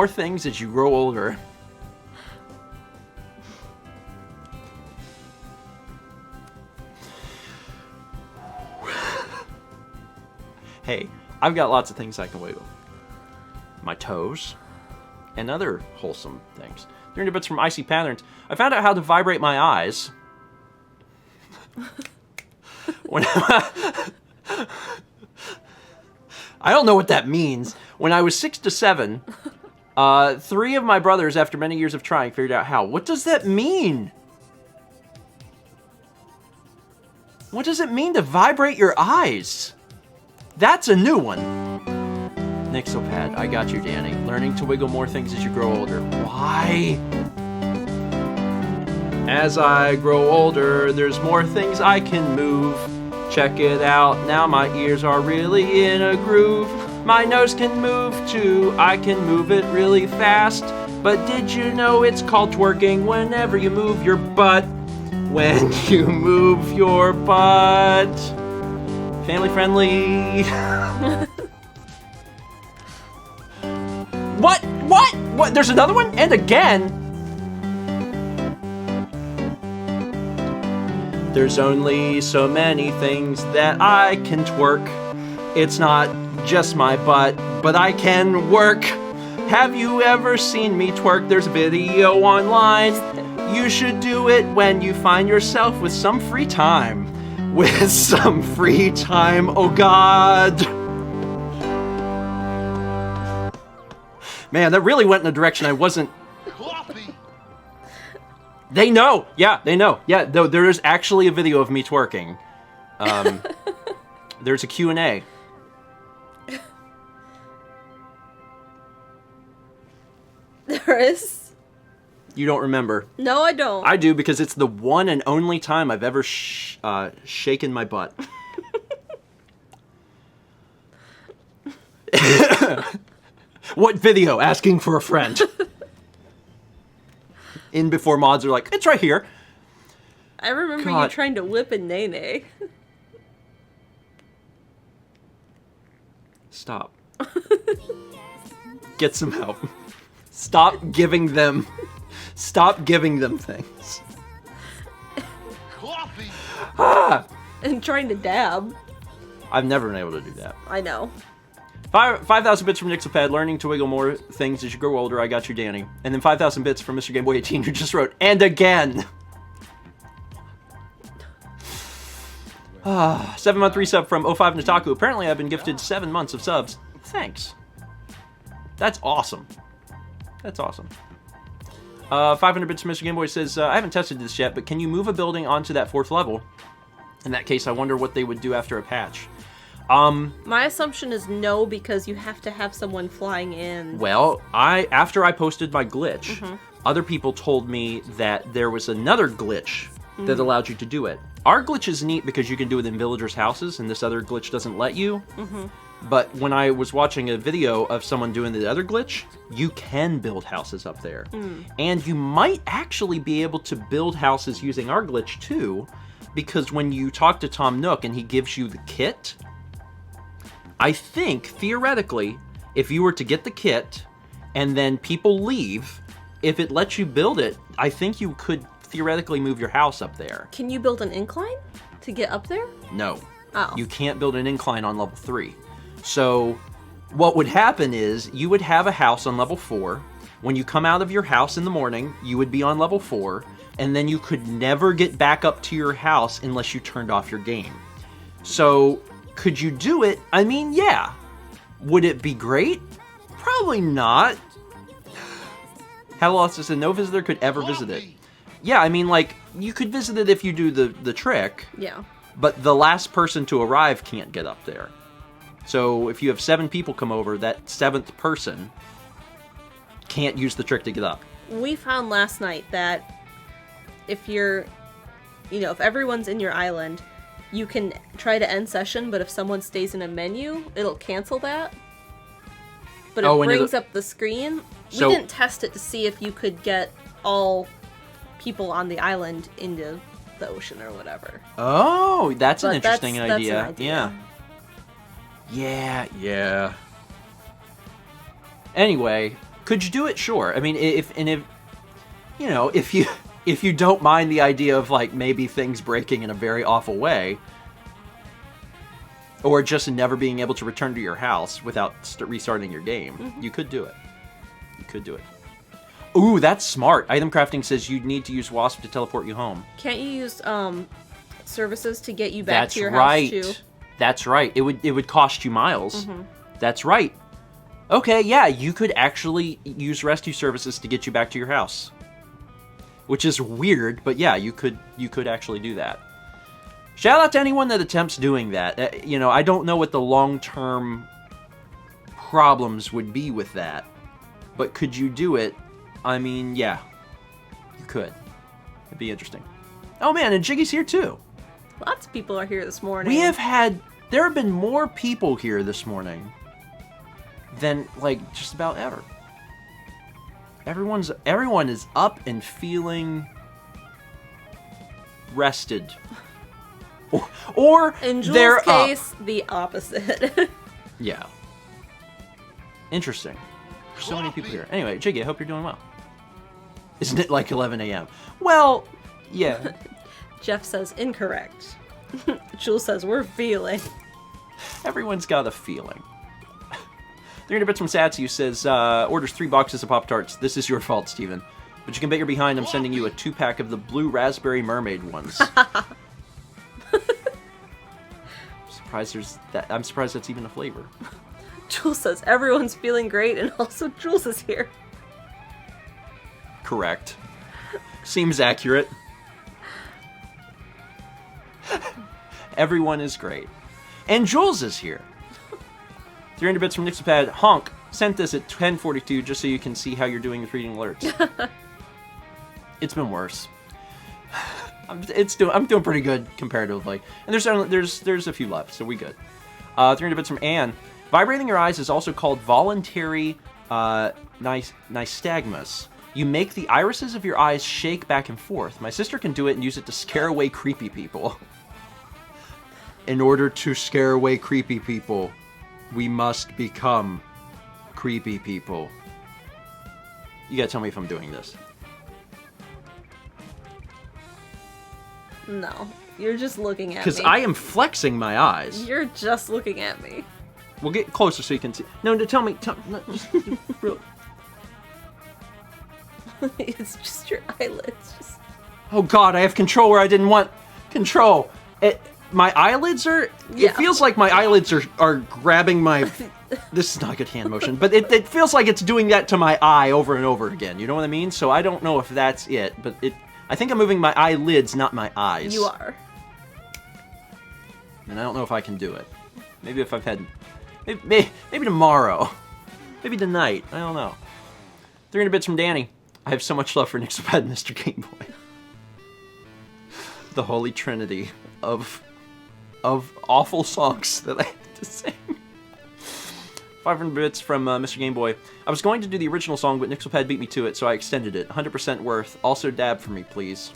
things as you grow older. Hey, I've got lots of things I can wiggle. My toes, and other wholesome things. 300 bits from Icy Patterns. I found out how to vibrate my eyes. I don't know what that means. When I was 6 to 7, 3 of my brothers, after many years of trying, figured out how. What does that mean? What does it mean to vibrate your eyes? That's a new one. Nixelpad, I got you, Danny. Learning to wiggle more things as you grow older. Why? As I grow older, there's more things I can move. Check it out, now my ears are really in a groove. My nose can move too, I can move it really fast. But did you know it's called twerking whenever you move your butt? When you move your butt. Family friendly. What? There's another one? And again? There's only so many things that I can twerk. It's not just my butt, but I can work. Have you ever seen me twerk? There's a video online. You should do it when you find yourself with some free time. With some free time, oh God. Man, that really went in a direction I wasn't... Coffee. They know. Yeah, they know. Yeah, there is actually a video of me twerking. There's a Q&A. There is? You don't remember. No, I don't. I do, because it's the one and only time I've ever shaken my butt. What video? Asking for a friend. In before mods are like, it's right here. I remember God. you trying to whip a Nene. Stop. Get some help. Stop giving them things. Coffee. And trying to dab. I've never been able to do that. I know. 5,000 bits from Nixelpad, learning to wiggle more things as you grow older. I got you, Danny. And then 5,000 bits from Mr. Game Boy 18, who just wrote, and again. 7-month resub from 05 Nataku. Apparently, I've been gifted 7 months of subs. Thanks. That's awesome. That's awesome. 500 bits from Mr. Game Boy says, I haven't tested this yet, but can you move a building onto that 4th level? In that case, I wonder what they would do after a patch. My assumption is no, because you have to have someone flying in. Well, after I posted my glitch, other people told me that there was another glitch that allowed you to do it. Our glitch is neat because you can do it in villagers' houses, and this other glitch doesn't let you. But when I was watching a video of someone doing the other glitch, you can build houses up there. And you might actually be able to build houses using our glitch too, because when you talk to Tom Nook and he gives you the kit, I think, theoretically, if you were to get the kit and then people leave, if it lets you build it, I think you could theoretically move your house up there. Can you build an incline to get up there? No. Oh. You can't build an incline on level 3. So what would happen is you would have a house on level 4. When you come out of your house in the morning, you would be on level 4, and then you could never get back up to your house unless you turned off your game. So could you do it? I mean, yeah. Would it be great? Probably not. Hello, says no visitor could ever visit it. Yeah, I mean, like, you could visit it if you do the trick. Yeah. But the last person to arrive can't get up there. So if you have 7 people come over, that 7th person can't use the trick to get up. We found last night that if you're, if everyone's in your island, you can try to end session, but if someone stays in a menu, it'll cancel that. But it brings up the screen. So, we didn't test it to see if you could get all people on the island into the ocean or whatever. Oh, that's But an interesting that's idea. an idea. Yeah. Anyway, could you do it? Sure. I mean, if you don't mind the idea of, like, maybe things breaking in a very awful way, or just never being able to return to your house without restarting your game, you could do it. You could do it. Ooh, that's smart. Item crafting says you need to use Wasp to teleport you home. Can't you use services to get you back to your right. house too? That's right. It would cost you miles. That's right. Okay, yeah, you could actually use rescue services to get you back to your house. Which is weird, but yeah, you could actually do that. Shout out to anyone that attempts doing that. I don't know what the long-term problems would be with that. But could you do it? I mean, yeah. You could. It'd be interesting. Oh man, and Jiggy's here too. Lots of people are here this morning. There have been more people here this morning than, like, just about ever. Everyone is up and feeling rested. Or in Jules' they're case, up. the opposite. Yeah. Interesting. There's so many people here. Anyway, Jiggy, I hope you're doing well. Isn't it like 11 a.m.? Well, yeah. Jeff says incorrect. Jules says we're feeling. Everyone's got a feeling. 300 bits from Satsu says, orders 3 boxes of Pop-Tarts. This is your fault, Steven. But you can bet you're behind. I'm sending you a 2-pack of the blue raspberry mermaid ones. I'm surprised that's even a flavor. Jules says everyone's feeling great, and also Jules is here. Correct. Seems accurate. Everyone is great. And Jules is here. 300 bits from Nixelpad. Honk sent this at 10:42 just so you can see how you're doing with reading alerts. It's been worse. I'm doing pretty good comparatively. And there's a few left, so we good. 300 bits from Anne. Vibrating your eyes is also called voluntary nystagmus. You make the irises of your eyes shake back and forth. My sister can do it and use it to scare away creepy people. In order to scare away creepy people, we must become creepy people. You gotta tell me if I'm doing this. No, you're just looking at me. Because I am flexing my eyes. You're just looking at me. We'll get closer so you can see. No, tell me. No, just, real. It's just your eyelids. Just... Oh God, I have control where I didn't want control. My eyelids are... Yeah. It feels like my eyelids are grabbing my... This is not a good hand motion, but it feels like it's doing that to my eye over and over again. You know what I mean? So I don't know if that's it, but I think I'm moving my eyelids, not my eyes. You are. And I don't know if I can do it. Maybe if I've had... Maybe tomorrow. Maybe tonight. I don't know. 300 bits from Danny. I have so much love for Nixelpad and Mr. Game Boy. The holy trinity of awful songs that I have to sing. 500 bits from Mr. Game Boy. I was going to do the original song, but Nixelpad beat me to it, so I extended it. 100% worth. Also dab for me, please.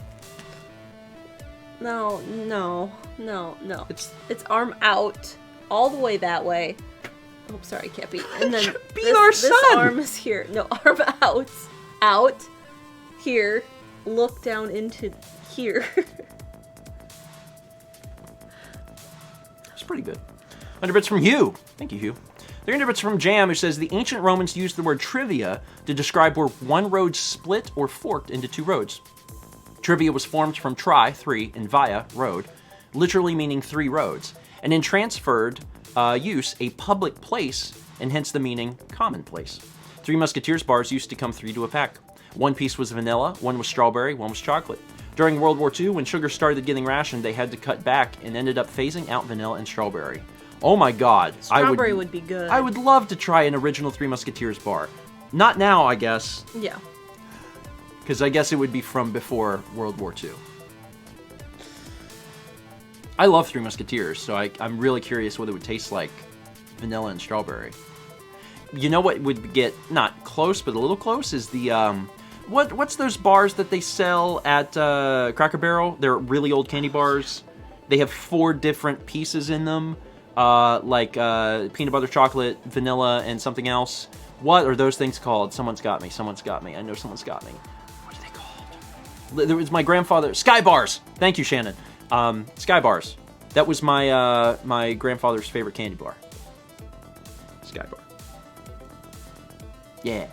No. It's arm out, all the way that way. Oh, sorry, Cappy. And then this arm is here. No, arm out, here, look down into here. It's pretty good. 100 bits from Hugh. Thank you, Hugh. 300 bits from Jam, who says the ancient Romans used the word trivia to describe where one road split or forked into two roads. Trivia was formed from tri, three, and via, road, literally meaning three roads, and in transferred use, a public place, and hence the meaning commonplace. Three Musketeers bars used to come 3 to a pack. One piece was vanilla, one was strawberry, one was chocolate. During World War II, when sugar started getting rationed, they had to cut back and ended up phasing out vanilla and strawberry. Oh my God. Strawberry would be good. I would love to try an original Three Musketeers bar. Not now, I guess. Yeah. Because I guess it would be from before World War II. I love Three Musketeers, so I'm really curious what it would taste like, vanilla and strawberry. You know what would get, not close, but a little close, is the, what's those bars that they sell at Cracker Barrel? They're really old candy bars. They have 4 different pieces in them, like peanut butter chocolate, vanilla, and something else. What are those things called? Someone's got me. I know someone's got me. What are they called? There was my grandfather. Sky Bars! Thank you, Shannon. Sky Bars. That was my my grandfather's favorite candy bar. Sky Bar. Yeah.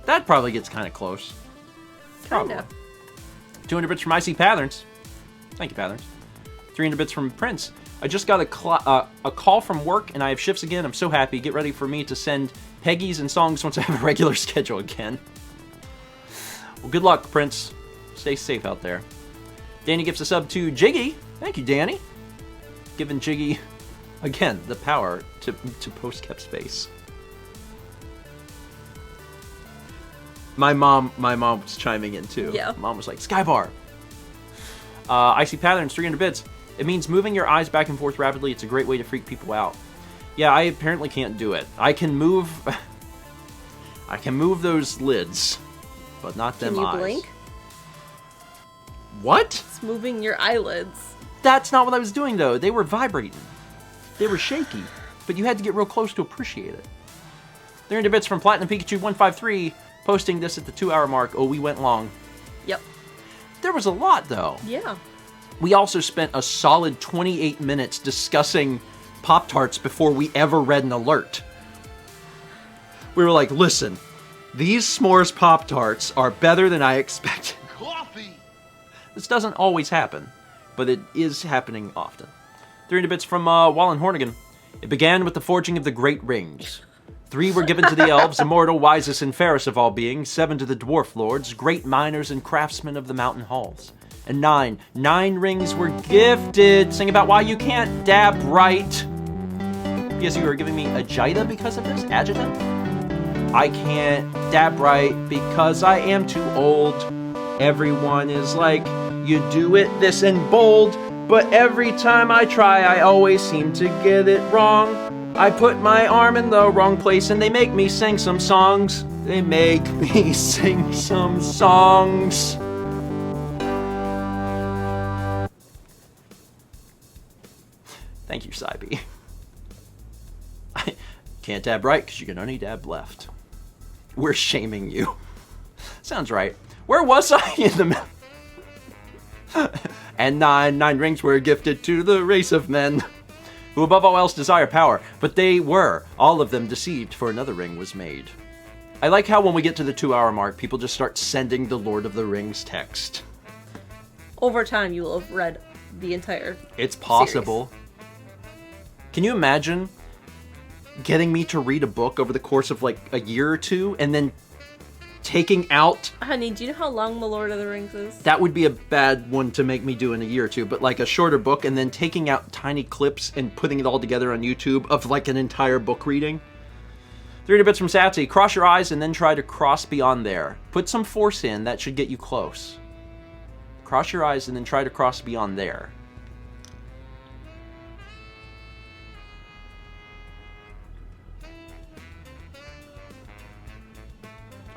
That probably gets kind of close. Probably. 200 bits from IC Patterns. Thank you, Patterns. 300 bits from Prince. I just got a call from work and I have shifts again. I'm so happy. Get ready for me to send Peggies and songs once I have a regular schedule again. Well, good luck, Prince. Stay safe out there. Danny gives a sub to Jiggy. Thank you, Danny. Giving Jiggy, again, the power to post kept space. My mom was chiming in too. Yeah. Mom was like, Skybar. IC Patterns, 300 bits. It means moving your eyes back and forth rapidly. It's a great way to freak people out. Yeah, I apparently can't do it. I can move those lids, but not them eyes. Can you blink? What? It's moving your eyelids. That's not what I was doing though. They were vibrating. They were shaky, but you had to get real close to appreciate it. 300 bits from Platinum Pikachu 153. Posting this at the 2-hour mark. Oh, we went long. Yep. There was a lot, though. Yeah. We also spent a solid 28 minutes discussing Pop-Tarts before we ever read an alert. We were like, listen, these s'mores Pop-Tarts are better than I expected. Coffee! This doesn't always happen, but it is happening often. 300 bits from Wallen Hornigan. It began with the forging of the Great Rings. 3 were given to the elves, immortal, wisest, and fairest of all beings. 7 to the dwarf lords, great miners and craftsmen of the mountain halls. And 9 rings were gifted. Sing about why you can't dab right. Yes, you are giving me agita because of this? Adjutant? I can't dab right because I am too old. Everyone is like, you do it this and bold. But every time I try, I always seem to get it wrong. I put my arm in the wrong place and they make me sing some songs. They make me sing some songs. Thank you, Sybe. I can't dab right because you can only dab left. We're shaming you. Sounds right. Where was I in the... And nine rings were gifted to the race of men, who above all else desire power, but they were, all of them, deceived, for another ring was made. I like how when we get to the 2-hour mark, people just start sending the Lord of the Rings text. Over time, you will have read the entire It's possible. Series. Can you imagine getting me to read a book over the course of like a year or two, and then taking out... Honey, do you know how long The Lord of the Rings is? That would be a bad one to make me do in a year or two, but like a shorter book and then taking out tiny clips and putting it all together on YouTube of like an entire book reading. 300 bits from Satsy. Cross your eyes and then try to cross beyond there. Put some force in, that should get you close. Cross your eyes and then try to cross beyond there.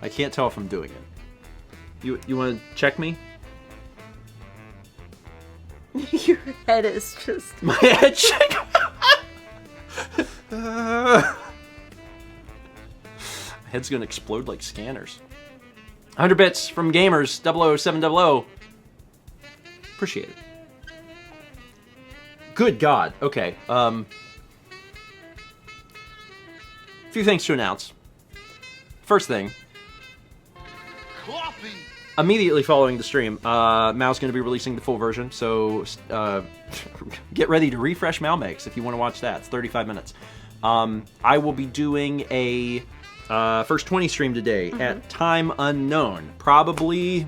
I can't tell if I'm doing it. You want to check me? Your head is just... My head check. My head's gonna explode like scanners. 100 bits from Gamers 00700. Appreciate it. Good God. Okay. Few things to announce. First thing. Coffee. Immediately following the stream, Mao's going to be releasing the full version, so get ready to refresh Mao Makes if you want to watch that. It's 35 minutes. I will be doing a first 20 stream today at time unknown. Probably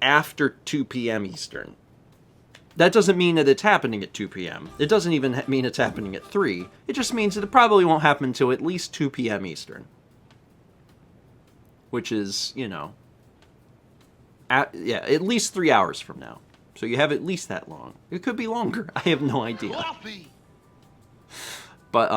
after 2 p.m. Eastern. That doesn't mean that it's happening at 2 p.m. It doesn't even mean it's happening at 3. It just means that it probably won't happen until at least 2 p.m. Eastern. Which is, you know, at least 3 hours from now. So you have at least that long. It could be longer. I have no idea. Coffee. But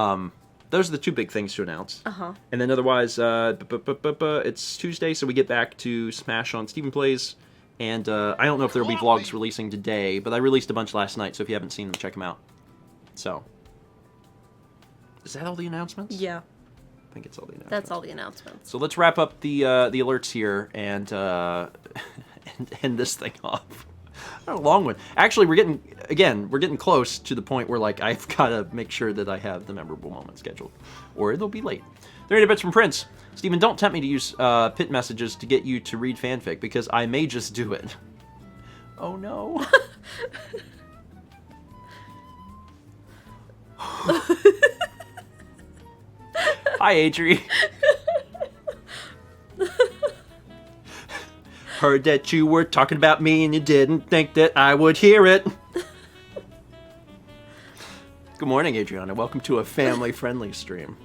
those are the two big things to announce. And then otherwise, it's Tuesday, so we get back to Smash on Stephen Plays. And I don't know if there will be vlogs releasing today, but I released a bunch last night, so if you haven't seen them, check them out. So, is that all the announcements? Yeah. I think it's all the announcements. That's all the announcements. So let's wrap up the alerts here and end this thing off. A long one. Actually, we're getting close to the point where like I've got to make sure that I have the memorable moment scheduled, or it'll be late. 30 bits from Prince. Stephen, don't tempt me to use pit messages to get you to read fanfic, because I may just do it. Oh no. Hi, Adri. Heard that you were talking about me and you didn't think that I would hear it. Good morning, Adriana. Welcome to a family-friendly stream.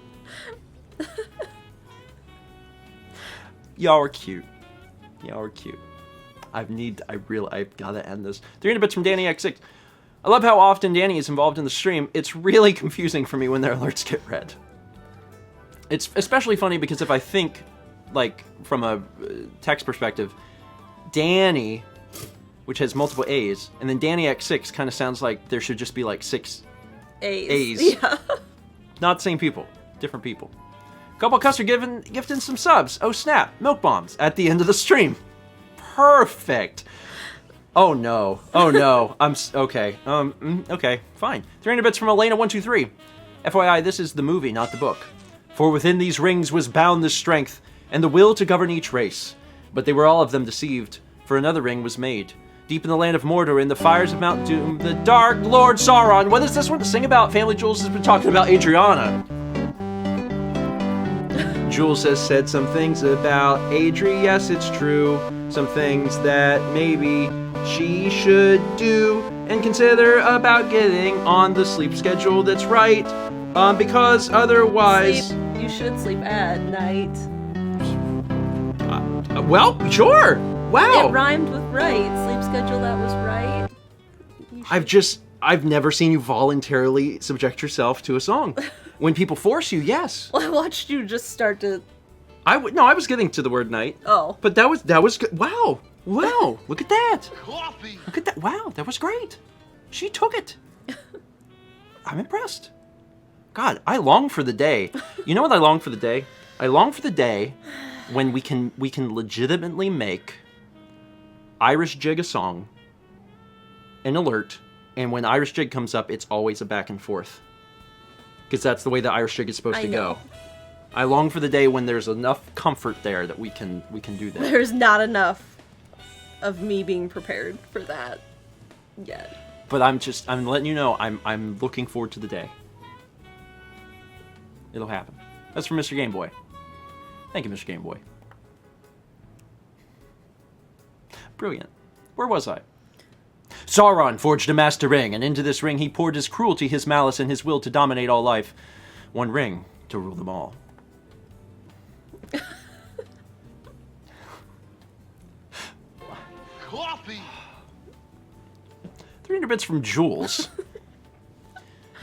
Y'all are cute. Y'all are cute. I've gotta end this. 300 bits from Danny X6. I love how often Danny is involved in the stream. It's really confusing for me when their alerts get read. It's especially funny because if I think, like, from a text perspective, Danny, which has multiple A's, and then Danny X6 kind of sounds like there should just be like 6 A's. Yeah. Not the same people. Different people. Couple Custer gifting some subs. Oh snap. Milk bombs at the end of the stream. Perfect. Oh no. Oh no. Okay. Okay. Fine. 300 bits from Elena123. FYI, this is the movie, not the book. For within these rings was bound the strength and the will to govern each race. But they were all of them deceived, for another ring was made. Deep in the land of Mordor, in the fires of Mount Doom, the Dark Lord Sauron. What is this one to sing about? Family Jules has been talking about Adriana. Jules has said some things about Adri, yes, it's true. Some things that maybe she should do and consider about getting on the sleep schedule that's right. Because otherwise... You should sleep at night. Well, sure. Wow. It rhymed with right. Sleep schedule that was right. I've never seen you voluntarily subject yourself to a song. When people force you, yes. Well, I watched you just start to... I was getting to the word night. Oh. But that was good. Wow. Look at that. Coffee. Look at that. Wow, that was great. She took it. I'm impressed. God, I long for the day. You know what I long for the day? I long for the day when we can legitimately make Irish Jig a song, an alert, and when Irish Jig comes up, it's always a back and forth. Because that's the way the Irish Jig is supposed to go. I long for the day when there's enough comfort there that we can do that. There's not enough of me being prepared for that yet. But I'm letting you know, I'm looking forward to the day. It'll happen. That's from Mr. Game Boy. Thank you, Mr. Game Boy. Brilliant. Where was I? Sauron forged a master ring, and into this ring he poured his cruelty, his malice, and his will to dominate all life. One ring to rule them all. Coffee. 300 bits from Jules.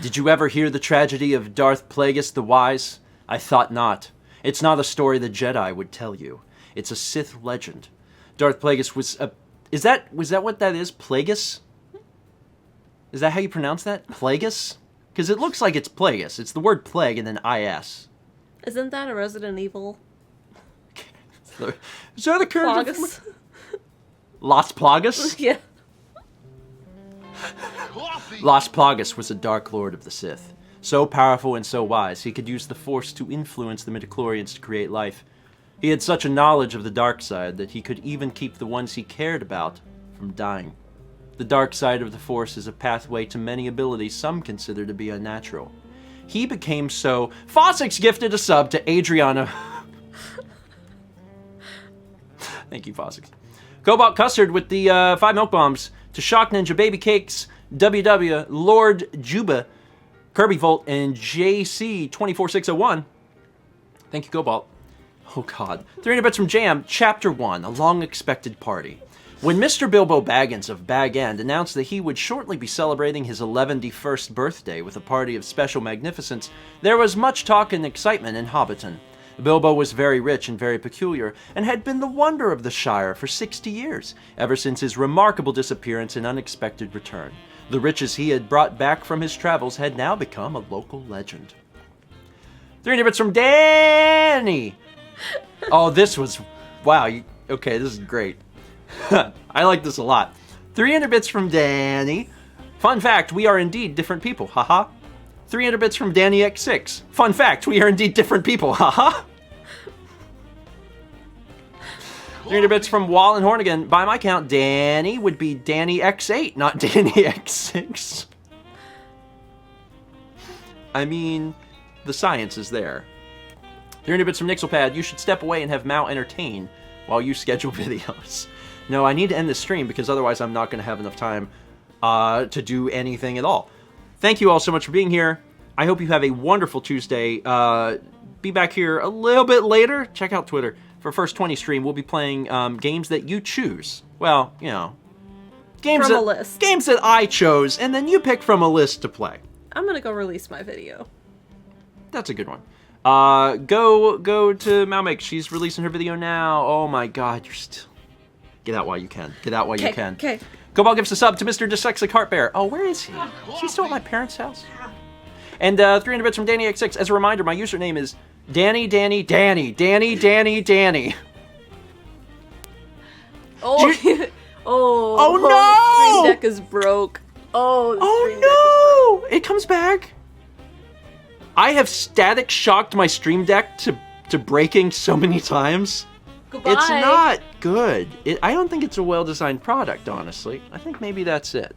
Did you ever hear the tragedy of Darth Plagueis the Wise? I thought not. It's not a story the Jedi would tell you. It's a Sith legend. Darth Plagueis was a... Was that what that is? Plagueis? Is that how you pronounce that? Plagueis? Because it looks like it's Plagueis. It's the word plague and then I-S. Isn't that a Resident Evil? Is that a character? Plagueis? Las Plagas? Yeah. Coffee. Las Plagas was a Dark Lord of the Sith. So powerful and so wise, he could use the Force to influence the midichlorians to create life. He had such a knowledge of the dark side that he could even keep the ones he cared about from dying. The dark side of the Force is a pathway to many abilities some consider to be unnatural. He became so... Fossix gifted a sub to Adriana. Thank you, Fossix. Cobalt Custard with the 5 milk bombs. To Shock Ninja, Baby Cakes, WW, Lord Juba, Kirby Volt, and JC24601. Thank you, Cobalt. Oh, God. 300 bits from Jam, Chapter 1, A Long-Expected Party. When Mr. Bilbo Baggins of Bag End announced that he would shortly be celebrating his 111st birthday with a party of special magnificence, there was much talk and excitement in Hobbiton. Bilbo was very rich and very peculiar, and had been the wonder of the Shire for 60 years, ever since his remarkable disappearance and unexpected return. The riches he had brought back from his travels had now become a local legend. 300 bits from Danny! Oh, this was... Wow, okay, this is great. I like this a lot. 300 bits from Danny. Fun fact, we are indeed different people, haha. 300 bits from Danny X6. Fun fact, we are indeed different people, haha. 300 bits from Wall and Hornigan. By my count, Danny would be Danny X8, not Danny X6. I mean, the science is there. 300 bits from Nixelpad. You should step away and have Mao entertain while you schedule videos. No, I need to end this stream because otherwise I'm not going to have enough time to do anything at all. Thank you all so much for being here. I hope you have a wonderful Tuesday. Be back here a little bit later. Check out Twitter. For First 20 stream, we'll be playing games that you choose. Well, you know. Games From a list. Games that I chose, and then you pick from a list to play. I'm gonna go release my video. That's a good one. Go to Malmake. She's releasing her video now. Oh my god, you're still... Get out while you can. Get out while you can. Okay. Cobalt gives a sub to Mr. Dyslexic Heartbear. Oh, where is he? Is he still at my parents' house? And 300 bits from Danny X6. As a reminder, my username is Danny. Oh, Oh, the no! stream deck is broke. Oh, the stream deck Oh no! It comes back. I have static shocked my stream deck to breaking so many times. Goodbye. It's not good. I don't think it's a well-designed product, honestly. I think maybe that's it.